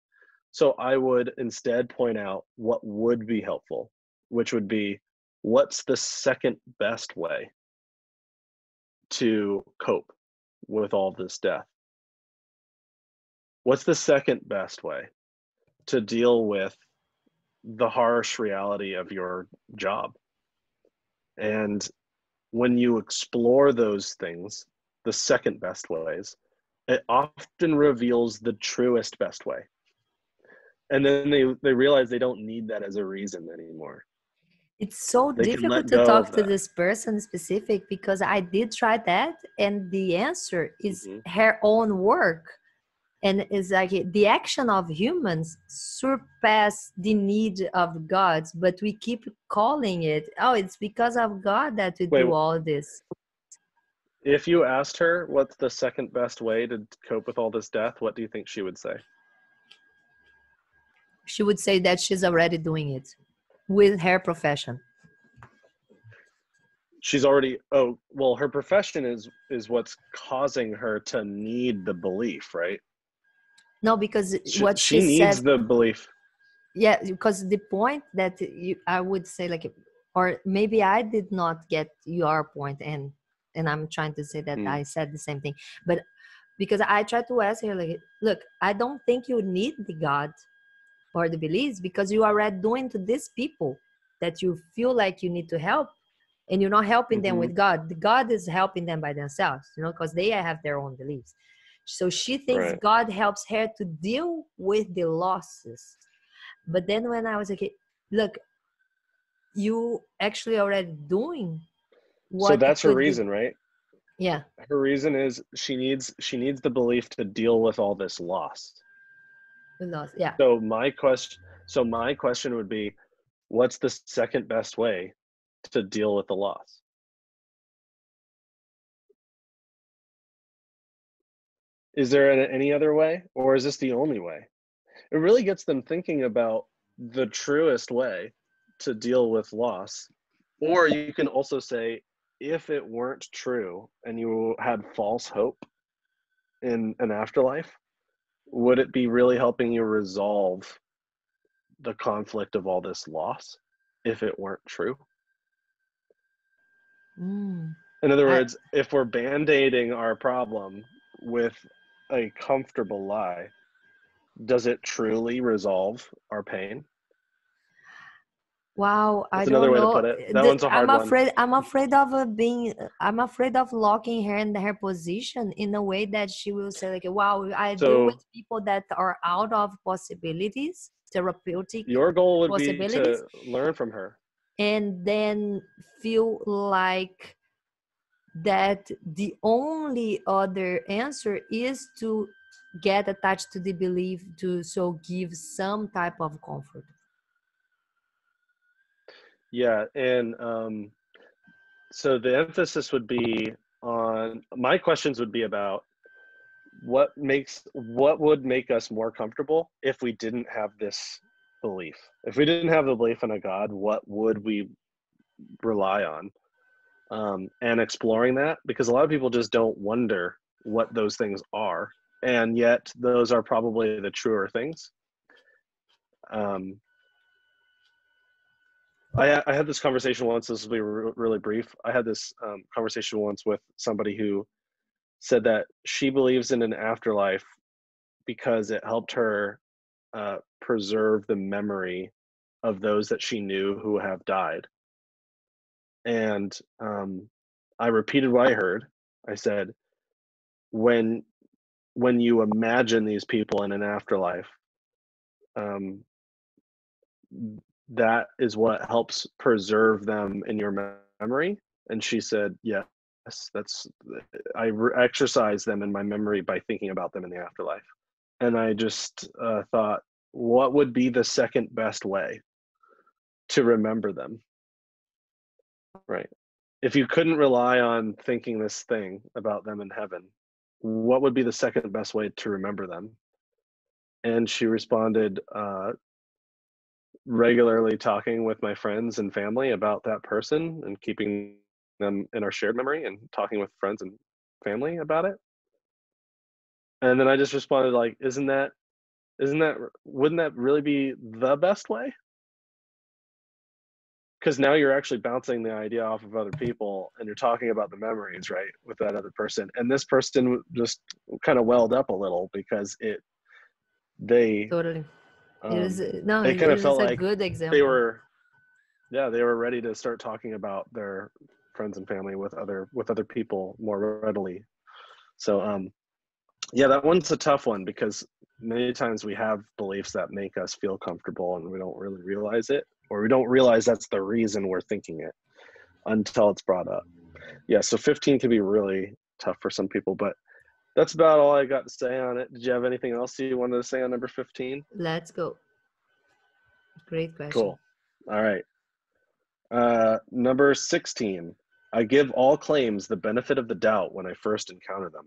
So I would instead point out what would be helpful, which would be what's the second best way to cope with all this death? What's the second best way to deal with the harsh reality of your job? And when you explore those things, the second best ways, it often reveals the truest best way. And then they realize they don't need that as a reason anymore. It's so They can difficult let to go of talk to that. this person specific because I did try that, and the answer is Hmm. her own work. And it's like the action of humans surpass the need of gods, but we keep calling it, oh, it's because of God that we Wait, do all this. if you asked her what's the second best way to cope with all this death, what do you think she would say? She would say that she's already doing it with her profession. She's already, oh, well, her profession is what's causing her to need the belief, right? No, because what She she needs said, the belief. yeah, because the point that I would say, like, or maybe I did not get your point, and I'm trying to say that Mm. I said the same thing, but because I tried to ask her, like, look, I don't think you need the God or the beliefs because you are already doing to these people that you feel like you need to help, and you're not helping them Mm-hmm. with God. The God is helping them by themselves, because they have their own beliefs. So she thinks Right. God helps her to deal with the losses. But then when I was like, look, you actually already doing So what that's her could be. reason, right? Yeah. Her reason is she needs the belief to deal with all this loss. The loss. Yeah. So my question would be, what's the second best way to deal with the loss? Is there any other way, or is this the only way? It really gets them thinking about the truest way to deal with loss. Or you can also say, if it weren't true and you had false hope in an afterlife, would it be really helping you resolve the conflict of all this loss if it weren't true? Mm. In other I, words, if we're band-aiding our problem with a comfortable lie, does it truly resolve our pain? wow, I That's another don't way to know. put it. That one's a hard one. I'm afraid of I'm afraid of locking her in her position in a way that she will say, like, wow, I deal with So people that are out of possibilities, therapeutic your goal would be possibilities, to learn from her. and then feel like that the only other answer is to get attached to the belief to so give some type of comfort. Yeah, and so the emphasis would be on, my questions would be about what would make us more comfortable if we didn't have this belief. If we didn't have the belief in a God, what would we rely on? And exploring that, because a lot of people just don't wonder what those things are, and yet those are probably the truer things. Um, I had this conversation once. This will be really brief. I had this conversation once with somebody who said that she believes in an afterlife because it helped her preserve the memory of those that she knew who have died. And I repeated what I heard. I said, when you imagine these people in an afterlife, um, that is what helps preserve them in your memory. And she said, yes, that's, exercise them in my memory by thinking about them in the afterlife. And I just thought, what would be the second best way to remember them? Right. If you couldn't rely on thinking this thing about them in heaven, what would be the second best way to remember them? And she responded, regularly talking with my friends and family about that person and keeping them in our shared memory and talking with friends and family about it. And then I just responded, like, wouldn't that really be the best way? Because now you're actually bouncing the idea off of other people and you're talking about the memories, right, with that other person. And this person just kind of welled up a little because they Totally. It is, no, they it kind of is felt a like good they example. were, yeah, they were ready to start talking about their friends and family with other people more readily. So yeah, that one's a tough one because many times we have beliefs that make us feel comfortable and we don't really realize it, or we don't realize that's the reason we're thinking it until it's brought up. Yeah, so 15 can be really tough for some people, but that's about all I got to say on it. Did you have anything else you wanted to say on number 15? Let's go. Great question. Cool. All right. Number 16. I give all claims the benefit of the doubt when I first encounter them.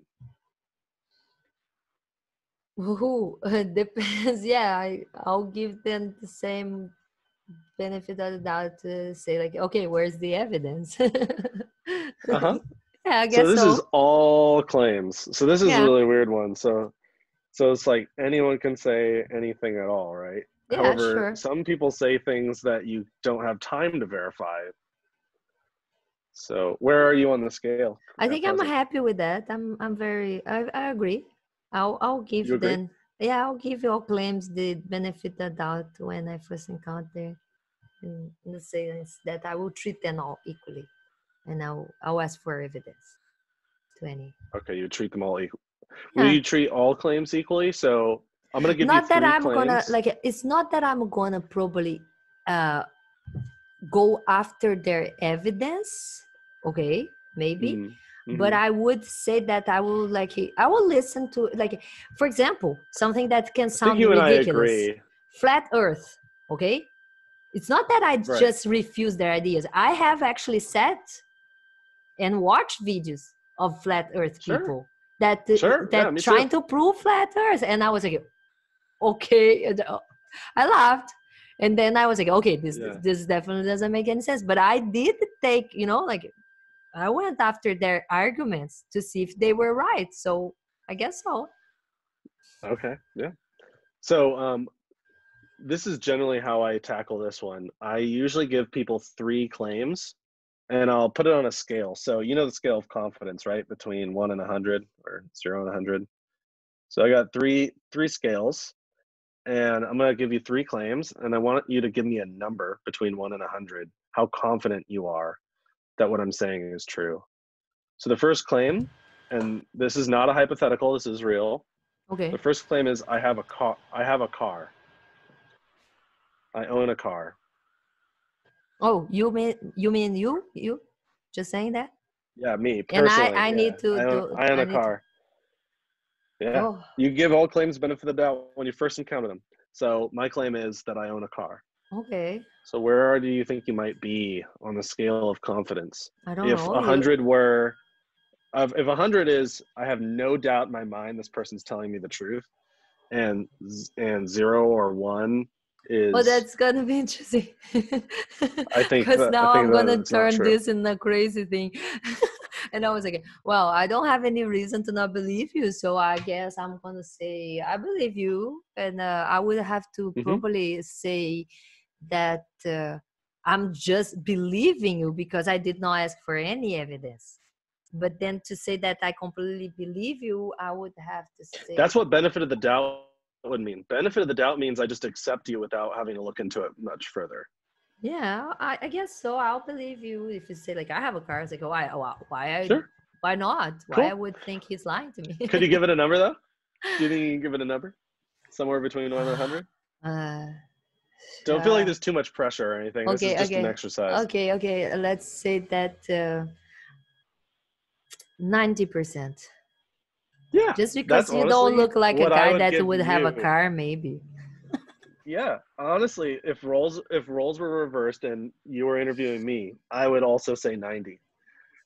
Ooh, it depends. Yeah, I'll give them the same benefit of the doubt to say like, okay, where's the evidence? Uh-huh. Yeah, I So guess this so. is all claims. So this is a Yeah. really weird one. So it's like anyone can say anything at all, right? Yeah, However, sure. some people say things that you don't have time to verify. So where are you on the scale? I at think I'm present? happy with that. I agree. I'll You give agree? them, yeah, I'll give all claims the benefit of the doubt when I first encounter, in the sense that I will treat them all equally, and I'll ask for evidence to any. Okay, you treat them all equal. Will Yeah. you treat all claims equally? So I'm going to give you Not that 3 I'm gonna claims. like. It's not that I'm gonna probably go after their evidence. Okay, maybe. Mm-hmm. But I would say that I will I will listen to, like, for example, something that can I think sound you and I ridiculous. agree. Flat Earth. Okay, it's not that I Right. just refuse their ideas. I have actually sat and watched videos of flat Earth Sure. people that Sure. Yeah, me trying too. to prove flat Earth, and I was like, okay, I laughed. And then I was like, okay, Yeah. this definitely doesn't make any sense. But I did take, like, I went after their arguments to see if they were right. So I guess so. Okay. Yeah. So this is generally how I tackle this one. I usually give people 3 claims and I'll put it on a scale. So you know the scale of confidence, right? Between 1 and 100, or 0 and 100. So I got three scales, and I'm going to give you 3 claims, and I want you to give me a number between 1 and 100, how confident you are that what I'm saying is true. So the first claim, and this is not a hypothetical, this is real. Okay. The first claim is I have a car. I own a car. Oh, you mean you just saying that? Yeah, me And personally. I Yeah, need to do, I own I a need to, car. Yeah, oh, you give all claims benefit of the doubt when you first encounter them. So my claim is that I own a car. okay. So where do you think you might be on the scale of confidence? I don't If know. 100 were, if 100 is, I have no doubt in my mind this person's telling me the truth, and 0 or 1 Oh, is, that's gonna be interesting. I think Because now I'm that gonna it's not turn true. this in a crazy thing. And I was like, well, I don't have any reason to not believe you, so I guess I'm gonna say I believe you, and I would have to Mm-hmm. probably say that I'm just believing you because I did not ask for any evidence. But then to say that I completely believe you, I would have to say, That's what benefit of the doubt would mean. Benefit of the doubt means I just accept you without having to look into it much further. yeah, I guess so. I'll believe you if you say like I have a car. It's like, Sure. why not? Why I Cool. would think he's lying to me? Could you give it a number though? Do you think you can give it a number? Somewhere between 1 and 100? uh, Don't feel like uh, there's too much pressure or anything. This is okay, just an okay, exercise. okay. Let's say that 90%. Yeah, Just that's because you don't honestly look like a what I guy would that give would have a you. car, maybe. Yeah, honestly, if roles were reversed and you were interviewing me, I would also say 90.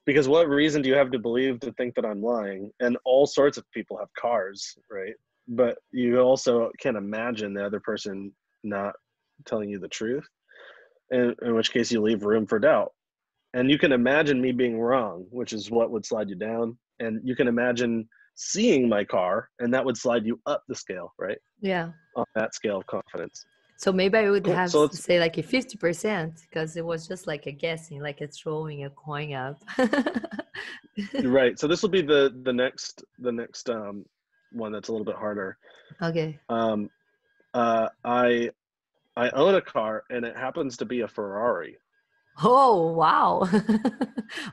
Because what reason do you have to believe to think that I'm lying? And all sorts of people have cars, right? But you also can't imagine the other person not telling you the truth, in which case you leave room for doubt. And you can imagine me being wrong, which is what would slide you down. And you can imagine seeing my car, and that would slide you up the scale, right? Yeah. On that scale of confidence. So maybe I would Cool. have So to let's, say like a 50% because it was just like a guessing, like a throwing a coin up. you're right. So this will be the next one that's a little bit harder. Okay. Um, I own a car, and it happens to be a Ferrari. Oh, wow.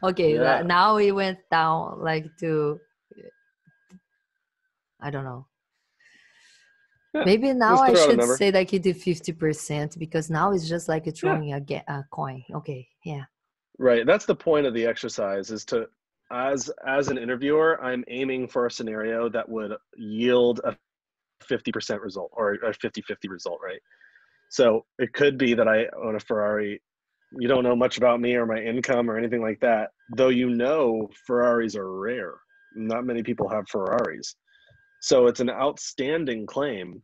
Okay, Yeah. now we went down like to, I don't know. Yeah, Maybe now just I throw out a should number. say like you did 50% because now it's just like Yeah, throwing a coin. Okay, yeah. right. That's the point of the exercise, is to, as an interviewer, I'm aiming for a scenario that would yield a 50% result, or a 50-50 result, right? So it could be that I own a Ferrari. You don't know much about me or my income or anything like that, though you know Ferraris are rare. Not many people have Ferraris. So it's an outstanding claim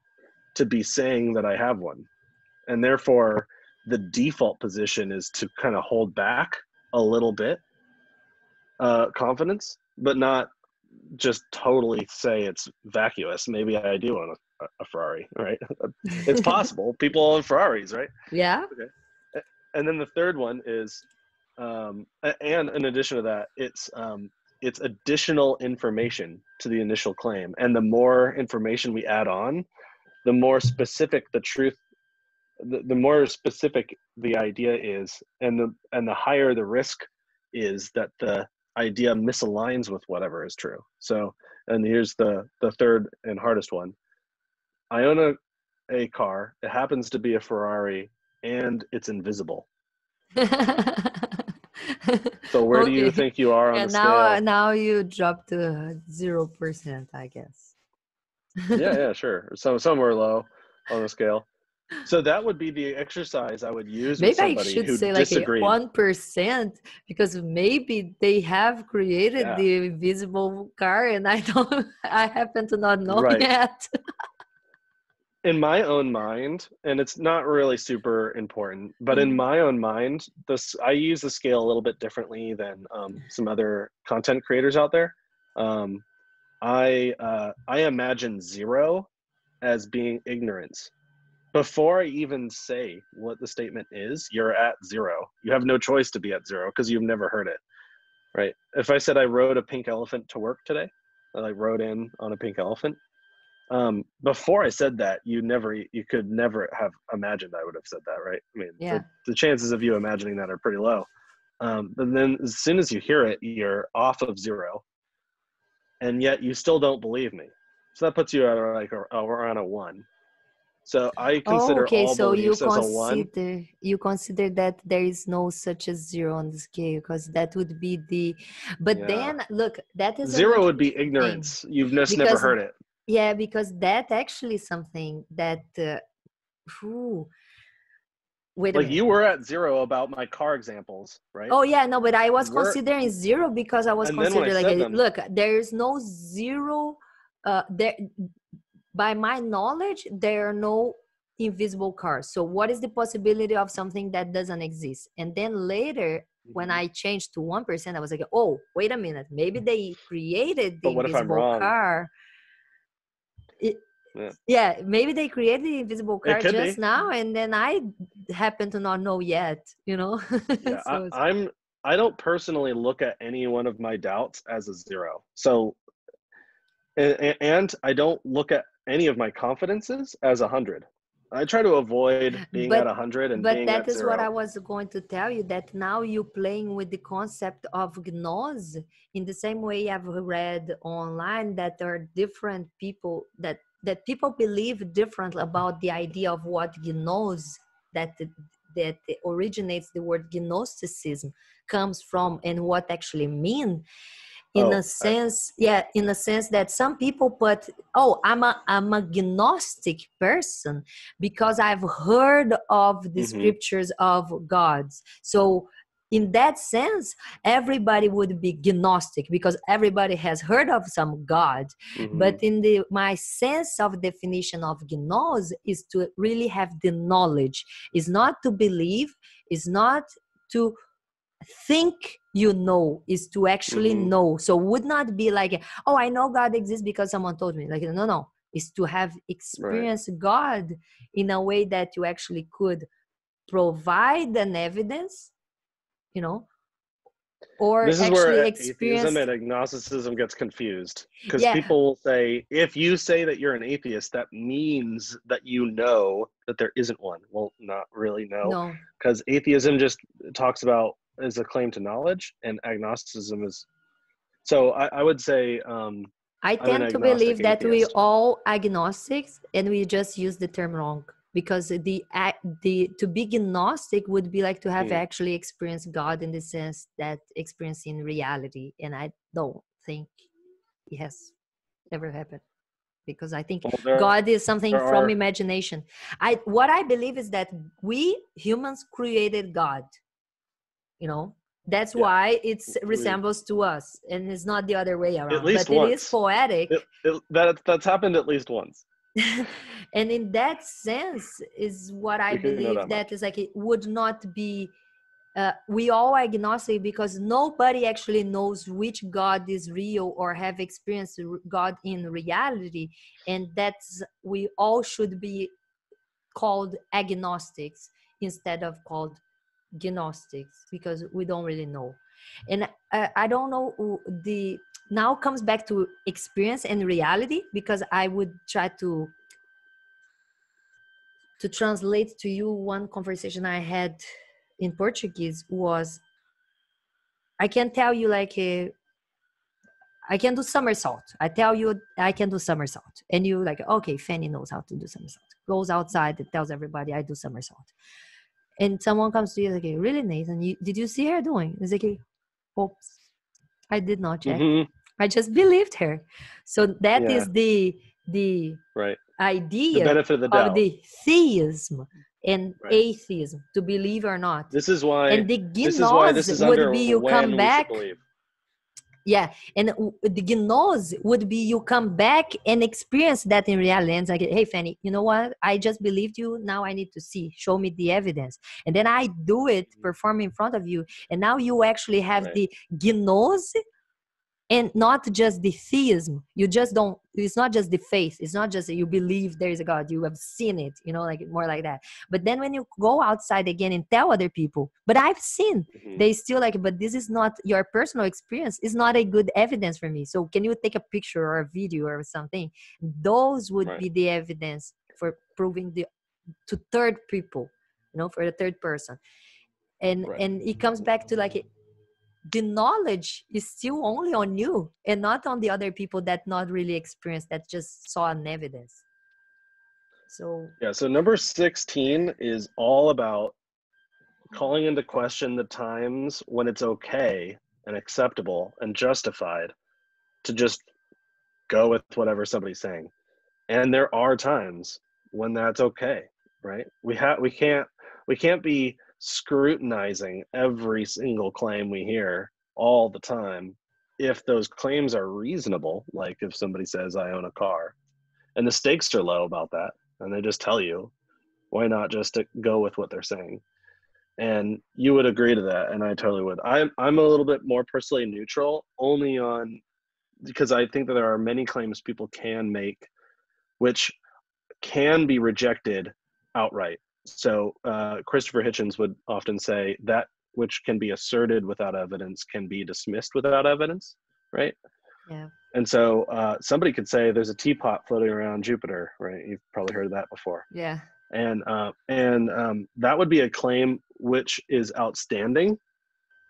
to be saying that I have one. And therefore, the default position is to kind of hold back a little bit, confidence, but not just totally say it's vacuous. Maybe I do own a Ferrari, right? It's possible. People own Ferraris, right? Yeah. Okay. And then the third one is, and in addition to that, it's additional information to the initial claim. And the more information we add on, the more specific the truth, the more specific the idea is, and the higher the risk is that the idea misaligns with whatever is true. So, and here's the third and hardest one. I own a car. It happens to be a Ferrari, and it's invisible. So where do you Okay. think you are on Yeah, the scale? now you dropped to 0%, I guess. Yeah, sure. So somewhere low on the scale. So that would be the exercise I would use with Maybe I somebody should who say like a disagreed. 1% because maybe they have created Yeah, the invisible car and I don't, I happen to not know right. yet. In my own mind, and it's not really super important, but in my own mind, I use the scale a little bit differently than some other content creators out there. Um, I imagine zero as being ignorance. Before I even say what the statement is, you're at zero. You have no choice to be at zero because you've never heard it, right? If I said I rode a pink elephant to work today, I like rode in on a pink elephant. Before I said that, you could never have imagined I would have said that, right? I mean, Yeah. the chances of you imagining that are pretty low. But then as soon as you hear it, you're off of zero, and yet you still don't believe me. So that puts you at like around a 1. So I Oh, consider okay. all So beliefs as a 1. you consider that there is no such a zero on the scale because that would be the, but Yeah. then look, that is an 0 would be interesting thing ignorance. You've just never because heard it. yeah, because that actually is something that whew, wait a Like minute. you were at 0 about my car examples, right? Oh yeah, no, but I was We're considering zero because I was And then when I considering like, said them, look, there is no zero. There, by my knowledge, there are no invisible cars. So what is the possibility of something that doesn't exist? And then later, when I changed to 1%, I was like, oh, wait a minute, maybe they created but the what if I'm invisible wrong? car. Yeah. Yeah, maybe they created the invisible It car could just be. now, and then I happen to not know yet, you know. Yeah, So I don't personally look at any one of my doubts as a 0. So and I don't look at any of my confidences as 100. I try to avoid being at but 100 and but being that at is what I 0. was going to tell you, that now you're playing with the concept of gnose in the same way I've read online that there are different people that people believe differently about the idea of what gnose, that originates the word gnosticism comes from and what actually mean. In Oh, a sense, yeah, in a sense that some people put, oh, I'm a gnostic person because I've heard of the scriptures of gods. So in that sense, everybody would be gnostic because everybody has heard of some god. But in my sense of definition of gnos is to really have the knowledge, is not to believe, is not to think, you know, is to actually know. So would not be like, oh, I know God exists because someone told me. Like, no, is to have right. experienced God in a way that you actually could provide an evidence, you know, or This is actually where atheism experience. and agnosticism gets confused, because Yeah, people will say, if you say that you're an atheist, that means that you know that there isn't one. Well, not really, no, no. because atheism just talks about is a claim to knowledge, and agnosticism is. So I would say I I'm an tend to agnostic believe that we atheist. all agnostics and we just use the term wrong, because the to be gnostic would be like to have Hmm. actually experienced God in the sense that experiencing reality, and I don't think it has ever happened, because I think Well, there God is something from are. imagination. What I believe is that we humans created God, you know. That's Yeah, why it we resembles to us, and it's not the other way at around, least but it is once. poetic. That's happened at least once. And in that sense is what I We can know believe, that that much. is like it would not be we all agnostic, because nobody actually knows which God is real or have experienced God in reality. And that's, we all should be called agnostics instead of called gnostics, because we don't really know. And I don't know, the now comes back to experience and reality, because I would try to translate to you one conversation I had in Portuguese. Was, I can tell you like I can do somersault. I tell you I can do somersault, and you like, okay, Fanny knows how to do somersault. Goes outside and tells everybody I do somersault. And someone comes to you like, really, Nathan? Did you see her doing? It's like, oops, I did not check. Mm-hmm. I just believed her. So that Yeah. is the Right. The idea benefit of the of doubt. the theism and Right. atheism, to believe or not. This is why. And the This is why this gnose is would under be you come when we should back. believe. Yeah, and the gnose would be you come back and experience that in reality. And it's like, hey, Fanny, you know what? I just believed you. Now I need to see. Show me the evidence. And then I do it, perform in front of you. And now you actually have Right. the gnose, and not just the theism. You just don't, it's not just the faith. It's not just that you believe there is a God, you have seen it, you know, like more like that. But then when you go outside again and tell other people, but I've seen, Mm-hmm. they still like, but this is not your personal experience, it's not a good evidence for me, so can you take a picture or a video or something? Those would Right. be the evidence for proving the to third people, you know, for the third person. And Right. and it comes back to like, the knowledge is still only on you and not on the other people that not really experienced, that just saw an evidence. So Yeah. So number 16 is all about calling into question the times when it's okay and acceptable and justified to just go with whatever somebody's saying. And there are times when that's okay, right? We can't be scrutinizing every single claim we hear all the time. If those claims are reasonable, like if somebody says I own a car and the stakes are low about that and they just tell you, why not just go with what they're saying? And you would agree to that, and I totally would. I'm a little bit more personally neutral, only on because I think that there are many claims people can make which can be rejected outright. So Christopher Hitchens would often say that which can be asserted without evidence can be dismissed without evidence, right? yeah. And so somebody could say there's a teapot floating around Jupiter, right? You've probably heard of that before. Yeah. And that would be a claim which is outstanding,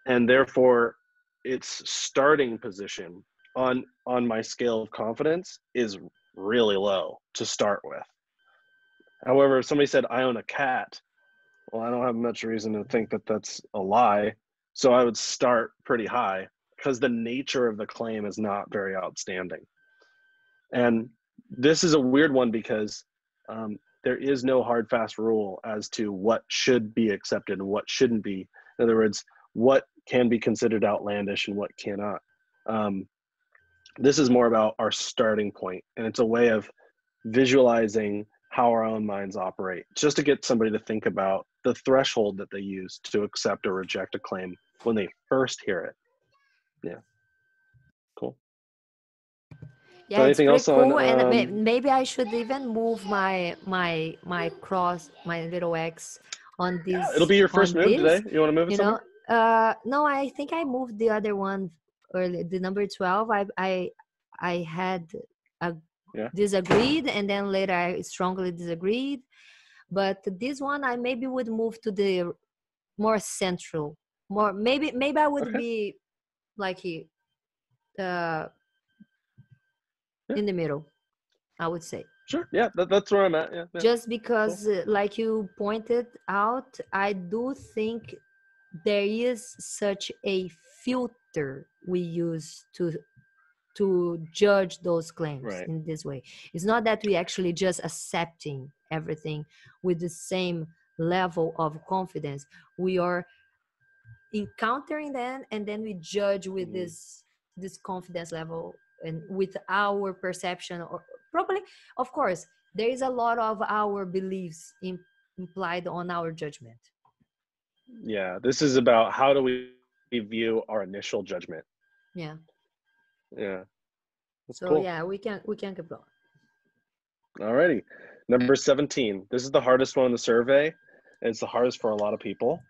and therefore its starting position on my scale of confidence is really low to start with. However, if somebody said I own a cat, well, I don't have much reason to think that that's a lie, so I would start pretty high because the nature of the claim is not very outstanding. And this is a weird one because there is no hard fast rule as to what should be accepted and what shouldn't be. In other words, what can be considered outlandish and what cannot. This is more about our starting point, and it's a way of visualizing how our own minds operate, just to get somebody to think about the threshold that they use to accept or reject a claim when they first hear it. Yeah, cool. So Yeah, it's anything pretty else on cool. And maybe I should even move my cross, my little X on yeah, it'll this, be your first on move today. this, You want to move it you somewhere? know. No, I think I moved the other one early, the number 12. I had a Yeah. disagreed, and then later I strongly disagreed. But this one I maybe would move to the more central, more, maybe I would Okay. be like uh in the middle, I would say. Sure. Yeah, that's where I'm at. Yeah. Just Cool. because, like you pointed out, I do think there is such a filter we use to judge those claims Right. in this way. It's not that we actually just accepting everything with the same level of confidence. We are encountering them, and then we judge with this confidence level and with our perception, or probably, of course, there is a lot of our beliefs implied on our judgment. Yeah. This is about how do we view our initial judgment. Yeah. Yeah. That's So cool. yeah, we can keep going. Alrighty. Number 17. This is the hardest one in the survey. It's the hardest for a lot of people.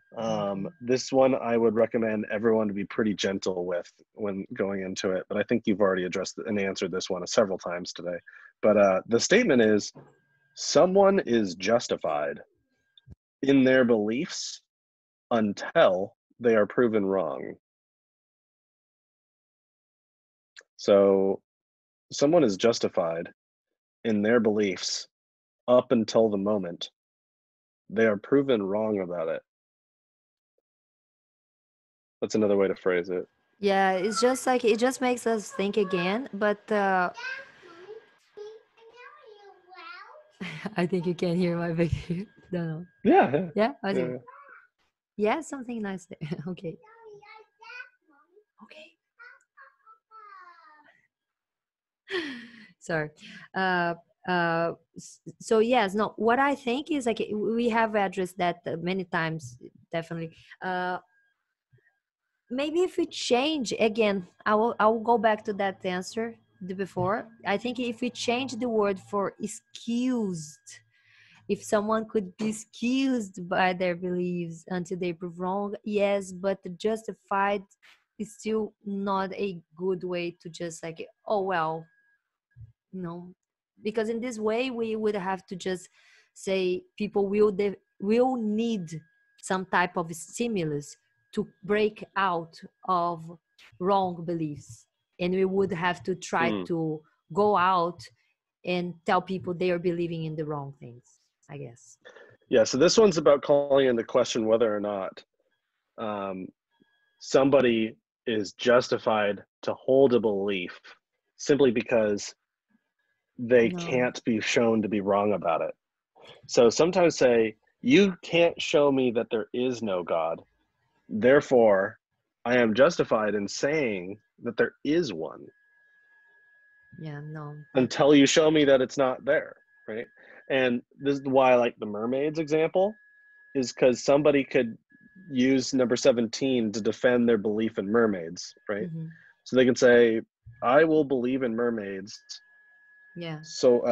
This one I would recommend everyone to be pretty gentle with when going into it, but I think you've already addressed and answered this one several times today. But the statement is, someone is justified in their beliefs until they are proven wrong. So someone is justified in their beliefs up until the moment they are proven wrong about it. That's another way to phrase it. Yeah, it's just like it just makes us think again, but I think you can hear my baby. Don't know. Yeah. Yeah, I see. Yeah. Yeah, something nice there. Okay. Okay. Sorry. So yes, no, what I think is like we have addressed that many times, definitely. Maybe if we change again, I will go back to that answer before. I think if we change the word for excused, if someone could be excused by their beliefs until they prove wrong, yes, but justified is still not a good way to just like, oh well, no, because in this way we would have to just say people will need some type of stimulus to break out of wrong beliefs, and we would have to try to go out and tell people they are believing in the wrong things, I guess. Yeah, so this one's about calling into question whether or not somebody is justified to hold a belief simply because they No. can't be shown to be wrong about it. So sometimes say, you can't show me that there is no God, therefore I am justified in saying that there is one. Yeah, no. Until you show me that it's not there, right? And this is why I like the mermaids example, is because somebody could use number 17 to defend their belief in mermaids, right? Mm-hmm. So they can say, I will believe in mermaids. Yeah. So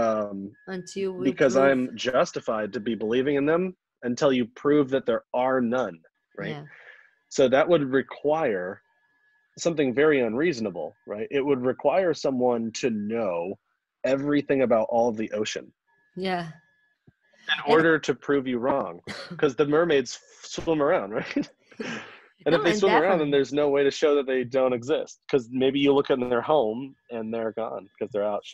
Until we because prove. I'm justified to be believing in them until you prove that there are none, right? Yeah. So that would require something very unreasonable, right? It would require someone to know everything about all of the ocean Yeah. in And order to prove you wrong, because the mermaids swim around, right? And if no, they and swim around, then definitely. there's no way to show that they don't exist, because maybe you look in their home and they're gone because they're out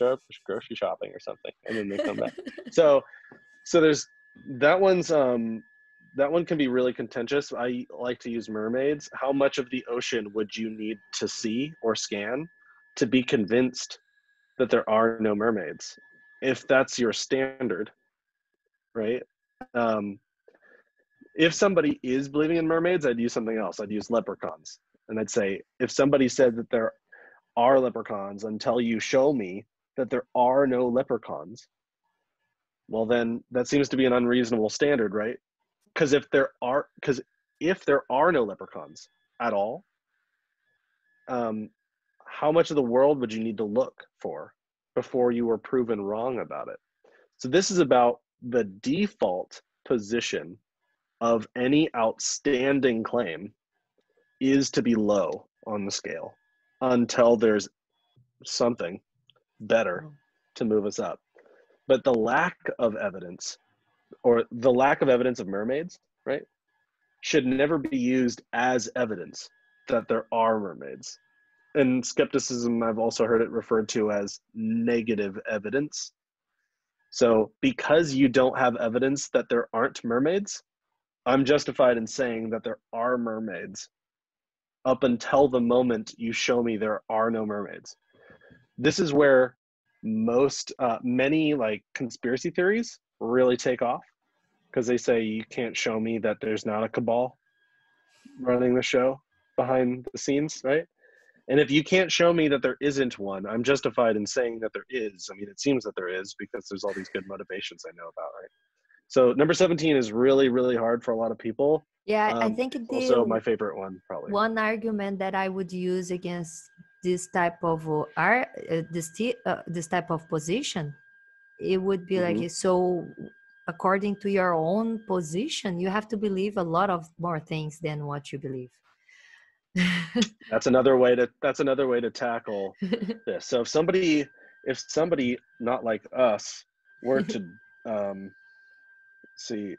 grocery shopping or something, and then they come back. So there's that one can be really contentious. I like to use mermaids. How much of the ocean would you need to see or scan to be convinced that there are no mermaids? If that's your standard, right? If somebody is believing in mermaids, I'd use something else. I'd use leprechauns. And I'd say, if somebody said that there are leprechauns until you show me that there are no leprechauns, well, then that seems to be an unreasonable standard, right? Because if there are no leprechauns at all, how much of the world would you need to look for before you were proven wrong about it? So this is about the default position of any outstanding claim is to be low on the scale until there's something better to move us up. But the lack of evidence, or the lack of evidence of mermaids, right, should never be used as evidence that there are mermaids. and skepticism, I've also heard it referred to as negative evidence. So because you don't have evidence that there aren't mermaids, I'm justified in saying that there are mermaids up until the moment you show me there are no mermaids. This is where many like conspiracy theories really take off, because they say you can't show me that there's not a cabal running the show behind the scenes, right? And if you can't show me that there isn't one, I'm justified in saying that there is. I mean, it seems that there is because there's all these good motivations I know about, right? So number 17 is really, really hard for a lot of people. Yeah, I think Also my favorite one, probably. one argument that I would use against this type of this type of position, it would be like, so according to your own position, you have to believe a lot of more things than what you believe. That's another way to tackle this. So if somebody not like us were to see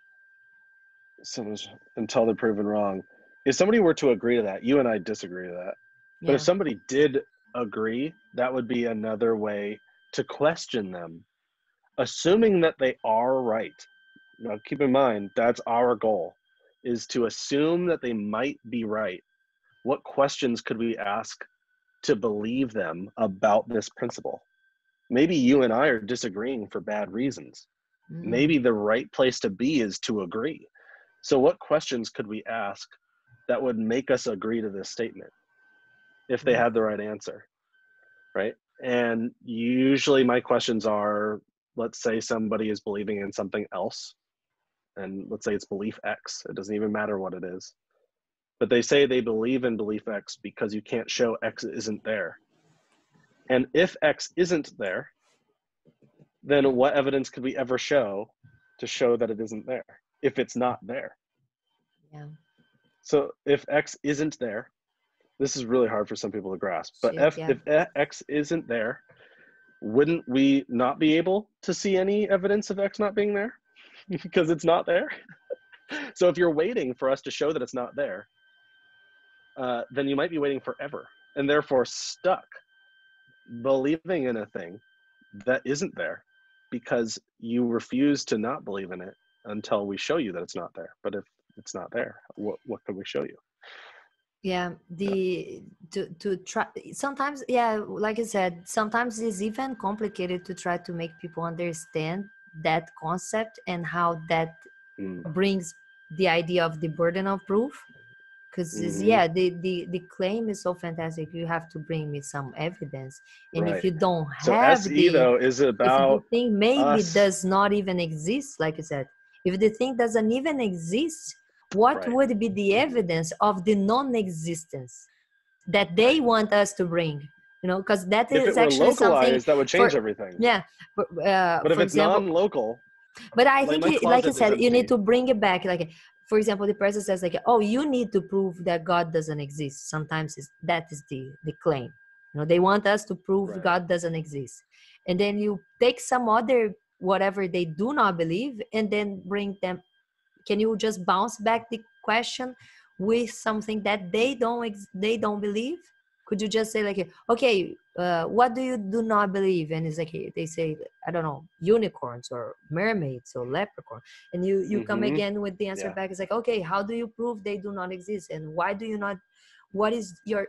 someone's until they're proven wrong, if somebody were to agree to that, you and I disagree to that. But if somebody did agree, that would be another way to question them, assuming that they are right. Now keep in mind, that's our goal, is to assume that they might be right. What questions could we ask to believe them about this principle? Maybe you and I are disagreeing for bad reasons. Maybe the right place to be is to agree. So what questions could we ask that would make us agree to this statement if they had the right answer, right? And usually my questions are, let's say somebody is believing in something else, and let's say it's belief X. It doesn't even matter what it is. But they say they believe in belief X because you can't show X isn't there. And if X isn't there, then what evidence could we ever show to show that it isn't there if it's not there? Yeah. So if X isn't there, this is really hard for some people to grasp, but if X isn't there, wouldn't we not be able to see any evidence of X not being there because it's not there? So if you're waiting for us to show that it's not there, then you might be waiting forever and therefore stuck believing in a thing that isn't there because you refuse to not believe in it until we show you that it's not there. But if it's not there, what could we show you? Yeah, to try sometimes, like I said, sometimes it's even complicated to try to make people understand that concept and how that brings the idea of the burden of proof. Because the claim is so fantastic. You have to bring me some evidence, and if you don't have though is about if the thing maybe does not even exist, like you said, if the thing doesn't even exist, what would be the evidence of the non-existence that they want us to bring? You know, because that is actually something that would change everything. Yeah, but if it's non-local. But I think, like I said, you need to bring it back. Like, for example, the person says, like, oh, you need to prove that God doesn't exist. Sometimes that is the claim. You know, they want us to prove God doesn't exist. And then you take some other, whatever they do not believe, and then bring them. Can you just bounce back the question with something that they don't believe? Could you just say, like, okay, what do you do not believe? And it's like, they say, I don't know, unicorns or mermaids or leprechaun. And you come again with the answer back. It's like, okay, how do you prove they do not exist? And why do you not, what is your,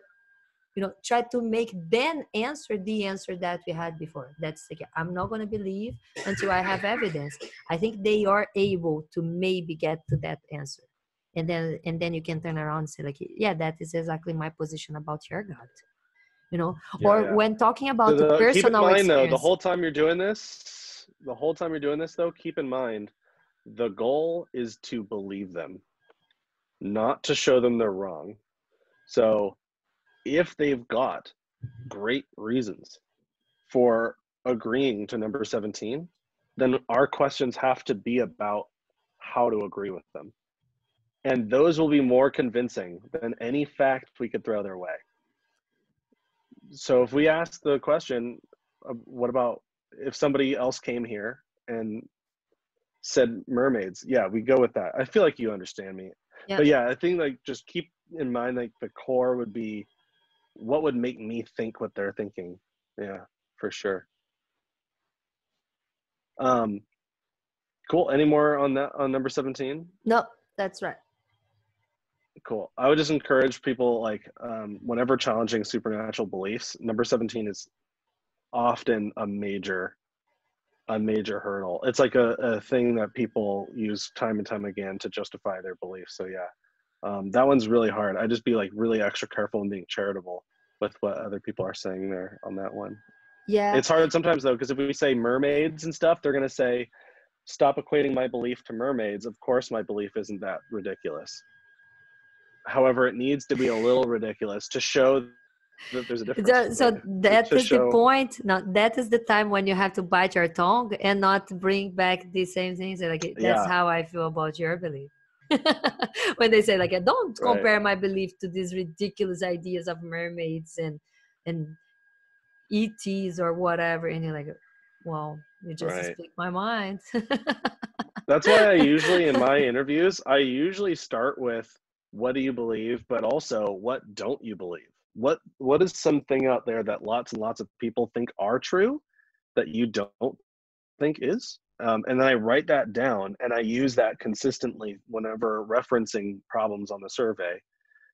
try to make them answer the answer that we had before. That's like, I'm not going to believe until I have evidence. I think they are able to maybe get to that answer. And then you can turn around and say, like, yeah, that is exactly my position about your God. When talking about the personal keep in mind, experience, though, the whole time you're doing this, though, keep in mind, the goal is to believe them, not to show them they're wrong. So if they've got great reasons for agreeing to number 17, then our questions have to be about how to agree with them. And those will be more convincing than any fact we could throw their way. So if we ask the question, what about if somebody else came here and said mermaids? Yeah, we go with that. I feel like you understand me. Yeah. But yeah, I think, like, just keep in mind, like, the core would be what would make me think what they're thinking? Yeah, for sure. Cool. Any more on that, on number 17? No, that's right. Cool. I would just encourage people, like, whenever challenging supernatural beliefs, number 17 is often a major hurdle. It's like a thing that people use time and time again to justify their beliefs. So yeah, that one's really hard. I just be like really extra careful and being charitable with what other people are saying there on that one. Yeah. It's hard sometimes though, because if we say mermaids and stuff, they're going to say, stop equating my belief to mermaids. Of course my belief isn't that ridiculous. However, it needs to be a little ridiculous to show that there's a difference. So that is the point. Now that is the time when you have to bite your tongue and not bring back the same things. Like, that's how I feel about your belief. When they say, like, don't compare my belief to these ridiculous ideas of mermaids and ETs or whatever, and you're like, well, you just speak my mind. That's why I usually, in my interviews, I usually start with, what do you believe, but also, what don't you believe? What is something out there that lots and lots of people think are true that you don't think is? And then I write that down, and I use that consistently whenever referencing problems on the survey.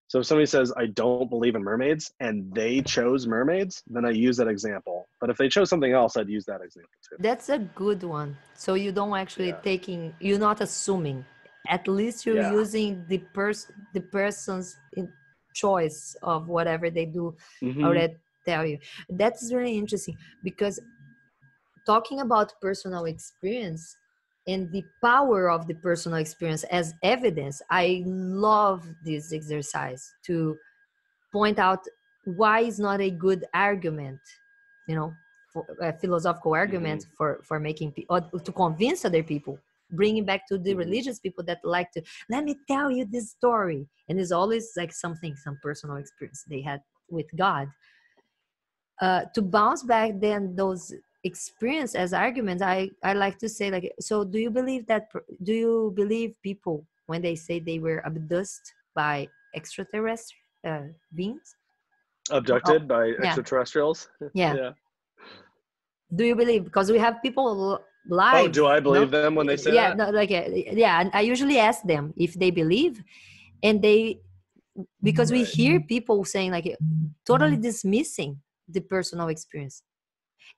So if somebody says, I don't believe in mermaids, and they chose mermaids, then I use that example. But if they chose something else, I'd use that example too. That's a good one. So you don't actually you're not assuming. At least you're using the person's choice of whatever they do or they tell you. That's very interesting, because talking about personal experience and the power of the personal experience as evidence, I love this exercise to point out why it's not a good argument, for a philosophical argument for making or to convince other people, bringing back to the religious people that like to, let me tell you this story, and it's always like some personal experience they had with God, to bounce back then those experience as arguments. I like to say, like, so do you believe people when they say they were abducted by extraterrestrial beings? Abducted by extraterrestrials? Yeah. Do you believe? Because we have people live. Oh, do I believe them when they say that? No, like, and I usually ask them if they believe, and because we hear people saying, like, totally dismissing the personal experience.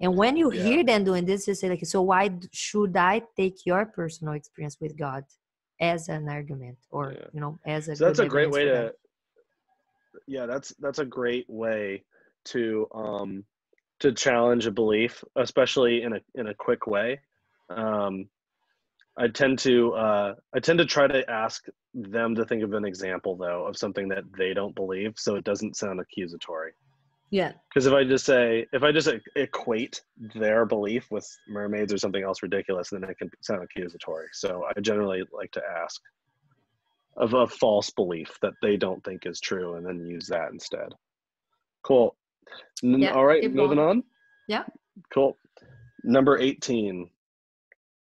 And when you hear them doing this, you say, like, so why should I take your personal experience with God as an argument, or as a? So that's a great way to. Yeah, that's a great way to challenge a belief, especially in a quick way. I tend to try to ask them to think of an example, though, of something that they don't believe, so it doesn't sound accusatory. Yeah. Because if I just equate their belief with mermaids or something else ridiculous, then it can sound accusatory. So I generally like to ask of a false belief that they don't think is true, and then use that instead. Cool. All right, moving on. Yeah. Cool. Number 18.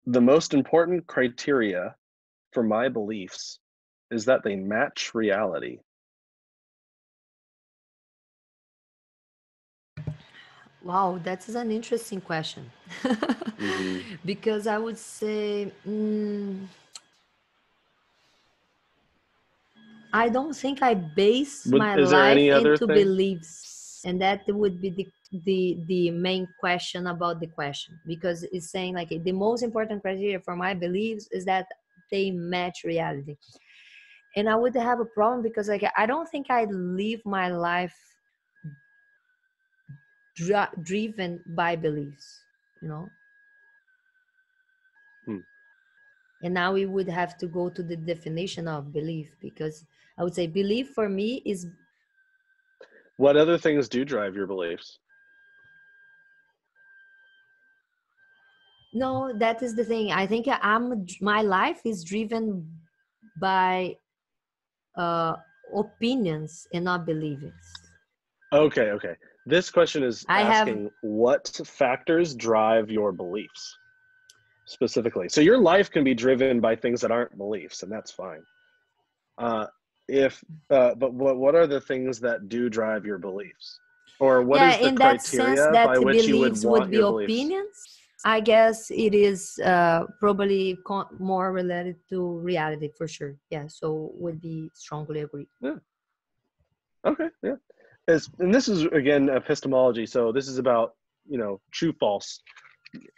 The most important criteria for my beliefs is that they match reality. Wow, that is an interesting question. Because I would say, I don't think I base my life into beliefs, and that would be the main question about the question, because it's saying, like, the most important criteria for my beliefs is that they match reality. And I would have a problem, because, like, I don't think I live my life driven by beliefs, And now we would have to go to the definition of belief, because I would say belief for me is. What other things do drive your beliefs? No, that is the thing. I think my life is driven by opinions and not beliefs. Okay. This question is asking what factors drive your beliefs specifically. So your life can be driven by things that aren't beliefs, and that's fine. but what are the things that do drive your beliefs? Or what Yeah, is the in that sense criteria that by which you would beliefs would want be your beliefs? opinions, I guess it is probably more related to reality for sure. Yeah, so would be strongly agree. Yeah. Okay. Yeah. And this is again epistemology, so this is about true, false,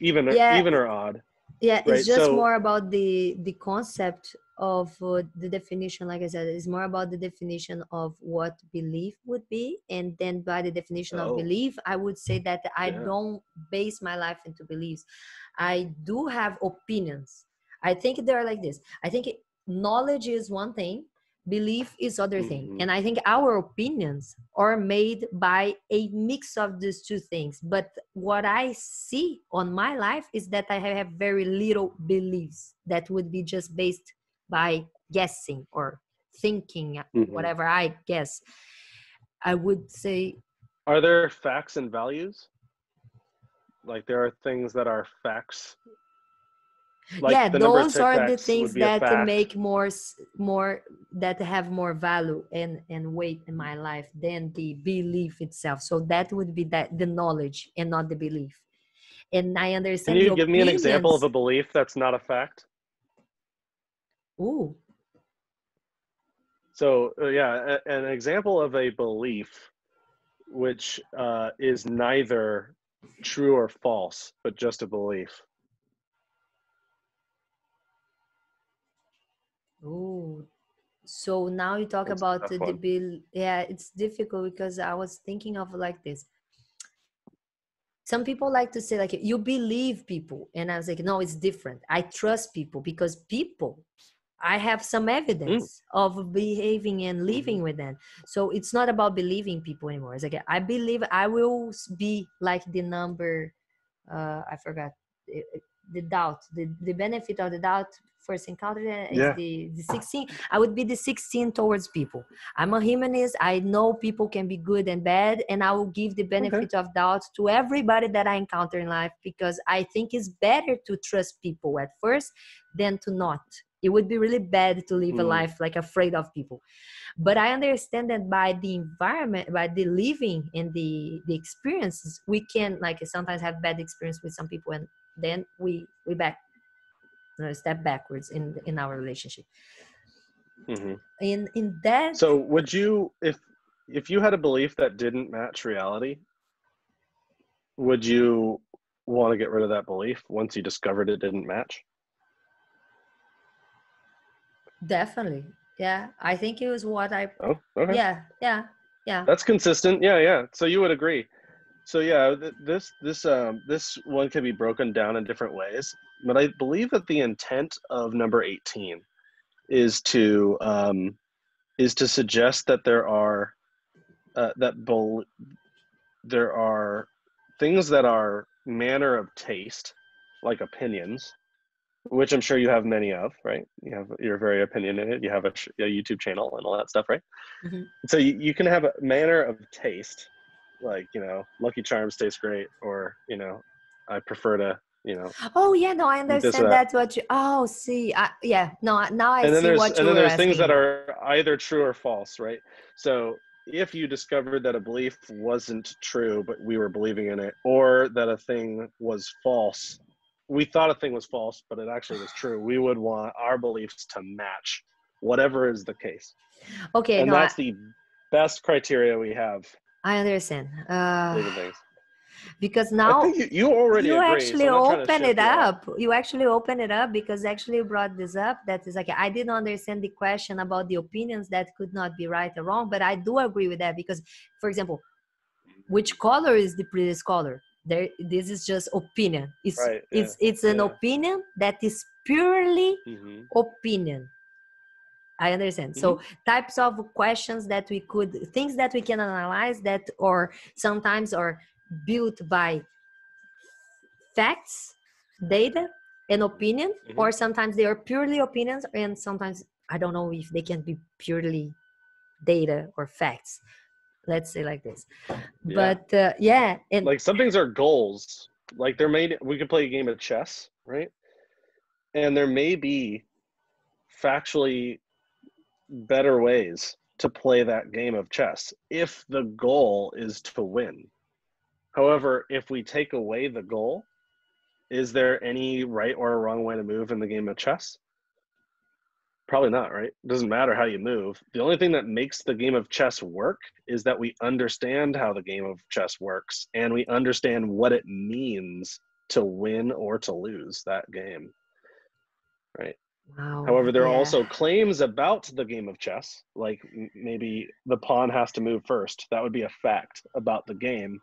Yeah, even or odd, yeah, it's right? just So more about the concept of the definition. Like I said, it's more about the definition of what belief would be, and then by the definition of oh belief, I would say that I yeah. don't base my life into beliefs. I do have opinions. I think they're like this. I think knowledge is one thing, belief is other thing, Hmm. and I think our opinions are made by a mix of these two things. But what I see on my life is that I have very little beliefs that would be just based by guessing or thinking, Hmm. whatever I guess. I would say, Are there facts and values? Like there are things that are facts, like yeah, the number those six are the x would things be a that fact. make more that have more value and weight in my life than the belief itself. So that would be that the knowledge and not the belief. And I Can understand the you give me an example of opinions. a belief that's not a fact? Ooh, So yeah, an example of a belief which is neither true or false, but just a belief. ooh. So now you talk That's a about tough the one. bill. Yeah, it's difficult because I was thinking of like this. Some people like to say like you believe people, and I was like, no, it's different. I trust people because people, I have some Mm. evidence of behaving and Hmm. living with them. So it's not about believing people anymore. It's like I believe I will be like the number, I forgot, the doubt, the benefit of the doubt first encounter is Yeah. the 16. I would be the 16 towards people. I'm a humanist. I know people can be good and bad, and I will give the Okay. benefit of doubt to everybody that I encounter in life because I think it's better to trust people at first than to not. It would be really bad to live a Mm. life like afraid of people. But I understand that by the environment, by the living and the experiences, we can like sometimes have bad experience with some people, and then we back, step backwards in our relationship. Hmm. In that, So would you, if you had a belief that didn't match reality, would you want to get rid of that belief once you discovered it didn't match? definitely, yeah. I think it was what I, Oh, okay. yeah, yeah, yeah, That's consistent. Yeah, yeah. So you would agree. So yeah, this one can be broken down in different ways, but I believe that the intent of number 18 is to suggest that there are things that are manner of taste, like opinions, which I'm sure you have many of, right? You're very opinionated. You have a YouTube channel and all that stuff, right? mhm. So you can have a manner of taste, like Lucky Charms taste great, or I prefer to Oh yeah, no, I eat this or understand that. that. What you? Oh, see, yeah, no, now I And then see there's what and you then were there's things asking that about. are either true or false, right? So if you discovered that a belief wasn't true, but we were believing in it, or that a thing was false, we thought a thing was false, but it actually was true, we would want our beliefs to match whatever is the case. Okay, And no, that's the best criteria we have I understand. believing things. Because I now think you already you agree, so actually I'm not trying to open shift it you off. up. You actually open it up because actually you brought this up. That is like I didn't understand the question about the opinions that could not be right or wrong, but I do agree with that because, for example, which color is the prettiest color? There, this is just opinion. It's Right, yeah, it's it's an yeah. opinion that is purely Hmm. opinion. I understand. Hmm. So types of questions that we could, things that we can analyze that or sometimes are built by facts, data, and opinion, Hmm. or sometimes they are purely opinions, and sometimes I don't know if they can be purely data or facts. Let's say like this. Yeah. But yeah, and Like some things are goals. Like we could play a game of chess, right? And there may be factually better ways to play that game of chess if the goal is to win. However, if we take away the goal, is there any right or wrong way to move in the game of chess? Probably not, right? It doesn't matter how you move. The only thing that makes the game of chess work is that we understand how the game of chess works and we understand what it means to win or to lose that game, right? Wow. However, there are Yeah. also claims about the game of chess, like maybe the pawn has to move first. That would be a fact about the game.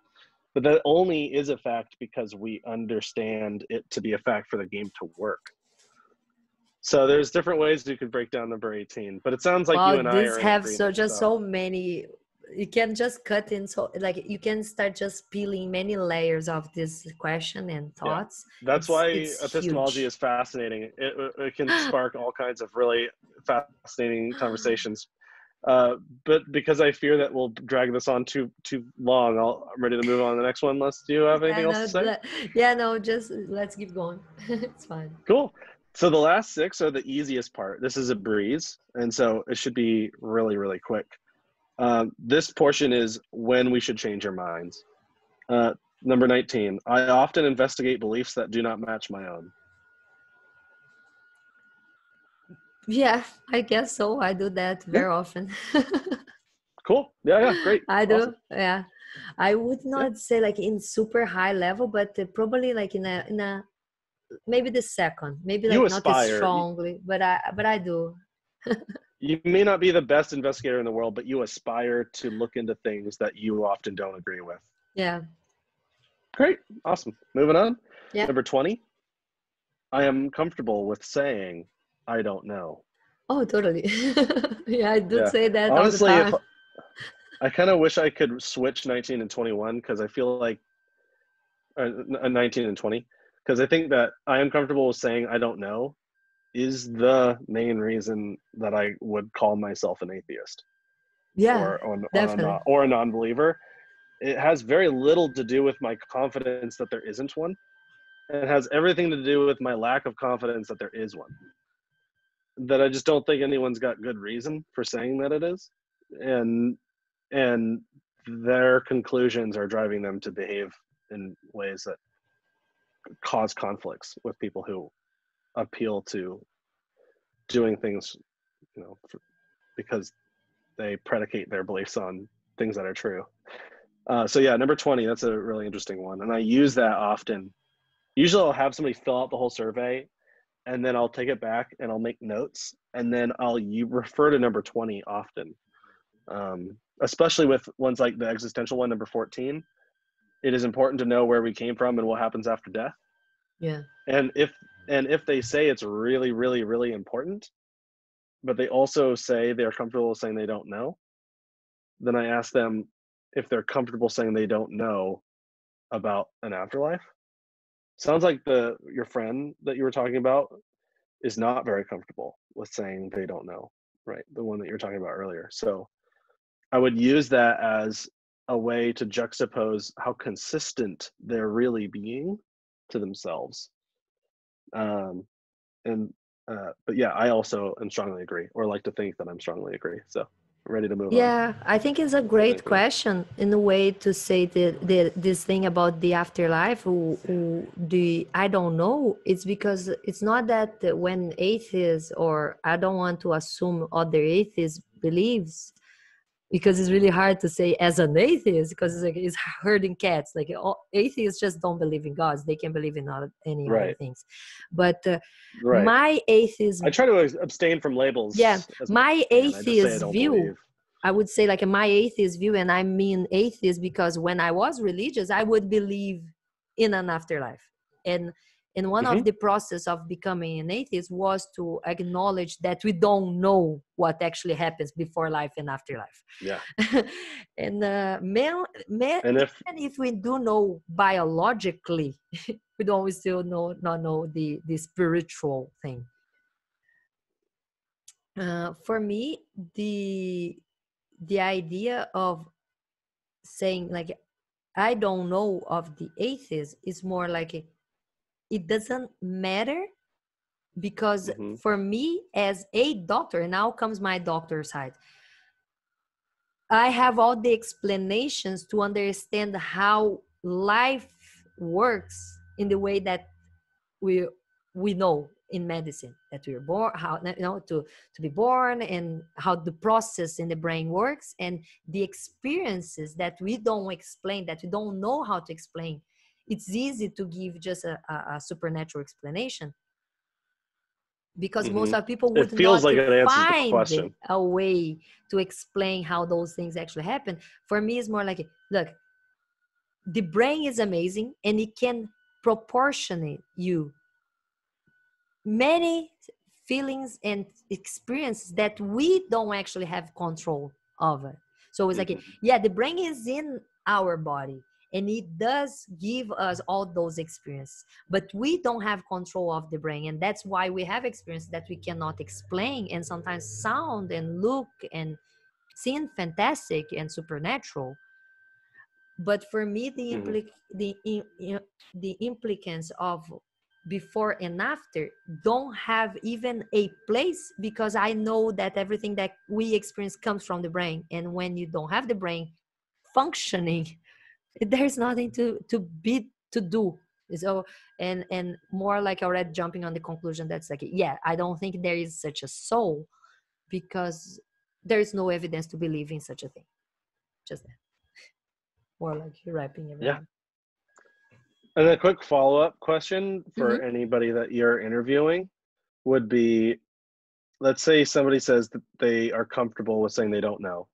But that only is a fact because we understand it to be a fact for the game to work. So there's different ways you could break down number 18, but it sounds like you Wow, and I these are in have agreement. so many. You can just cut in, so like you can start just peeling many layers of this question and Yeah, thoughts. that's why It's epistemology huge. is fascinating. It can spark all kinds of really fascinating conversations. But because I fear that we'll drag this on too long, I'm ready to move on to the next one. Unless do you have anything else to say? Yeah, no, just let's keep going. It's fine. Cool. So the last 6 are the easiest part. This is a breeze, and so it should be really, really quick. This portion is when we should change our minds. Number 19, I often investigate beliefs that do not match my own. Yeah, I guess so. I do that very often. Cool. Yeah, great. I do. Awesome. Yeah. I would Yeah. not say like in super high level, but probably like in a maybe the second, maybe You like not as aspire. strongly, but I do. You may not be the best investigator in the world, but you aspire to look into things that you often don't agree with. Yeah. Great. Awesome. Moving on. Yeah. Number 20, I am comfortable with saying I don't know. Oh, totally. Yeah, I do say that all the Honestly, if time. I kind of wish I could switch 19 and 21 because I feel like 19 and 20 because I think that I am comfortable with saying I don't know is the main reason that I would call myself an atheist. Yeah, definitely. Or a non-believer. It has very little to do with my confidence that there isn't one. It has everything to do with my lack of confidence that there is one. That I just don't think anyone's got good reason for saying that it is. And their conclusions are driving them to behave in ways that cause conflicts with people who appeal to doing things, because they predicate their beliefs on things that are true. So yeah, number 20, that's a really interesting one. And I use that often. Usually I'll have somebody fill out the whole survey and then I'll take it back and I'll make notes and then you refer to number 20 often. Especially with ones like the existential one, number 14. It is important to know where we came from and what happens after death. Yeah. And if they say it's really, really, really important, but they also say they're comfortable saying they don't know, then I ask them if they're comfortable saying they don't know about an afterlife. Sounds like your friend that you were talking about is not very comfortable with saying they don't know, right? The one that you're talking about earlier. So I would use that as a way to juxtapose how consistent they're really being to themselves. But yeah, I also am strongly agree, or like to think that I'm strongly agree. So I'm ready to move on. Yeah, I think it's a great question in a way to say this thing about the afterlife. I don't know. It's because it's not that when atheists, or I don't want to assume other atheists believes, because it's really hard to say as an atheist, because it's like it's herding cats. Like atheists just don't believe in gods; they can believe in any other things. But my atheism, I try to abstain from labels. Yeah, my atheist view. Believe. I would say like my atheist view, and I mean atheist because when I was religious, I would believe in an afterlife, and one of the process of becoming an atheist was to acknowledge that we don't know what actually happens before life and afterlife. Yeah. And even if we do know biologically, we don't still not know the spiritual thing. For me, the idea of saying like I don't know of the atheist is more like it doesn't matter because Mm-hmm. for me as a doctor, and now comes my doctor side, I have all the explanations to understand how life works in the way that we know in medicine, that we are born, how, you know, to be born, and how the process in the brain works, and the experiences that we don't explain, that we don't know how to explain. It's easy to give just a supernatural explanation, because most Mm-hmm. of people It would feels not like it answers the find question. a way to explain how those things actually happen. For me, it's more like, look, the brain is amazing, and it can proportionate you many feelings and experiences that we don't actually have control over. So it's like, Mm-hmm. yeah, the brain is in our body, and it does give us all those experiences, but we don't have control of the brain, and that's why we have experiences that we cannot explain, and sometimes sound and look and seem fantastic and supernatural. But for me, Mm-hmm. the implicance of before and after don't have even a place, because I know that everything that we experience comes from the brain, and when you don't have the brain functioning, there's nothing to do. So, and more like already jumping on the conclusion, that's like, yeah, I don't think there is such a soul, because there is no evidence to believe in such a thing. Just that. More like wrapping Yeah. everything. And a quick follow-up question for Mm-hmm. anybody that you're interviewing would be, let's say somebody says that they are comfortable with saying they don't know,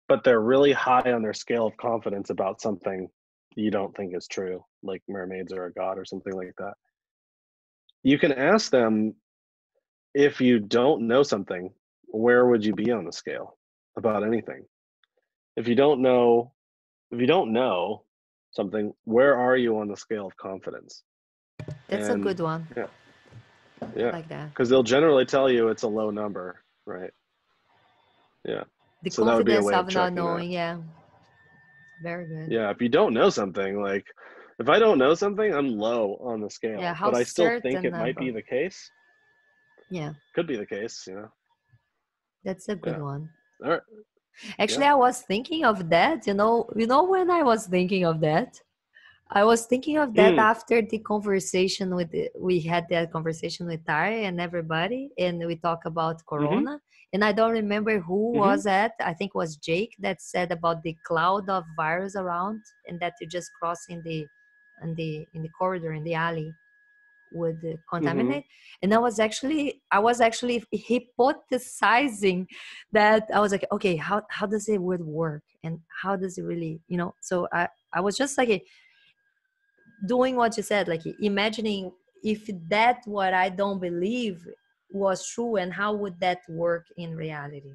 but they're really high on their scale of confidence about something you don't think is true, like mermaids or a god or something like that. You can ask them, if you don't know something, where would you be on the scale about anything? If you don't know, if you don't know something, where are you on the scale of confidence? That's a And good one. yeah, I yeah, like that. because they'll generally tell you it's a low number, right? Yeah. The So that would be a confidence way of of not checking that. knowing, yeah. Very good. Yeah, if you don't know something, like if I don't know something, I'm low on the Yeah, scale, how but I still think certain it might be about. the case. Yeah, Could be the case, that's a good Yeah. one. All right. Actually, Yeah. I was thinking of that, when I was thinking of that, I was thinking of that Mm. after the conversation we had that conversation with Tari and everybody, and we talk about Mm-hmm. Corona. And I don't remember who Mm-hmm. was at. I think it was Jake that said about the cloud of virus around, and that you just cross in the corridor in the alley would Mm-hmm. contaminate. And I was actually hypothesizing that. I was like, okay, how does it would work, and how does it really, so I was just like doing what you said, like imagining if that what I don't believe was true, and how would that work in reality,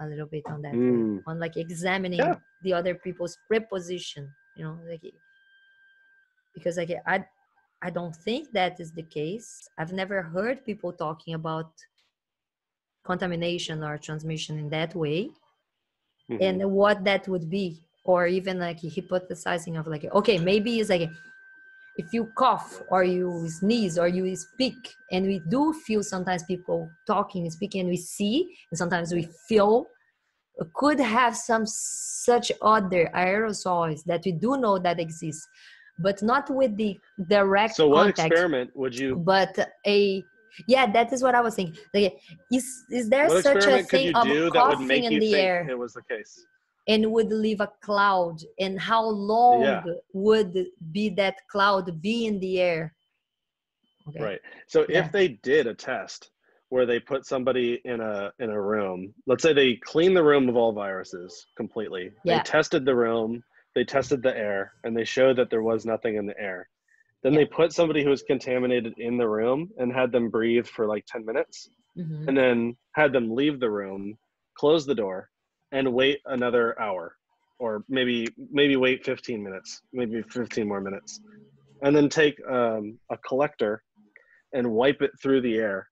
a little bit on that way, Mm. on like examining Yeah. the other people's preposition, like, because like I don't think that is the case. I've never heard people talking about contamination or transmission in that way, Mm-hmm. and what that would be, or even like hypothesizing of like, okay, maybe it's like if you cough or you sneeze or you speak, and we do feel sometimes people talking and speaking, and we see, and sometimes we feel, could have some such other aerosols that we do know that exist, but not with the direct So what contact, experiment would you but yeah, that is what I was thinking. Like, is there what such a experiment could thing you of do that would coughing make in you the think air it was the case? and would leave a cloud, and how long Yeah. would be that cloud be in the air? Okay. Right. So Yeah. if they did a test where they put somebody in a room, let's say they clean the room of all viruses completely. They Yeah. tested the room, they tested the air, and they showed that there was nothing in the air. Then Yeah. they put somebody who was contaminated in the room and had them breathe for like 10 minutes, Mm-hmm. and then had them leave the room, close the door, and wait another hour, or maybe wait 15 minutes, maybe 15 more minutes, and then take a collector and wipe it through the air,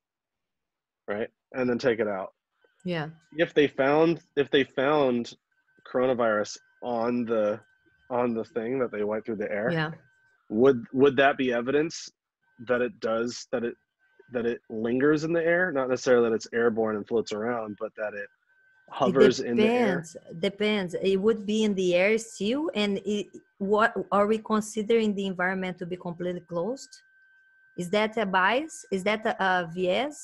right? And then take it out. Yeah. If they found coronavirus on the thing that they wiped through the air, Yeah. would that be evidence that it lingers in the air, not necessarily that it's airborne and floats around, but that it It hovers in the air. depends. It would be in the air still, and what are we considering the environment to be completely closed? Is that a bias? Is that a bias?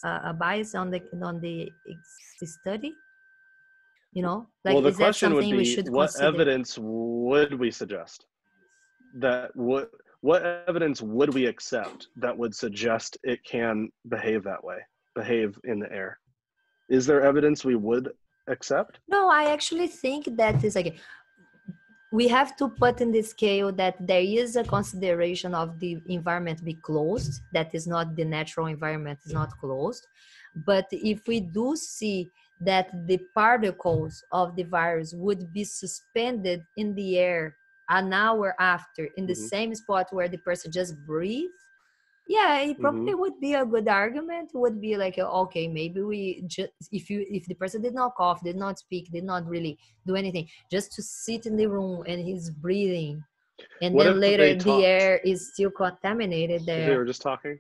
A bias on the study? You know, like, Well, the is that question would something we be, should what consider? evidence would we suggest that what evidence would we accept that would suggest it can behave that way, behave in the air? Is there evidence we would accept? No, I actually think that is like, we have to put in the scale that there is a consideration of the environment be closed, that is not the natural environment, is not closed. But if we do see that the particles of the virus would be suspended in the air an hour after in the Mm-hmm. same spot where the person just breathed, yeah, it probably Mm-hmm. would be a good argument. It would be like, okay, maybe we just, if the person did not cough, did not speak, did not really do anything, just to sit in the room and he's breathing, and What then if they later the talked? air is still contaminated If they there. were just talking?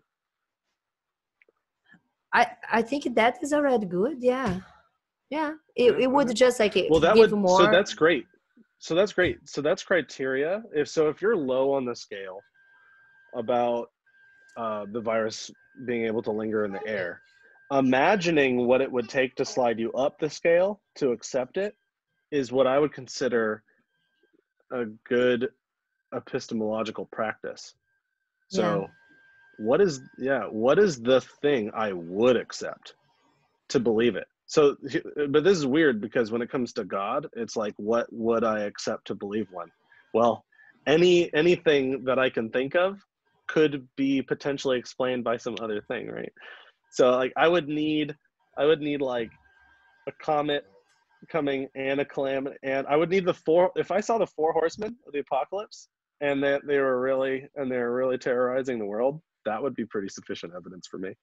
I think that is already good. Yeah, yeah. Yeah. It would Okay. just like Well, that give would, so more. that's great. So that's great. So that's criteria. If you're low on the scale about the virus being able to linger in the air, imagining what it would take to slide you up the scale to accept it is what I would consider a good epistemological practice. Yeah, So what is the thing I would accept to believe it? So, but this is weird because when it comes to God, it's like, what would I accept to believe one? Well, anything that I can think of could be potentially explained by some other thing, right? So like I would need like a comet coming and a calamity, and I would need if I saw the four horsemen of the apocalypse and that they were really terrorizing the world, that would be pretty sufficient evidence for me.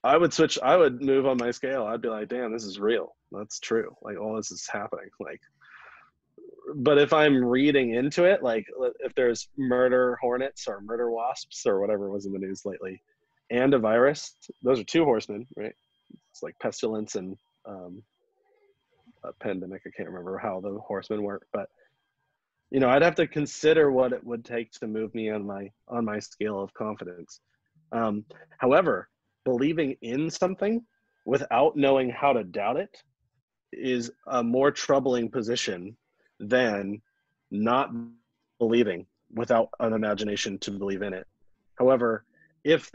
I would move on my scale. I'd be like, damn, this is real. That's true. Like all this is happening. Like, but if I'm reading into it, like if there's murder hornets or murder wasps or whatever was in the news lately, and a virus, those are two horsemen, right? It's like pestilence and a pandemic. I can't remember how the horsemen work, but I'd have to consider what it would take to move me on my scale of confidence. However, believing in something without knowing how to doubt it is a more troubling position than not believing without an imagination to believe in it. However, if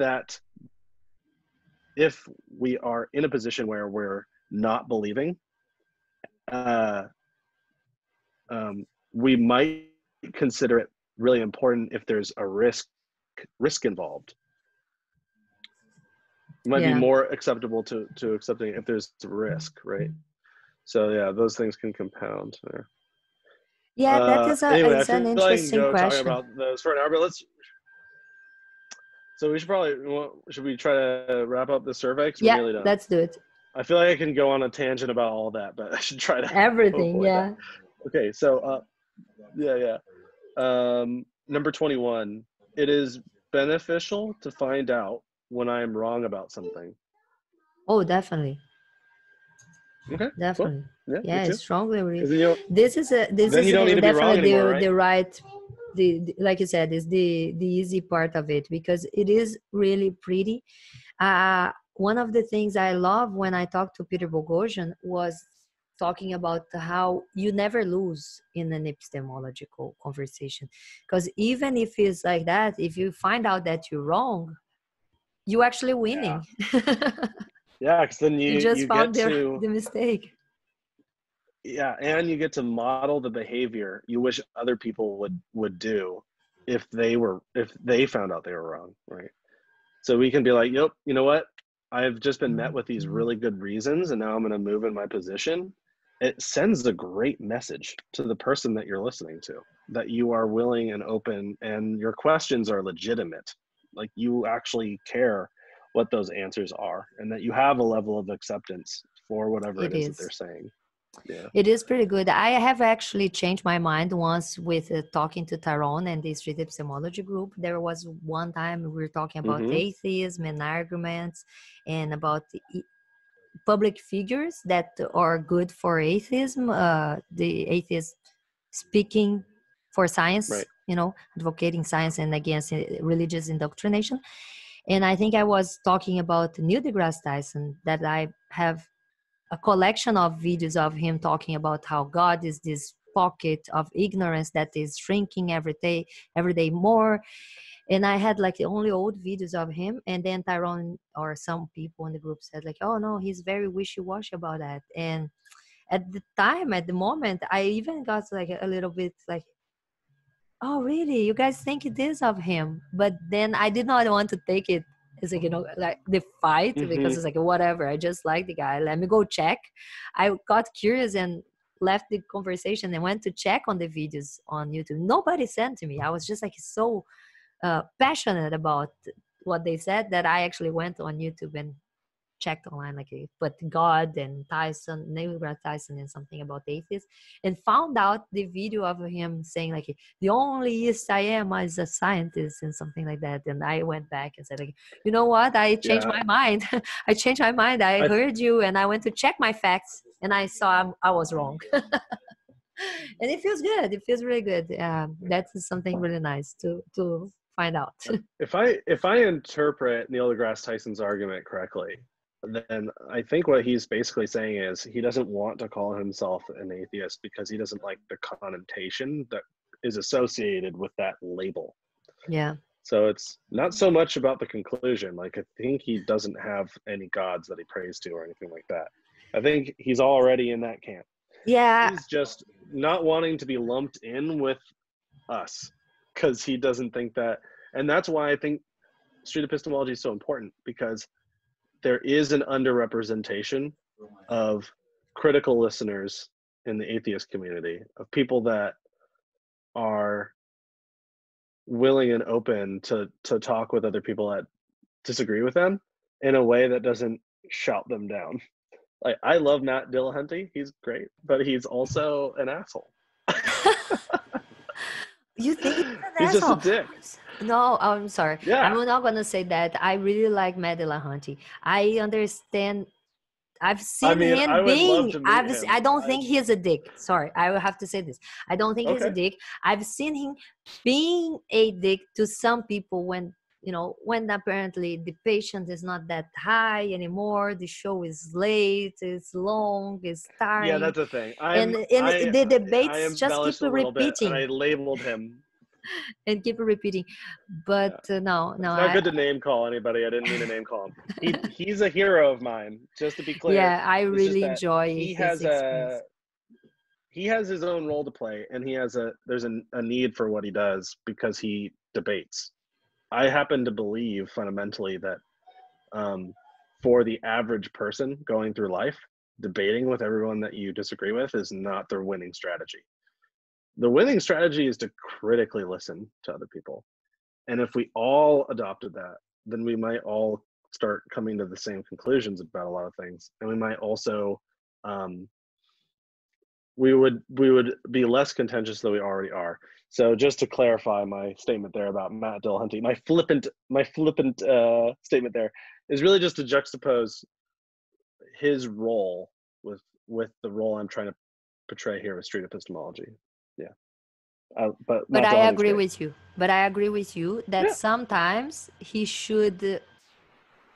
we are in a position where we're not believing, we might consider it really important if there's a risk involved. It might be yeah, more acceptable to accepting if there's a risk, right? So yeah, those things can compound there. yeah. That Anyway, I is an feel like I can interesting go talking question. about those for an hour, but so we should we try to wrap up the survey because we're Yeah, nearly done. let's do it. I feel like I can go on a tangent about all that, but I should try to Everything. avoid that. Yeah. Okay, so number 21, it is beneficial to find out when I am wrong about something. Oh, definitely. Okay, cool. Definitely. Yeah, me Yeah, I too. strongly agree. Because This is then you don't need to be wrong definitely anymore, right? the right, like you said, is the easy part of it, because it is really pretty. One of the things I love when I talked to Peter Boghossian was talking about how you never lose in an epistemological conversation, because even if it's like that, if you find out that you're wrong, you actually winning. Yeah, because then You just you get found to the mistake. and you get to model the behavior you wish other people would do if they found out they were wrong, right? So we can be like, yep, you know what? I've just been met with these really good reasons, and now I'm going to move in my position. It sends a great message to the person that you're listening to, that you are willing and open, and your questions are legitimate. Like you actually care what those answers are, and that you have a level of acceptance for whatever It it is that is. they're saying. Yeah. It is pretty good. I have actually changed my mind once with talking to Tyrone and the Street Epistemology group. There was one time we were talking about Mm-hmm. atheism and arguments and about public figures that are good for atheism, the atheists speaking for science, Right. advocating science and against religious indoctrination. And I think I was talking about Neil deGrasse Tyson, that I have a collection of videos of him talking about how God is this pocket of ignorance that is shrinking every day more. And I had like the only old videos of him. And then Tyrone or some people in the group said like, oh no, he's very wishy-washy about that. And at the moment, I even got like a little bit like, oh really, you guys think it is of him? But then I did not want to take it as like, like the fight, Mm-hmm. because it's like whatever, I just like the guy, let me go check. I got curious and left the conversation and went to check on the videos on YouTube. Nobody sent to me. I was just like so passionate about what they said that I actually went on YouTube and checked online, like put God and Tyson, Neil deGrasse Tyson, and something about atheists, and found out the video of him saying like, the only yes I am as a scientist and something like that. And I went back and said like, you know what? I changed Yeah. my mind. I changed my mind. I heard you, and I went to check my facts, and I saw I was wrong. And it feels good. It feels really good. That's something really nice to find out. If I interpret Neil deGrasse Tyson's argument correctly, then I think what he's basically saying is he doesn't want to call himself an atheist because he doesn't like the connotation that is associated with that label. Yeah. So it's not so much about the conclusion. Like, I think he doesn't have any gods that he prays to or anything like that. I think he's already in that camp. Yeah. He's just not wanting to be lumped in with us because he doesn't think that. And that's why I think street epistemology is so important, because there is an underrepresentation of critical listeners in the atheist community, of people that are willing and open to talk with other people that disagree with them in a way that doesn't shout them down. Like, I love Matt Dillahunty. He's great, but he's also an asshole. You think he's an He's just a asshole? dick. No, I'm sorry. Yeah. I'm not gonna say that. I really like Matt Dillahunty. I understand. I've seen him I would love being. to meet him. I don't think he's a dick. Sorry, I will have to say this. I don't think he's a Okay. dick. I've seen him being a dick to some people when when apparently the patient is not that high anymore. The show is late. It's long. It's tiring. Yeah, that's the thing. The debates I just keep embellished a little bit, repeating. and I labeled him. And keep Yeah. repeating. But no, It's not good to name call anybody. I didn't mean to name call him. He's a hero of mine, just to be clear. Yeah, I It's just really that enjoy he his experience. he has his own role to play, and there's a need for what he does because he debates. I happen to believe fundamentally that for the average person going through life, debating with everyone that you disagree with is not their winning strategy. The winning strategy is to critically listen to other people. And if we all adopted that, then we might all start coming to the same conclusions about a lot of things. And we might also, we would be less contentious than we already are. So just to clarify my statement there about Matt Dillahunty, my flippant statement there is really just to juxtapose his role with the role I'm trying to portray here with street epistemology. Yeah. But I agree with you. But I agree with you that sometimes he should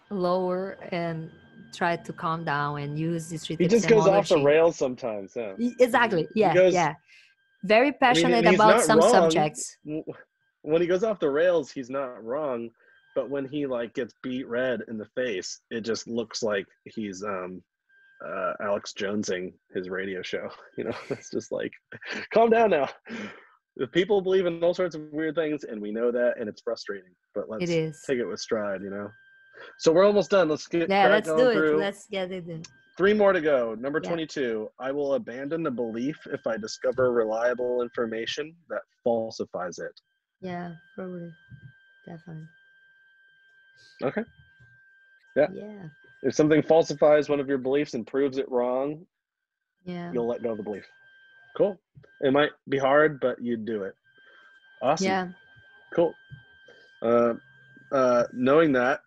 lower and try to calm down and use the street epistemology. He just goes off the rails sometimes. Yeah. Exactly. Yeah. Very passionate about some subjects. When he goes off the rails, he's not wrong. But when he gets beat red in the face, it just looks like he's Alex Jonesing his radio show. It's just like, calm down now. People believe in all sorts of weird things, and we know that, and it's frustrating. But let's take it with stride, So we're almost done. Let's get let's do it. through. Let's get it in. 3 more to go. Number 22. I will abandon the belief if I discover reliable information that falsifies it. Yeah, probably, definitely. Okay. Yeah. If something falsifies one of your beliefs and proves it wrong, Yeah. You'll let go of the belief. Cool. It might be hard, but you'd do it. Awesome. Yeah. Cool. Knowing that,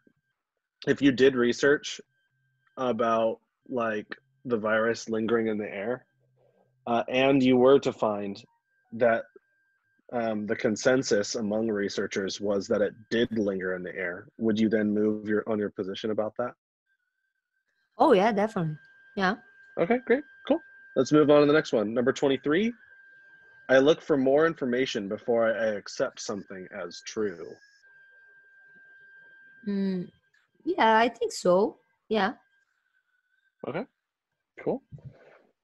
if you did research about like the virus lingering in the air, and you were to find that the consensus among researchers was that it did linger in the air, would you then move your position about that? Oh yeah, definitely. Yeah. Okay, great, cool. Let's move on to the next one. Number 23. I look for more information before I accept something as true. Yeah, I think so. Yeah. Okay, cool.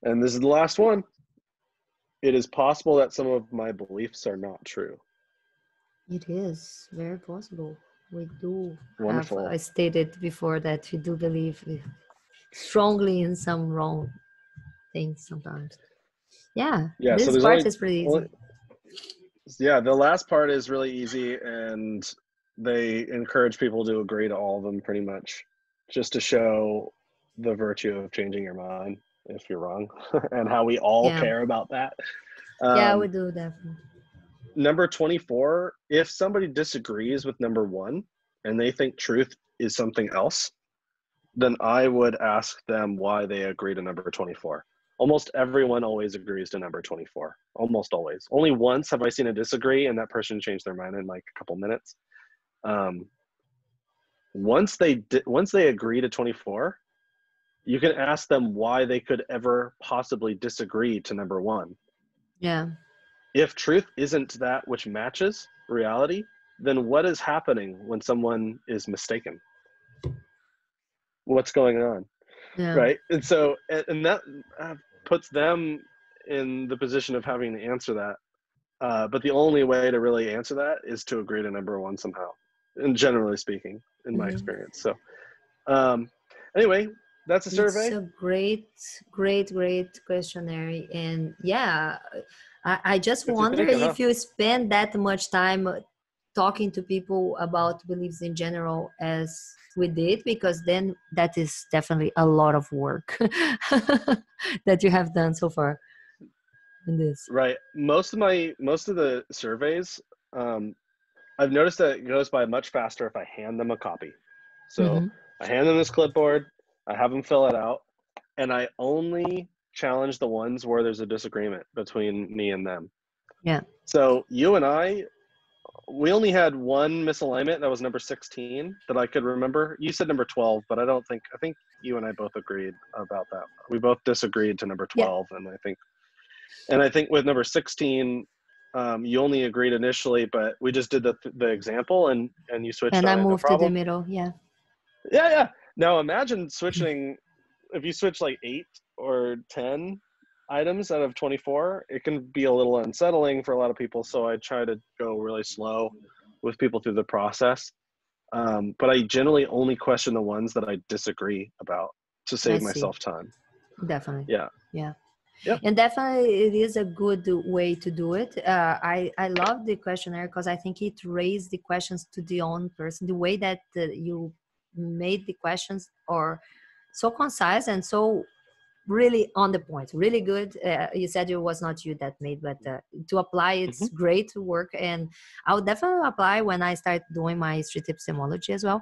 And this is the last one. It is possible that some of my beliefs are not true. It is very possible. We do have, Wonderful. I stated before that we do believe strongly in some wrong things sometimes. Yeah, Yeah, so this there's part is pretty easy. the last part is really easy, and they encourage people to agree to all of them pretty much, just to show the virtue of changing your mind if you're wrong, and how we all Yeah. care about that. Yeah, we do definitely. Number 24, if somebody disagrees with number 1 and they think truth is something else, then I would ask them why they agree to number 24. Almost everyone always agrees to number 24. Almost always. Only once have I seen a disagree and that person changed their mind in like a couple minutes. Once they agree to 24, you can ask them why they could ever possibly disagree to number 1. Yeah. If truth isn't that which matches reality, then what is happening when someone is mistaken? What's going on? Yeah. Right? And so, and that puts them in the position of having to answer that. But the only way to really answer that is to agree to number 1 somehow, and generally speaking, in my experience. So anyway, that's a survey. It's a great questionnaire. And yeah, I just wonder if you spend that much time talking to people about beliefs in general as we did, because then that is definitely a lot of work that you have done so far in this. Right. Most of the surveys, I've noticed that it goes by much faster if I hand them a copy. So I hand them this clipboard, I have them fill it out, and I only challenge the ones where there's a disagreement between me and them. Yeah. So you and I, we only had one misalignment. That was number 16 that I could remember. You said number 12, but I think you and I both agreed about that. We both disagreed to number 12. Yeah. And I think with number 16, you only agreed initially, but we just did the example and you switched. And I moved to the middle. Yeah. Yeah. Now imagine switching, if you switch like 8 or 10 items out of 24, it can be a little unsettling for a lot of people. So I try to go really slow with people through the process. But I generally only question the ones that I disagree about to save myself time. Definitely. Yeah. Yeah. Yep. And definitely it is a good way to do it. I love the questionnaire because I think it raised the questions to the own person. The way that you made the questions are so concise and so really on the point, really good. You said it was not you that made, but to apply, it's great work. And I'll definitely apply when I start doing my street epistemology as well.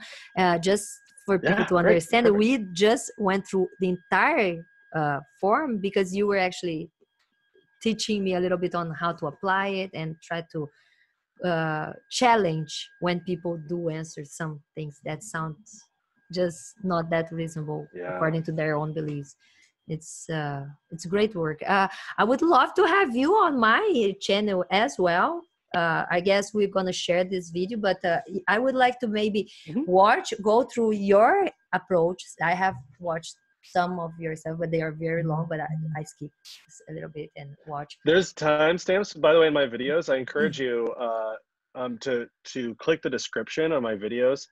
Just for people to understand, perfect. We just went through the entire form because you were actually teaching me a little bit on how to apply it and try to challenge when people do answer some things that sounds just not that reasonable according to their own beliefs. It's great work. I would love to have you on my channel as well. I guess we're gonna share this video, but I would like to maybe go through your approach. I have watched some of your stuff, but they are very long, but I skip a little bit and watch. There's timestamps, by the way, in my videos. I encourage you to click the description on my videos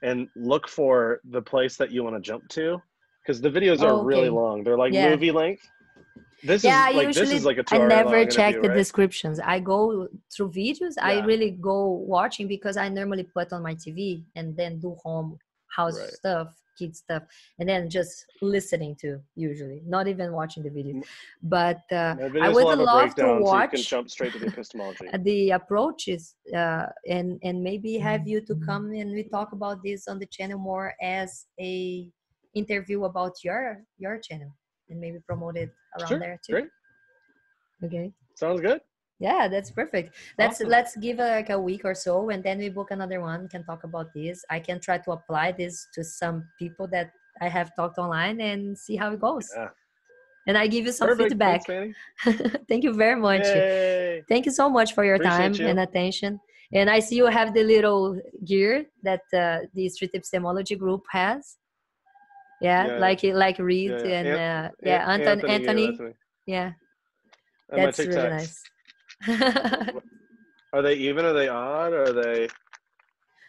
and look for the place that you want to jump to, because the videos are really long. They're like movie length. This is like a 2 hour I never long check interview, the descriptions. I go through videos. I really go watching because I normally put on my TV and then do home house Right. stuff, kid stuff, and then just listening to, usually not even watching the videos. But My I videos would will have a love to breakdown, so you can watch jump straight to the epistemology. the approaches, and maybe have you to come and we talk about this on the channel more as a interview about your channel, and maybe promote it around Sure. there too. Great. Okay. Sounds good. Yeah, that's perfect. Awesome. Let's give like a week or so, and then we book another one. Can talk about this. I can try to apply this to some people that I have talked online and see how it goes. Yeah. And I give you some Perfect. feedback. Thanks, Fanny. Thank you very much. Yay. Thank you so much for your Appreciate time you. and attention. And I see you have the little gear that the Street Epistemology group has. Yeah. Like Reed and Anthony. Yeah, And my that's really TikToks. nice. Are they even? Are they odd? Are they?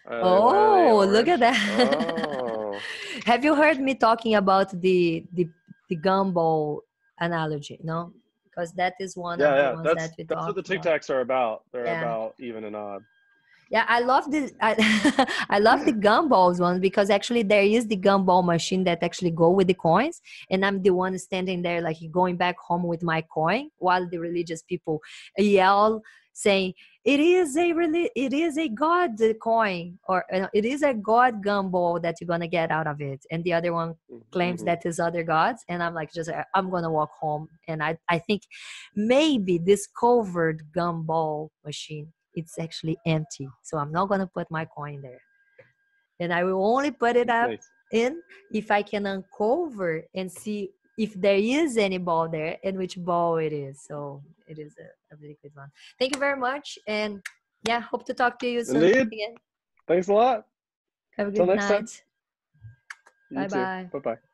Oh, look at that. Oh. Have you heard me talking about the gumball analogy? No, because that is one of the ones that we That's what the talked about. TikToks are about. They're Yeah. about even and odd. Yeah, I love I love the gumballs one, because actually there is the gumball machine that actually go with the coins, and I'm the one standing there like going back home with my coin, while the religious people yell saying it is a God coin, or it is a God gumball that you're gonna get out of it, and the other one claims that is other gods, and I'm like, just I'm gonna walk home, and I think maybe this covered gumball machine, it's actually empty, so I'm not going to put my coin there, and I will only put it up in if I can uncover and see if there is any ball there and which ball it is. So it is a really good one. Thank you very much, and yeah, hope to talk to you soon. Indeed. Again. Thanks a lot. Have a good night. Bye bye. Bye bye. Bye bye.